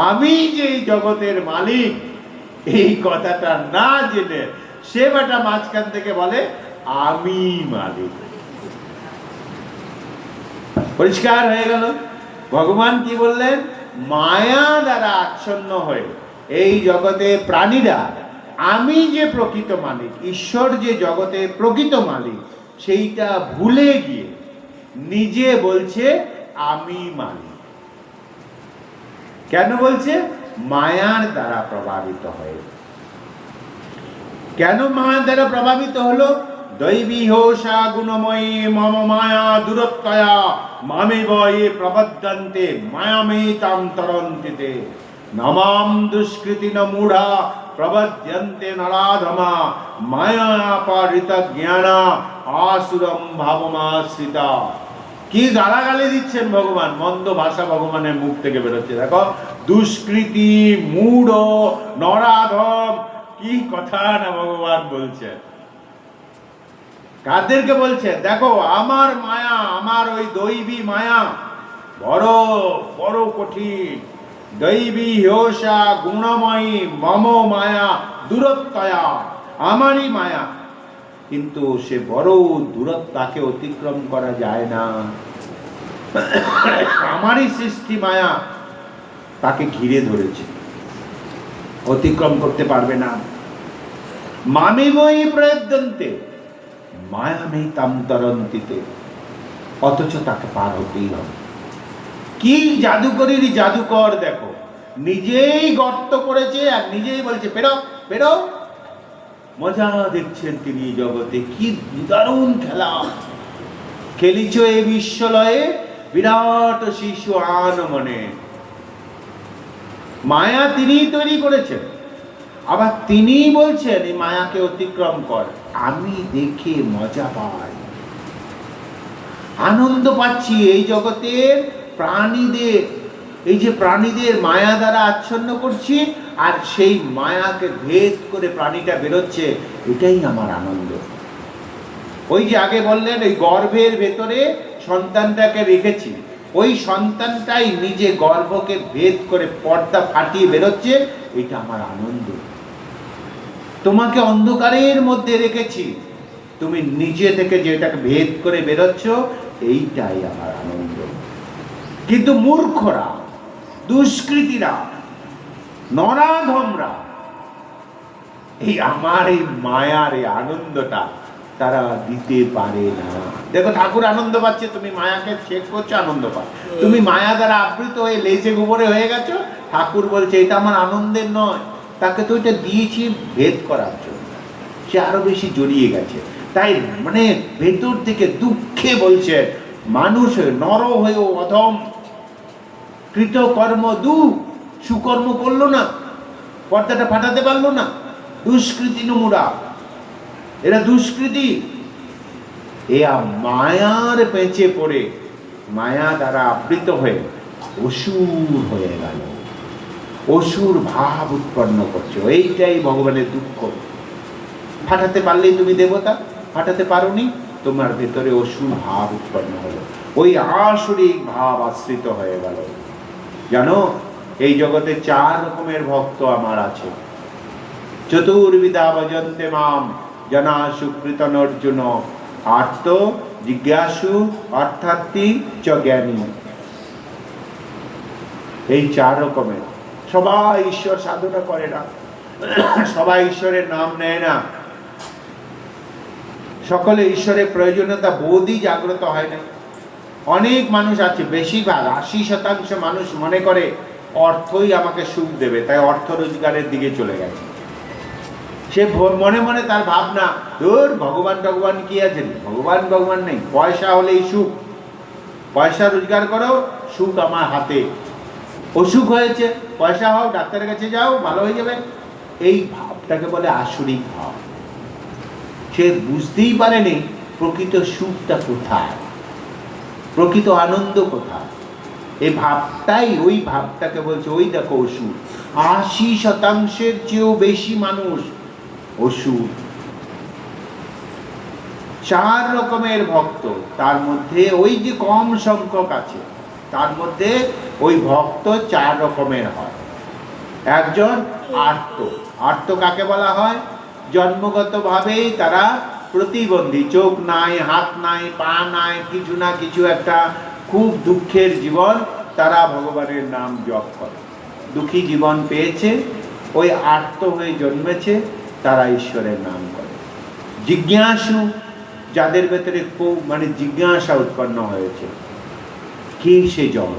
আমি যে জগতের মালিক, এই কথাটা না জেনে সে বেটা মাঝখান থেকে বলে আমি মালিক। পরিষ্কার হয়ে গেল। ভগবান কি বললেন? মায়া দ্বারা আচ্ছন্ন হয়ে এই জগতে প্রাণীরা আমি যে প্রকৃত মালিক, ঈশ্বর যে জগতের প্রকৃত মালিক, সেইটা ভুলে গিয়ে নিজে বলছে আমি মালিক। কেন বলছে? মায়ার দ্বারা প্রভাবিত হয়ে। কেন মায়ার দ্বারা প্রভাবিত হলো? দৈবী হোষা গুণময়ী মম মায়া দূরত্বয়া মামেব এ প্রবদ্ধন্তে মায়ামেতাম তরন্তিতে নমাম দুষ্কৃতি ন মূঢ়া প্রবধ্যন্তে নরাধমা মায়াপারিত জ্ঞানা আসুরম ভাবমাশ্রিতা। কি গালাগালি দিচ্ছেন ভগবান, মন্দ ভাষা ভগবানের মুখ থেকে বেরোচ্ছে। দেখো, দুষ্কৃতি, মূঢ়, নরাধম, কি কথা না ভগবান বলছেন। কাদেরকে বলছে? দেখো, আমার মায়া, আমার ওই দৈবী মায়া বড় বড় কঠিন। দৈবী হিংসা গুণময়ী মম মায়া দূরত্বয়া, আমারই মায়া, কিন্তু সে বড় দূরত্ব, তাকে অতিক্রম করা যায় না। আমারই সৃষ্টি মায়া তাকে ঘিরে ধরেছে, অতিক্রম করতে পারবে না। মামিময়ী প্রয়দ্যন্তে মায়ামেতাম তরন্তিতে, অথচ তাকে পার হতেই হবে। কি জাদুকরেরই জাদুকর দেখো, নিজেই গর্ত করেছে আর নিজেই বলছে বেরো বেরো। মজা দেখছেন তিনি জগতে, কি দারুণ খেলা খেলিছ এ বিশ্বলয়ে, বিরাট শিশু আন মনে। মায়া তিনিই তৈরি করেছেন, আবার তিনিই বলছেন এই মায়াকে অতিক্রম কর। আমি দেখে মজা পাই। আনন্দ পাচ্ছি এই জগতের প্রাণীদের, এই যে প্রাণীদের মায়া দ্বারা আচ্ছন্ন করছি, আর সেই মায়াকে ভেদ করে প্রাণীটা বেরোচ্ছে, এটাই আমার আনন্দ। ওই যে আগে বললেন ওই গর্ভের ভেতরে সন্তানটাকে রেখেছি, ওই সন্তানটাই নিজে গর্ভকে ভেদ করে পর্দা ফাটিয়ে বেরোচ্ছে, এটা আমার আনন্দ। তোমাকে অন্ধকারের মধ্যে রেখেছি, তুমি নিজে থেকে যেটাকে ভেদ করে বেরোচ্ছ, এইটাই আমার আনন্দ। কিন্তু মূর্খরা, দুষ্কৃতীরা, নরাধমরা এই আমার এই মায়ার এই আনন্দটা তারা দিতে পারে না। দেখো ঠাকুর আনন্দ পাচ্ছে, তুমি মায়াকে শেষ করছো, আনন্দ পাচ্ছ। তুমি মায়া দ্বারা আবৃত হয়ে লেজে গোবরে হয়ে গেছো, ঠাকুর বলছে এটা আমার আনন্দের নয়। তাকে তো এটা দিয়েছি ভেদ করার জন্য, সে আরো বেশি জড়িয়ে গেছে। তাই মানে ভেতর থেকে দুঃখে বলছে, মানুষ নর হয়েও অধম, কৃতকর্ম সুকর্ম করলো না, পর্দাটা ফাটাতে পারলো না। দুষ্কৃতি নমুরা, এরা দুষ্কৃতি। এরা মায়ার পেঁচে পড়ে, মায়া দ্বারা আবৃত হয়ে অসুর হয়ে গেল, অসুর ভাব উৎপন্ন করছে। এইটাই ভগবানের দুঃখ। ফাটাতে পারলেই তুমি দেবতা, ফাটাতে পারোনি, তোমার ভেতরে অসুর ভাব উৎপন্ন হলো, ওই আসরিক ভাব আশ্রিত হয়ে গেল। জানো এই জগতে 4 রকমের ভক্ত আমার আছে। চতুর্বিধা ভজন্তে মাম জনা সুকৃতন অর্জুন, আর্ত, জিজ্ঞাসু, অর্থার্থী চ জ্ঞানী। এই 4 রকমের। সবাই ঈশ্বর সাধনা করে না, সবাই ঈশ্বরের নাম নেয় না, সকলে ঈশ্বরের প্রয়োজনীয়তা বোধই জাগ্রত হয় না। অনেক মানুষ আছে, বেশিরভাগ 80% মানুষ মনে করে অর্থই আমাকে সুখ দেবে, তাই অর্থ রোজগারের দিকে চলে গেছে। সে মনে মনে তার ভাবনা, ধুর ভগবান ভগবান কি আছে, ভগবান নেই, পয়সা হলেই সুখ, পয়সা রোজগার করো, সুখ আমার হাতে। অসুখ হয়েছে, পয়সা হও, ডাক্তারের কাছে যাও, ভালো হয়ে যাবে। এই ভাবটাকে বলে আসরিক ভাব। সে বুঝতেই পারেনি প্রকৃত সুখটা কোথায়, প্রকৃত আনন্দ কোথায়। এই ভাবটাই, ওই ভাবটাকে বলছে, ওই দেখো অসুর। 80% চেয়েও বেশি মানুষ অসুর। 4 রকমের ভক্ত, তার মধ্যে ওই যে কম সংখ্যক আছে, তার মধ্যে ওই ভক্ত 4 রকমের হয়। একজন আর্ত। আর্ত কাকে বলা হয়? জন্মগতভাবেই তারা প্রতিবন্ধী, চোখ নাই, হাত নাই, পা নাই, কিছু না কিছু একটা খুব দুঃখের জীবন, তারা ভগবানের নাম জপ করে। দুঃখী জীবন পেয়েছে, ওই আর্ত হয়ে জন্মেছে, তারা ঈশ্বরের নাম করে। জিজ্ঞাসু, যাদের ভেতরে খুব মানে জিজ্ঞাসা উৎপন্ন হয়েছে, কে সে জন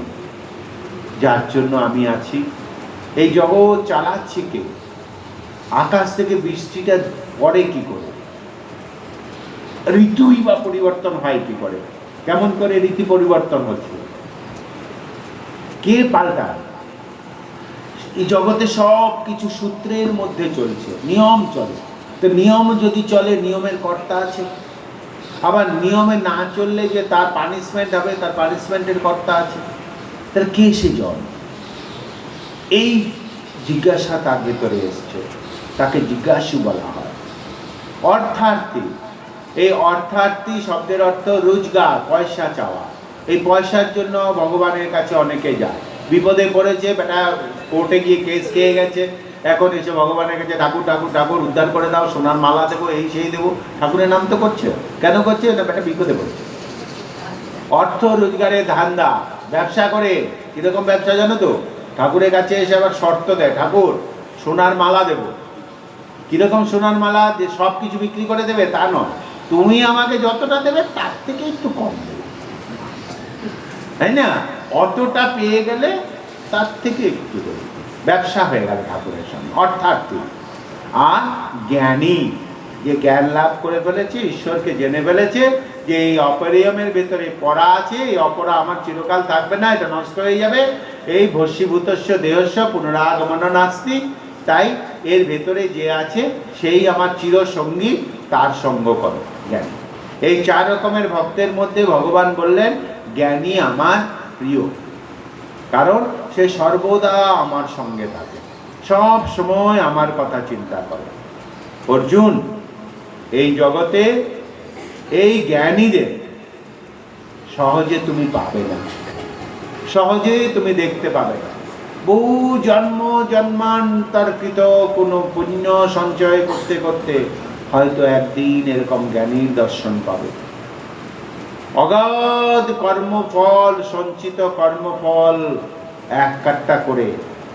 যার জন্য আমি আছি, এই জগৎ চালাচ্ছি কে, আকাশ থেকে বৃষ্টিটা পড়ে কি করে, ঋতুই বা পরিবর্তন হয় কি করে, কেমন করে ঋতু পরিবর্তন হচ্ছে, কে পাল্টায়? এই জগতে সব কিছু সূত্রের মধ্যে চলছে, নিয়ম চলে। তো নিয়ম যদি চলে, নিয়মের কর্তা আছে। আবার নিয়মে না চললে যে তার পানিশমেন্ট হবে, তার পানিশমেন্টের কর্তা আছে। তাহলে কে সে জন? এই জিজ্ঞাসা তার ভেতরে এসছে, তাকে জিজ্ঞাসু বলা হয়। অর্থার্থী, এই অর্থার্থী শব্দের অর্থ রোজগার, পয়সা চাওয়া। এই পয়সার জন্য ভগবানের কাছে অনেকে যায়, বিপদে পড়েছে, বেটা কোর্টে গিয়ে কেস খেয়ে গেছে, এখন এসে ভগবানের কাছে ঠাকুর ঠাকুর ঠাকুর উদ্ধার করে দাও, সোনার মালা দেবো, এই সেই দেবো। ঠাকুরের নাম তো করছে, কেন করছে? না বেটা বিপদে পড়ছে। অর্থ রোজগারের ধান্দা, ব্যবসা করে। কিরকম ব্যবসা জানো তো? ঠাকুরের কাছে এসে আবার শর্ত দেয়, ঠাকুর সোনার মালা দেব। কিরকম সোনার মালা? যে সব কিছু বিক্রি করে দেবে তা নয়, তুমি আমাকে যতটা দেবে তার থেকে একটু কম দেবে, তাই না? অতটা পেয়ে গেলে তার থেকে একটু দেবে। ব্যবসা হয়ে গেল ঠাকুরের সঙ্গে, অর্থার্থী। আর জ্ঞানী, যে জ্ঞান লাভ করে ফেলেছে, ঈশ্বরকে জেনে ফেলেছে যে এই অপরিয়মের ভেতরে পড়া আছে, এই অপরা আমার চিরকাল থাকবে না, এটা নষ্ট হয়ে যাবে, এই ভস্মীভূতস্য দেহস্য পুনরাগমন নাস্তি, তাই এর ভেতরে যে আছে সেই আমার চিরসঙ্গী, তার সঙ্গ করো। জ্ঞান এই 4 রকমের ভক্তের মধ্যে ভগবান বললেন জ্ঞানী আমার প্রিয়, কারণ সে সর্বদা আমার সঙ্গে থাকে, সব সময় আমার কথা চিন্তা করে। অর্জুন, এই জগতে এই জ্ঞানীদের সহজে তুমি পাবে না, সহজে তুমি দেখতে পাবে না। বহু জন্ম জন্মান্তরকৃত কোনো পুণ্য সঞ্চয় করতে করতে হয়তো একদিন এরকম জ্ঞানীর দর্শন পাবে। অগাধ কর্মফল, সঞ্চিত কর্মফল এক কাট্টা করে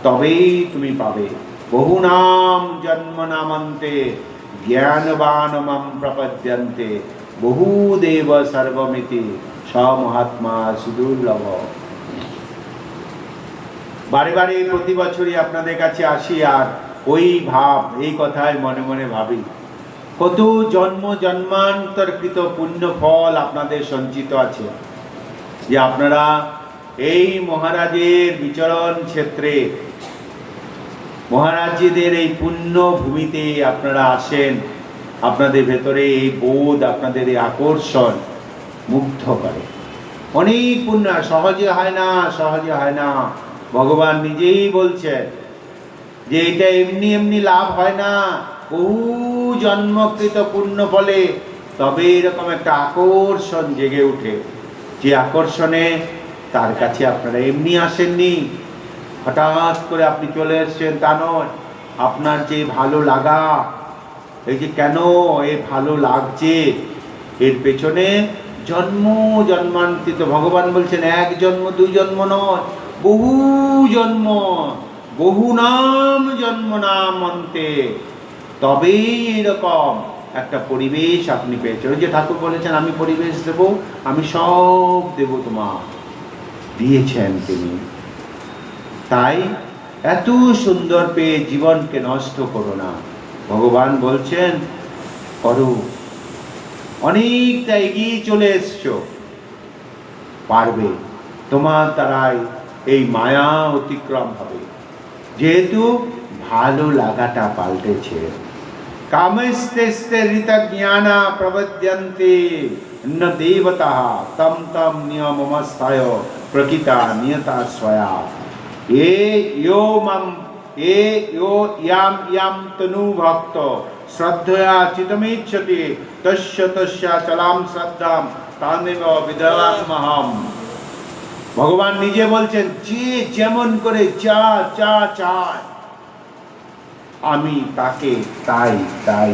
তবেই তুমি পাবে। বহু নাম জন্ম নামান্তে জ্ঞানবান মাম প্রপদ্যন্তে বহু দেব সর্বমিতি স মহাত্মা সুদুর্লভ। বারে বারে প্রতি বছরই আপনাদের কাছে আসি আর ওই ভাব, এই কথাই মনে মনে ভাবি, কত জন্ম জন্মান্তরকৃত পুণ্য ফল আপনাদের সঞ্চিত আছে, যে আপনারা এই মহারাজের বিচরণ ক্ষেত্রে, মহারাজদের এই পুণ্য ভূমিতে আপনারা আসেন। আপনাদের ভেতরে এই বোধ, আপনাদের এই আকর্ষণ মুগ্ধ করে। অনেক পুণ্য, সহজে হয় না, সহজে হয় না। ভগবান নিজেই বলছেন যে এটা এমনি এমনি লাভ হয় না, বহু জন্মকৃত পুণ্য ফলে তবে এরকম একটা আকর্ষণ জেগে উঠে, যে আকর্ষণে তার কাছে আপনারা এমনি আসেননি, হঠাৎ করে আপনি চলে এসছেন তা নয়। আপনার যে ভালো লাগা, এই যে কেন এই ভালো লাগছে, এর পেছনে জন্ম জন্মান্তরিত, ভগবান বলছেন এক জন্ম দুই জন্ম নয়, বহু জন্ম, বহু নাম জন্ম নাম অন্তে তবেই এরকম একটা পরিবেশ আপনি পেয়েছেন। ওই যে ঠাকুর বলেছেন আমি পরিবেশ দেব, আমি সব দেব, তোমার দিয়েছেন তিনি। তাই এত সুন্দর পেয়ে জীবনকে নষ্ট করো না। ভগবান বলছেন করো, অনেকটা এগিয়ে চলে এসছো, পারবে, তোমার দ্বারাই এই মায়া অতিক্রম হবে, যেহেতু ভালো লাগাটা পাল্টেছে। কামস্তেস্তে ঋত জ্ঞানা প্রবদ্যন্তে ন দেবতা তম তম নিয়মমস্থায় প্রকৃতা নিয়তা স্বয়া এ ইয়ো মম এ ইয়ো ইয়াম ইয়াম তনু ভক্ত শ্রদ্ধয়া চিতমিচ্ছতি তস্য তস্য চলাম শ্রদ্ধাম তামেব বিদয়ামহম। ভগবান নিজে বলছেন যে যেমন করে যা যা চায় আমি তাকে তাই তাই